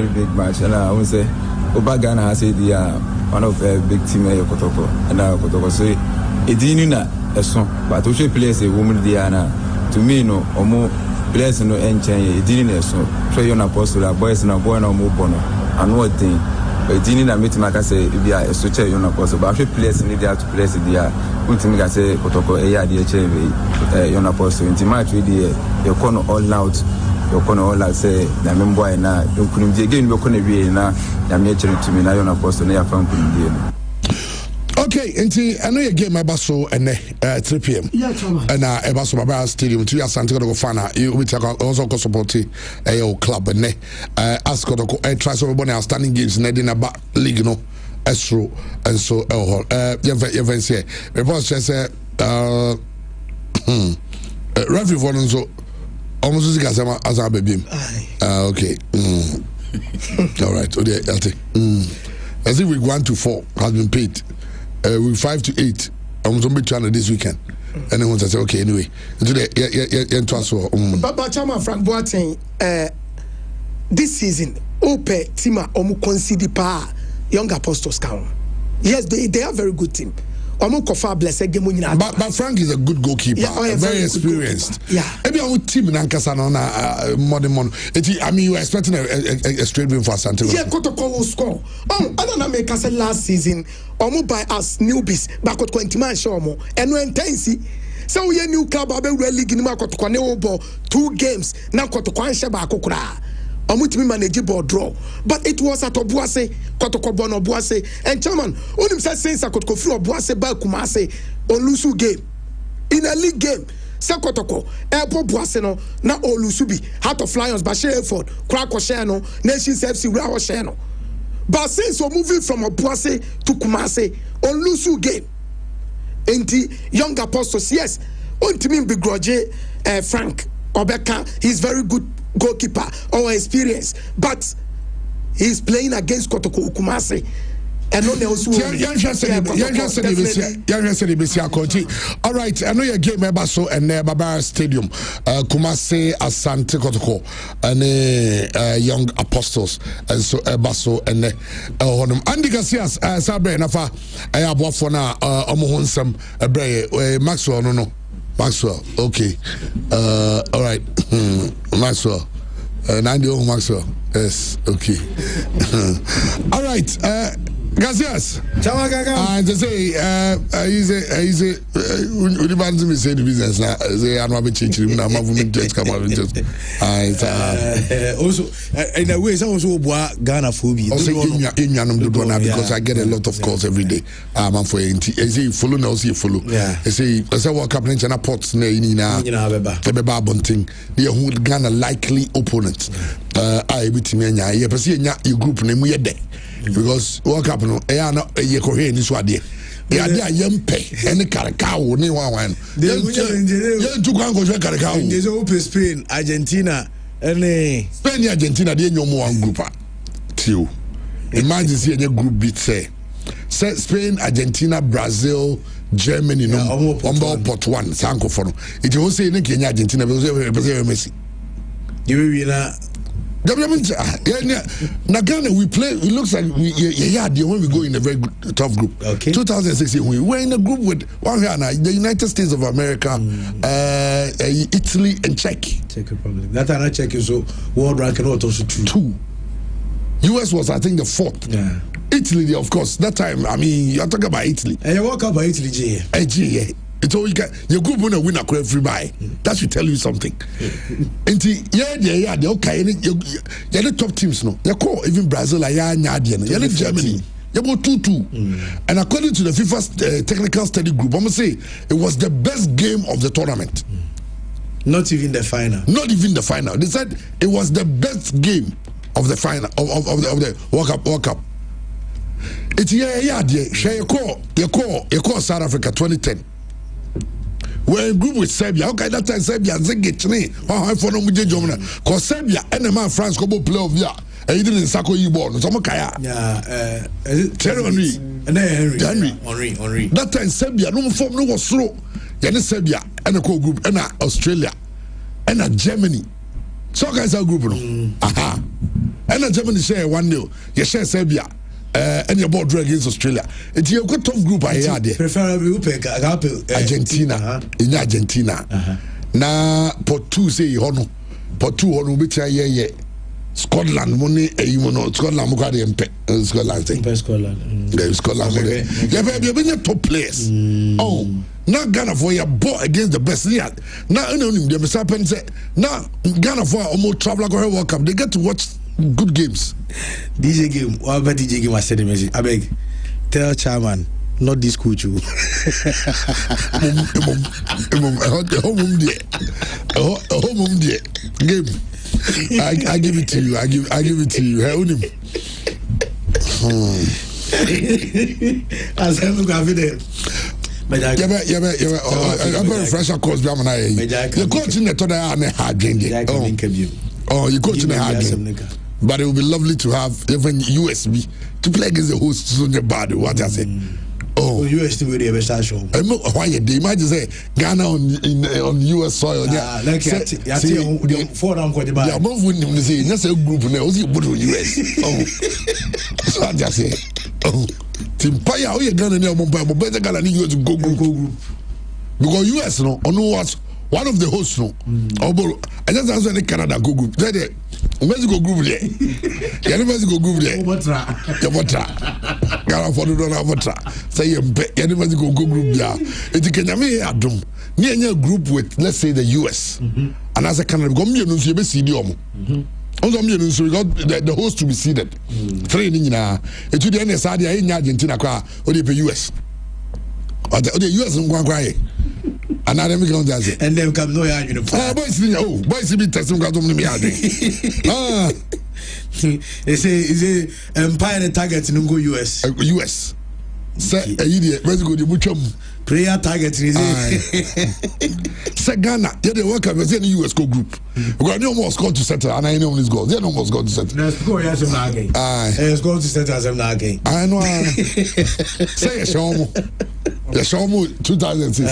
big match, and I would say Obagana has said they are one of the big team in Kotoko, and now Kotoko say Edina a song, but to show players a woman Diana to me no or more players no enchain Edina so show you an apostle, a boys and a boy no more bono, and what thing. Edina meet Maka say if you are a switcher, you're not possible. But I should players in India to place it there. Ultimately, I say Kotoko, a year, you're not possible. In match with your corner all out. You can all say, the member and now you couldn't again, you couldn't be now. I'm here to me now. You're not supposed to near found. Okay, and I know you get my basso and 3 p.m. Yeah, and a basso Barbara Stadium to your Santiago Fana. You will also support a club and ask try so many outstanding games in Edina League, no, Estro, and so even say, report says, referee Vonzo. Almost as a baby. Okay. All right. As if week 1 to 4 has been paid. Week 5 to 8. I'm going to be trying this weekend. And then once I say, okay, anyway. Today, But Chama Frank Boateng, this season, Ope Tima Omu concede pa Young Apostles count. Yes, they are a very good team. But Frank is a good goalkeeper, very experienced. Yeah. Maybe our team in Ankasana modern. I mean, you were expecting a straight win for Santiago. Yeah, Kotoko will score. I don't make us last season. Almost by us newbies, back at 20 man show more. And when tensi, so we a new club, Abe league in Makotoko Neobo 2 games. Now Kotoko and Shaba Kokura. Omutimi manageable draw, but it was at Obuase, Kotoko Bono Obuase, and Chairman, Unim said since I could go through Obuase by Kumase on Lusu game. In a league game, Sakotoko, Airport Buaseno, now Olusubi, Heart of Lions, Bashir Effort, Krako Shano, Nations FC, Rawa Shano. But since we're moving from Obuase to Kumase on Lusu game, and the Young Apostles, yes, Untimi begrudge Frank Obeka, he's very good goalkeeper or experience, but he's playing against Kotoko Kumase and no also all right, I know your game ever so and Baba Stadium, Kumase Asante Kotoko, and Young Apostles, and so Ebaso and Honum. Andy Garcias, Sabre Nafa, I have what for now, Omohonsam, Maxwell, no. Maxwell, okay. All right, Maxwell. Nandio Maxwell, yes, okay. All right, Gracias. And to say, he's a me say the business now. Say I'm not changing him now. I'm just come out just. Also, in a way, some also Ghana phobia. Also, because I get a lot of calls every day. I'm for I say follow now, see follow. I say what happening in ports now. Beba bunting. The who Ghana likely opponent. I beat me. Yeah, but see, your group name we there. Because what happened? I know you could hear this one there. They are there, young pay, and the Caracao, no one. They took Uncle Caracao. There's open Spain, Argentina, and Spain, Argentina, they no more one group. Two. Imagine seeing a group beat say Spain, Argentina, Brazil, Germany, no, on board pot one, Sanko for no. It was saying in Argentina, because Messi. You will Now Ghana, we play. It looks like when we go in a very good, tough group. Okay. 2016, we were in a group with the United States of America, Italy, and Czech Republic. That time Czech is world ranking also two. US was, I think, the fourth. Yeah. Italy, of course. That time, I mean, you're talking about Italy. And you walk up by Italy, G. Yeah. It's all you get. Your group win a winner every buy. That should tell you something. And yeah, okay. You're the top teams, no. You call even Brazil, you're Germany. You about 2-2. And according to the FIFA technical study group, I'm gonna say it was the best game of the tournament. Not even the final. Not even the final. They said it was the best game of the final of the World Cup. It's you call South Africa 2010. We're in group with Serbia. Okay, that time Serbia get me. For no because Serbia and the man France go play of ya. And he didn't sacco you born. So Kaya. Yeah, Thierry Henry. Henry. That time Serbia no form no was slow. Yani Serbia and the group and Australia and Germany. So guys are group no. Aha. And Germany share 1-0. You share Serbia. And your board against Australia. It's a good tough group I had there. Preferably Argentina. In Argentina. Now, pot 2 say Hono. Pot 2 Hono, which I hear. Scotland, money, Scotland, Scotland. Scotland. You've been top players. Oh, now Ghana for your ball against the best. Now, now Ghana for almost travel like a World Cup. They get to watch good games. DJ game, what about DJ game? I said the message. I beg, tell chairman, not this coach. Game. I give it to you. I give it to you. As I'm going I'm fresh course. The coach in the today. Oh, you coach in the hard. But it would be lovely to have even USB to play against the hosts on your body. What I say? Oh, US to be the best show. Why they might say Ghana on US soil? Yeah, like for them quite bad. Yeah, both wouldn't say that's a group now. Was it US? Oh, so I just say, oh, Team Paya, oh, you Ghana near Mumbai, but better Ghana need you to go group because US no, or no what. One of the hosts, no. I just answered the Canada go group. There, Mexico group there. Yeah, Mexico group there. Ghana for the dollar. Say, yeah, Mexico go group there. It's Kenya me adum. Near group with, let's say, the US. And as a Canada, go me and you be CDOM. Also, me and we got the host to be seated. Training now. It's to the NSA in Argentina, or the US. Or the US and Guangrai. And then come no boys be testing got me they say empire and target in go US. US. Say a idiot, let's go to Muchum. prayer target is Ghana, yeah, they work as any US go group. We got no more score to settle, and I know this goal. They no more score to settle. Let's go, yes, I'm again. Let's go to settle as I'm again. I know. Say a show more. The show more 2006.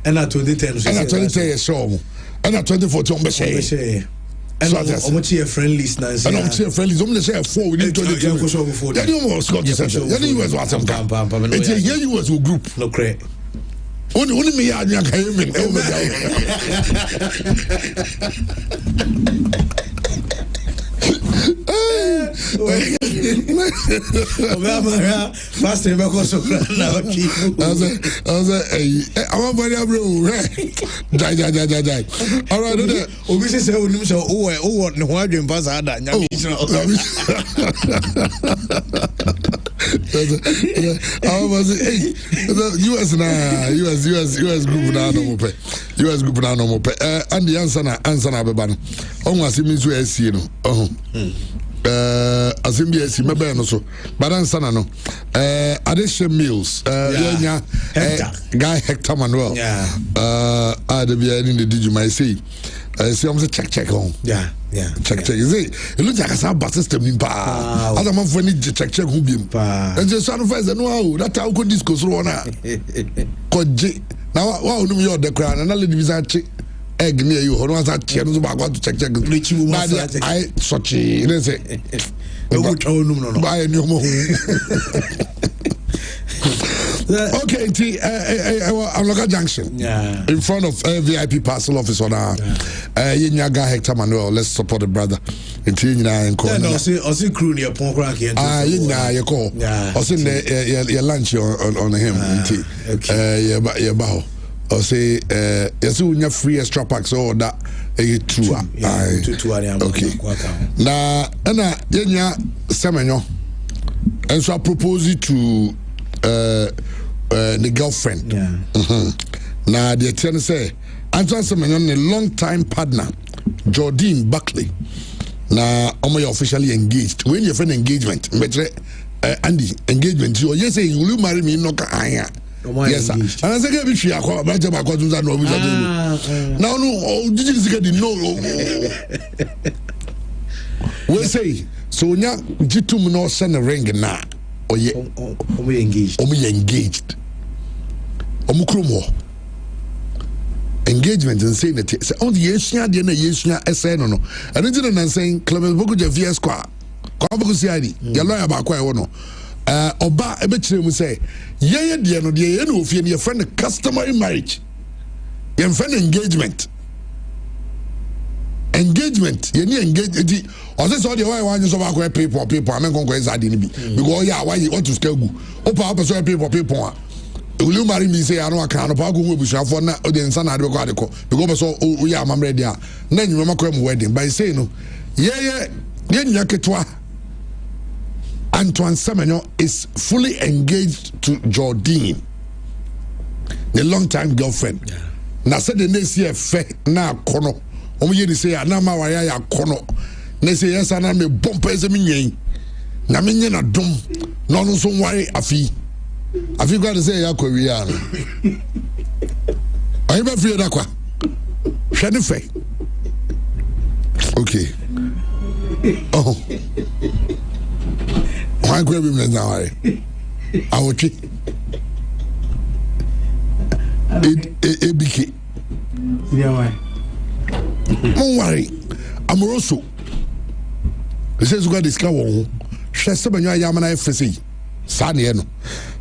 And at 2010, and at 2010, show more. And at 2014, be say. And I'm cheer friendly, and I'm cheer friendly. I'm going to say 4 within 2020. Then you more score to settle. Then you was what some time. It's a year US group. No credit. Only me and you came in. Fast and back also now. I want to die. All right, we say, oh, no, why do you pass that? US group now no more. US group now no more. And the answer na beban. On was me to see no. Asimbi esi mebe no so. But answer na no. Addition meals. Guy Hector Manuel. The be in the digimai say. See, I'm check home. Yeah. Check. Is it looks like a sound system in pa. Other man for need check who be. And just son of us, no, that's how could this go through now. Now, wow, no, you're the crown, and I'll leave his egg near you. Or was that channel about to check. I such a let's say, no, buy a new more. Okay, I'm like a junction. In front of VIP parcel office on our Yenyaga Hector Manuel. Let's support the brother. In Tina and Corner. I see crew near Pongrak. You call. I see your lunch on him. Okay. Yeah, bow. I say, yes, you have free extra packs or that. True. Okay. Now, Yenya Semenyo. And so I propose it to the girlfriend. Now the attorney say Antoine Semenyo a long time partner Jordan Buckley. Now I'm officially engaged. When your friend engagement, Andy engagement. You yes say will you marry me? No aya. Yes sir. And I say get be akwa ba jama akwa tunza no obuza do. Now no did you get the no. We say so nya jitum no send a ring na. Omu engaged. Omu krumo. Engagement and saying that say on the Yeshia de na Yeshia essay no. And then and saying Clement Boku je VS kwa. Kwa boku CID. Ya lawyer ba kwa e wono. Oba ebe chire mu say ye de no de ye no ofie ne friend customary marriage. Ye friend engagement. Engagement ye ni engage or say so the why one so ba people amen kon ko ezade ni bi because yeah why what to scale go opa so people will you marry me say I don't can pa go ebusuafo na o de nsa na ade ko ade ko because so o ya amamre dia na nyuma makwa mu wedding by say no ye nya ketwa Antoine Semenyo is fully engaged to Jordan, the long time girlfriend. Na said the next year fe na kono omo ye say na ma waya ya kono na say yes na me bompa ezemi nyen na me nye na dom no no so ware afi got to say ya kwa wi ya no ayi ba fi da kwa hwe ne fe okay oh why go be me na ware awochi ebike yeah why don't worry, Amoroso. He says, "God is coming." She said, "Semenyo Yamana FCC." Sanieno.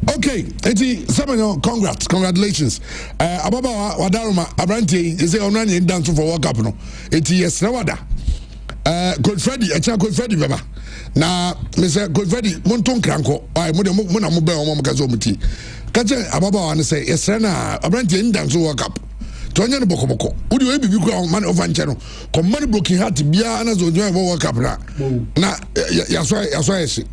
Okay, eti Semenyo, congratulations. Ababa Wadaruma Abranti is on running dance for World Cup no. Eti yes Nawada. Coach Freddy, Coach Freddy baba. Na Mr. Coach Freddy, Monton Kranko. I muna mube o mama kazomuti. Kache Ababa wana say yes na Abranti dance for World Cup. Tonya no boko udi we bibi kura man over nche no ko man broken heart bia na zo join World Cup na ya so esi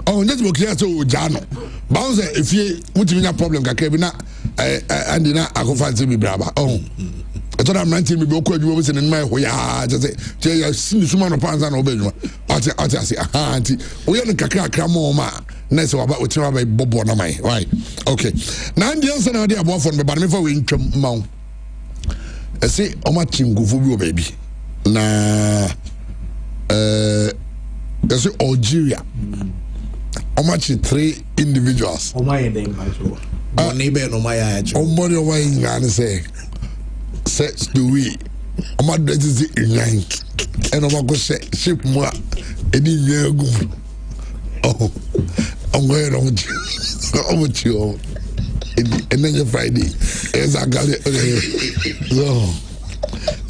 oh net broken heart o jano bounce efie mutimi nya problem kakra bi na andi na akofanse bi braba oh eto na mranti bi okwa adwuma bi se ne mai ho ya je ya sini suma no panza na obedwuma ati asi aha anti o ye no kakra mo ma Next about what you have bobo na mai. Right. Okay. Now the answer now there about phone but me for we ntwam maw. I say o ma chingufu bi o baby. Na I say Algeria. How much 3 individuals? Oh my name, my neighbor, no my age. Oh, money away in Ghana say, sex do we? I'm not ready to in and I'm going to say, ship more. Any year go. Oh, I'm going on with you. And then Friday, as I got it. So,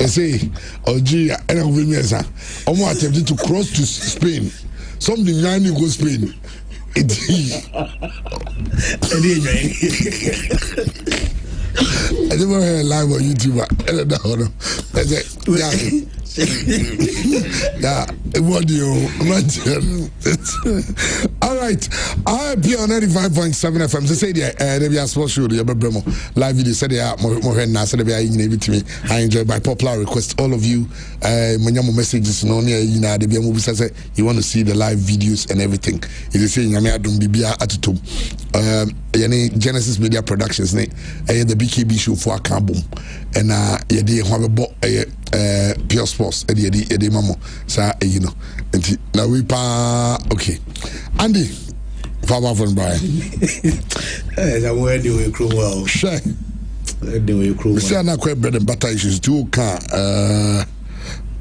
I say, Algeria, and I'm with me, sir. I'm attempting to cross to Spain. Something nine you go Spain. I never heard live on YouTube. I said, yeah, what do you all right, I be on 95.7 FM. So say there be a sports show, live video. Say there more now. Say there be I enjoy by popular request. All of you, messages no near you know. There be a movie say you want to see the live videos and everything. It is saying I don't be attitude. Genesis Media Productions the BKB show for a boom and you have a book pure sports the mamo sa you know now we pa okay Andy Faba from Brian that word you crew well sure we say na quite bread and butter issues too can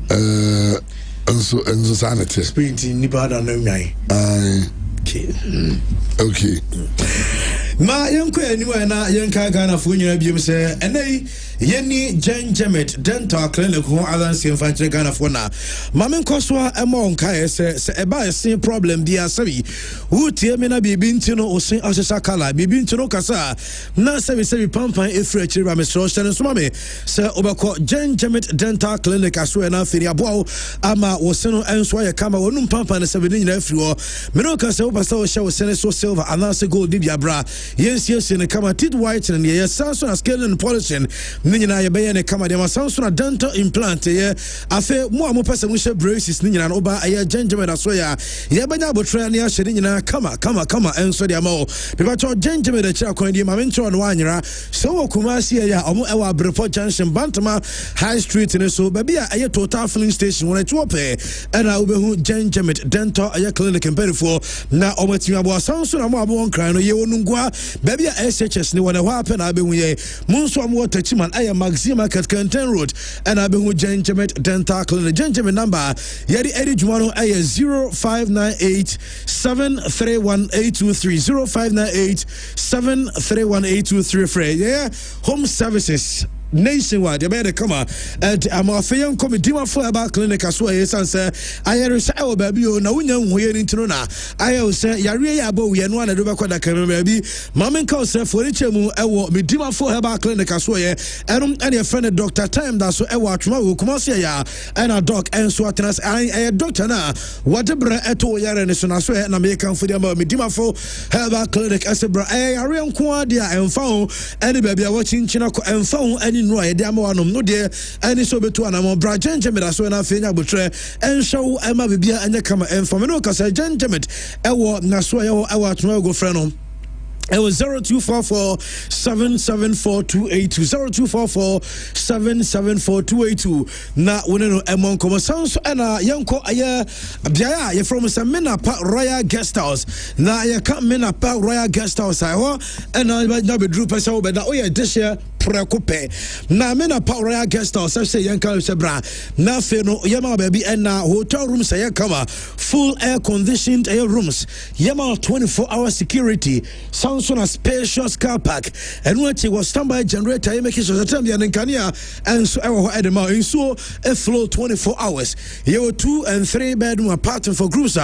and so sanity spirit nipa da no nyan okay ma yanko anyway na yanka Ghana fo nyina biem se enai yeni Genjamet dental clinic ho alliance infantry Ghana fo na ma men kosoa ema onka se eba ese problem dia sabi wutie me na bibi ntino osin asesa kala bibi ntino kasa na sabi pampan efri achiri ba me so hyene so ma me se obekọ Genjamet dental clinic aso na feri aboa ama woseno enso ye kama wonum pampan na sabi nyina afri ho me no kasa wo pasa wo hye wo sene so silver anase gold bia bra yes in kama tit white and ye sanso scale and polishing nyina ye be ne kama de sanso na dental implant ye afe mo amopesa mu hye braces nyina no ba ye Genjamet aso ya ye banya botra ne ahye nyina kama enso de ama people to Genjamet de kira kwan di ma mencho no anyira so wo Kumasi ya omo ewa Abrefo Junction Bantama High Street ne so ba bia ye total filling station wona tuope era obehu Genjamet dental ye clinic empirifo na omati abo sanso na mo abo won kran no ye wonungwa baby SHS ni wana wape na abehu ye munso amwo tachiman aya Maxi Market Canton Road and abehu Genjamet dental clinic Genjamet number yedi edi jumano aya 0598 731 0598-731-823 yeah home services nationwide. You better come and I'm a fair committee for about clinic as well. Yes, answer. I say, oh, baby, no one young here in Trona. I say, Yaria Abo, we and one at the camera, baby. Mamma calls her for each mu, I will be Dima for about clinic as well. And your friend, Dr. Time, that's so I watch my Kumasia and a doc and Swatnas. I a doctor now. Whatever at all, Yaran is on a swear and American for them, Dima for about clinic as a bra. I am Quadia and found any baby watching Chinaco and found any. No idea anom no de ani so betu anam bra Genjamet aso na afenya botre enhwe ema bibia anya kama enfam no kasa Genjamet ewo na so ewo atno go frɛ no. It was 0244-774-282 0244-774-282 na woneno emon komo sanso na yanko aya bia ya from Samina Park Royal Guest House na ya ka Mena Park Royal Guest House aho na be drew pesa wo be da oya deshe prekope na Mena Park Royal Guest House say yanka se bra na fe no yema baby na hotel rooms say kama full air conditioned air rooms yema 24-hour security sounds on a spacious car park and when it was standby generator you make it so the time and kania and so edema in so a flow 24 hours you 2 and 3 bedroom apartment for groups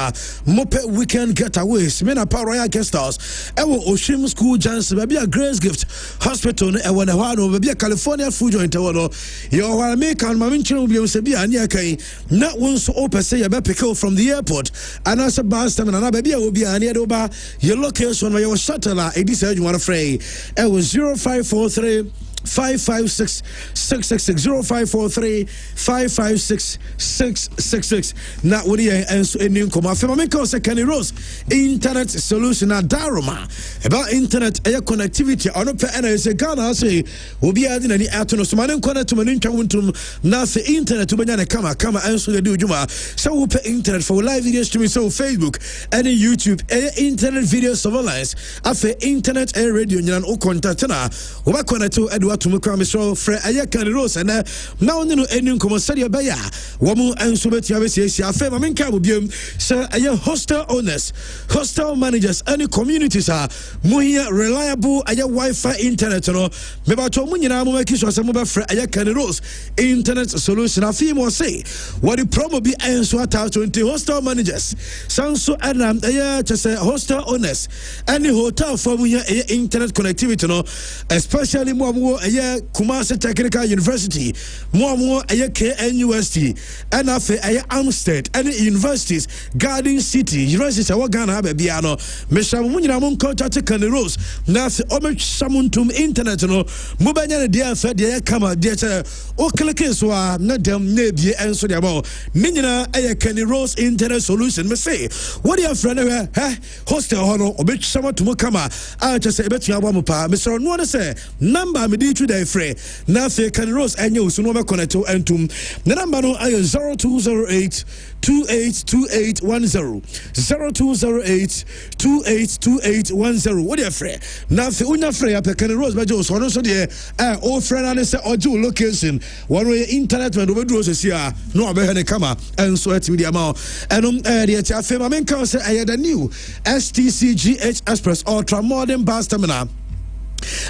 mope weekend getaways Mena Park Royal Guest House ewo Oshim School Johnson baby a Grace Gift Hospital e wona hwano baby a California food joint e wono you wa make and maminchiro bi se bia ania kai na won so opese ya be pick from the airport and as a bus terminal na baby a obi ania do ba your location where your shuttle it is you want to fray it was 0543 556 666 0543 556 666. Na wodi en so enin koma fe ma menka se Kenny Rose internet solution na daroma about internet air connectivity ono pe na se Ghana say obi adi na ni atono so manen connect to manen twa wontum na se internet ubenya na kama en so de ujuma so we pe internet for live video streaming so Facebook and YouTube internet video surveillance afa internet and radio nyan o contact na we ba connect to edwa to mukra so frɛ aye Kenny Rose na now no enin komo sadia ba ya wo mu enso betia be sie afa ma menka bobiem say aye hostel owners, hostel managers, any communities are muhia reliable aye Wi-Fi internet no me ba to mu nyina mo make sure say mo be frɛ aye Kenny Rose internet solution afi mo say what the promo be enso ata 20 hostel managers sanso and aye say hostel owners any hotel for muhia internet connectivity no especially mo aye Kumasi Technical University mo aye KNUST and afi aye Amstead any universities Garden City University awa Ghana bia no me shamu nyina mo contact Kenny Rose na se o me shamuntum internet no mo banya ne dia fa dia kama dia che o click so a na dem na bie enso dia mo ni nyina aye Kenny Rose internet solution me say what your friend hostel hono o be shamuntum kama a che se betu abo mo pa me so no na say number me di tu dey free na fe Kenny Rose enye usu no me connect to entum na number no aye 0208 282810 0208 282810. What your friend? Now if you free up Kenny Rose by Joe so no so there old friend and say ojo location one way internet when we do so see no be he come and so at media ma and the afem I mean can say I had a new STCGH Express Ultra Modern Bus Terminal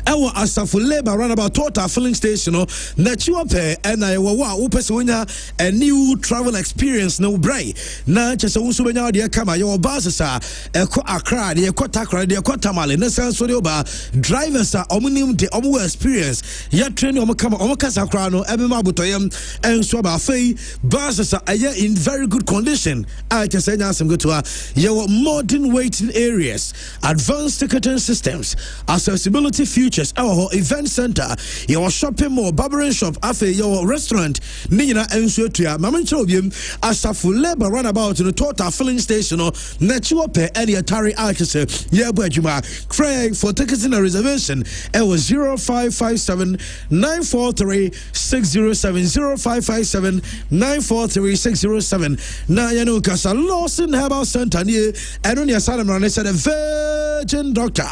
Ewa asafu labor run about total filling station no na chiwape and I wa upese wonya a new travel experience no bray na chese wo so benya de kama your buses are eko Accra de eko Takra de eko Tamale na senso de oba drivers are omunim de omu experience ya train omu kama omu kasa Accra no ebe ma botoyem enso ba fei buses are in very good condition I chese nya asem go to your modern waiting areas advanced ticketing systems accessibility futures our event center your shopping mall barbering shop afe your restaurant ninyina enso atua mamencho obiem asafu labor runabout in the total filling station no natural pe any atari archise ye bu adwuma Craig for tickets and reservation it was 0557 943 607 0557 943 607 na yanu kasa Lawson Herbal Center ni eno ya salam ran said a virgin doctor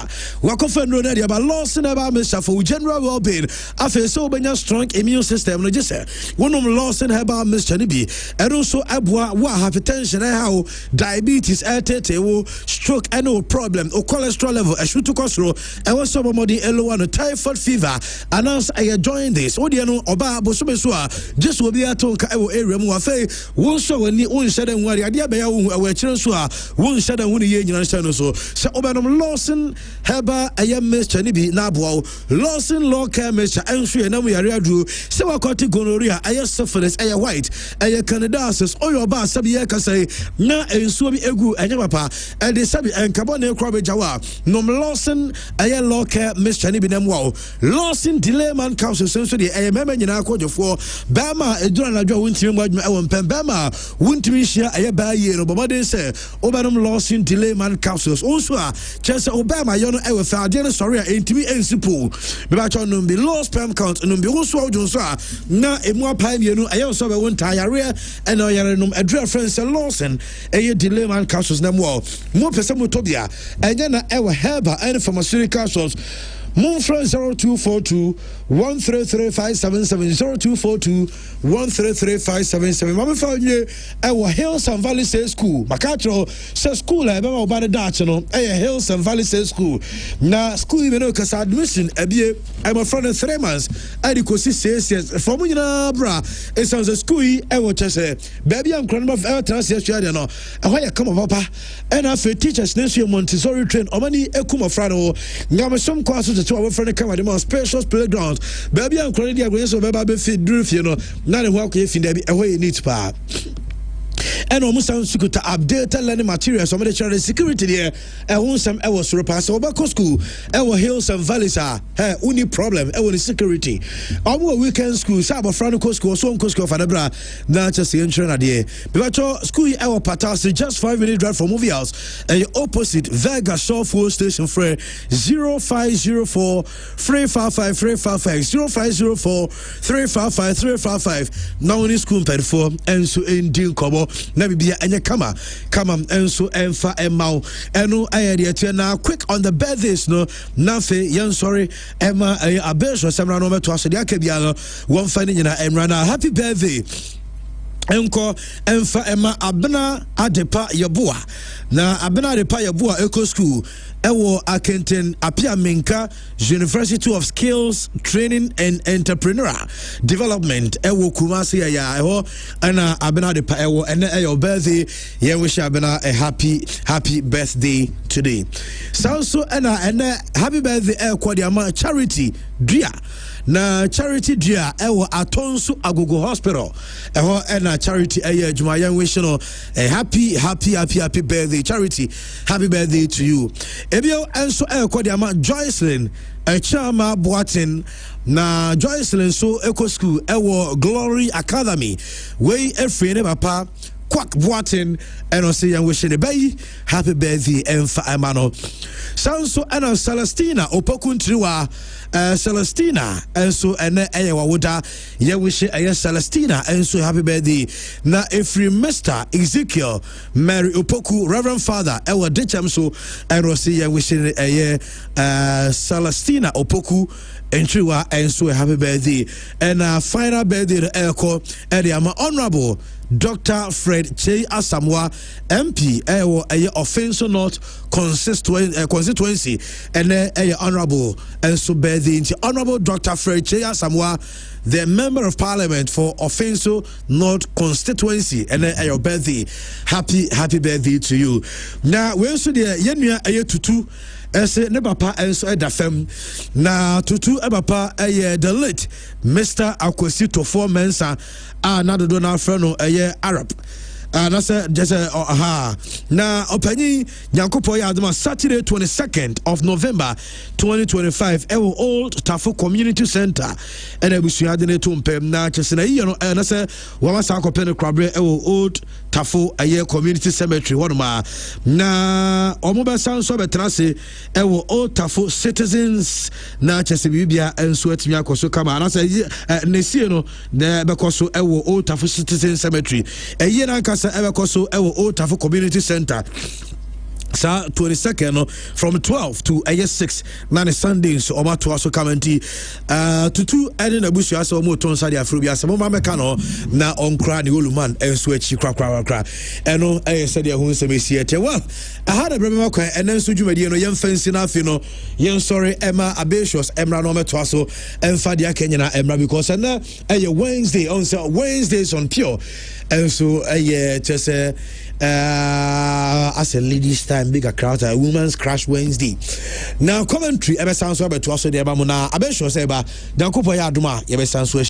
wakofa no na about Lawson about Mr. for general well-being after so many strong immune system no just one of Lawson about Mr. Nibi and also abwa hypertension how diabetes stroke and no problem or cholesterol level a shoot to cholesterol and was somebody L1 typhoid fever announce I join this odiano oba bosomesua just will be at area mu afa won so wani won shada nwari ade be ya wo awachire so a won shada woni ye nyina shada no so se obanom Lawson heba ayam Mr. Nibi na boa Lawson law care Mr. enso ye nam yare aduro se wakoti gonorrhea aye syphilis aye white aye candidiasis oyo ba sabi ye ka say na enso bi egu enye papa e de sabi enkabo na ekro be jawa nom Lawson aye law care Mr. Nibi nam wo Lawson delay man council senso de aye mema nyina akojofo bama edura na dwa wontimi mwadwuma e won pem bama wontimi hia aye ba ye no bomade se obanom Lawson delay man councils also a chese obama yo no e we fa de no sorry entimi ensipo be ba cho no be low sperm count no be woso odwonso a na emu apai mienu aye so be won tayare e na yare no adura friends Lawson aye delay man councils na mo pese motobia enye na e we herba and pharmaceutical source Moon from 0242 133577 0242 133577. Mama found you at Hills and Valley State School. Macatro says school I remember about the Dutch no Hills and Valley State School. Now school even know cause admission I'm a friend of 3 months. I could see yes from bra it sounds a school I will just say baby I'm crying of yesterday no and why you come papa and I teachers next year Montessori train or money ekuma frano ngam some classes to our friend come at the special playgrounds baby I'm crying the agreement of baby fit do you know na the work if in there away need pa and almost to update learning materials some of the security there and some was repass over school our hills and valleys are only problem our security our weekend school sabo franco school so school for the bra na just the entrance there but school our patas just 5-minute drive from movie house and opposite Vega Shore fuel station for 0504 355 355 0504 355 355 now in school for and so in deal kobo na bibia enye kama and so emfa emau eno ayede na quick on the birthdays no na fe yan sorry emma abeso semra no meto aso de akabia no won fa ni nyina emra na happy birthday enko emfa emma abena adepa yeboa na abena adepa yeboa eco school ewo Akenten Apia Minka University of Skills Training and Entrepreneurial Development ewo Kumasi ya ewo ana abena adepa ewo ene eyo birthday ye wish abena a happy birthday today so ene happy birthday kwadiama charity dua na charity dia ewo Atonsu Agogo Hospital ewo ena charity adwuma yan wish no a happy birthday charity, happy birthday to you ebio enso kwadiama Joycelyn Chama Boatin na Joycelyn so eco school ewo Glory Academy we efrene papa Quack Boatin and say young wishing a bay happy birthday and for Amano Sanso and Celestina Opokun Triwa Celestina and so and Wuda ya wish a Celestina and so happy birthday na every Mr. Ezekiel Mary Opoku Reverend Father Ewa Ditcham and say young wishing a Celestina Opoku and Triwa and so happy birthday and final birthday to Elko and the honorable Dr. Fred Che Asamoah MP a offensive not constituency and a honorable and so the honorable Dr. Fred Che Asamoah the member of parliament for offensive not constituency and a birthday happy birthday to you now we also there yenua tutu ese ne papa enso edafem na tutu papa the late Mr. Akwesi Tofo Mensa na dodo na freno Arab na say just na opanyi nyankopo ya adoma Saturday 22nd of November 2025 Old Tafo Community Center and ebusuade ne tompem na chese na yi no na say wa sa akopene kwabre Old Tafo Community Cemetery wonoma na omoba sanso betrase Old Tafo Citizens na chese bibia enso atimi akoso kama na say ne sie no na bekoso Old Tafo Citizens Cemetery na kasa ebekoso Old Tafo Community Center sa 22nd from 12 to 6 na Sundays o ma to aso community tutu ene na busu aso mo ton sa dia afro bi asemo ma meka no na onkra ne oluman enso achi krakra eno se dia hu se mesi ete well I had a brema kwa ene nso dwumadi no yem fancy na afi no yen sorry Emma Abesios emra no meto aso emfa dia kenyina emra because na Wednesday on Wednesdays on Pure enso just as a ladies time bigger crowd a women's crash Wednesday now commentary ebe sounds so beto aso de ba mo na Abesios eba dankopo ya adoma ye be sounds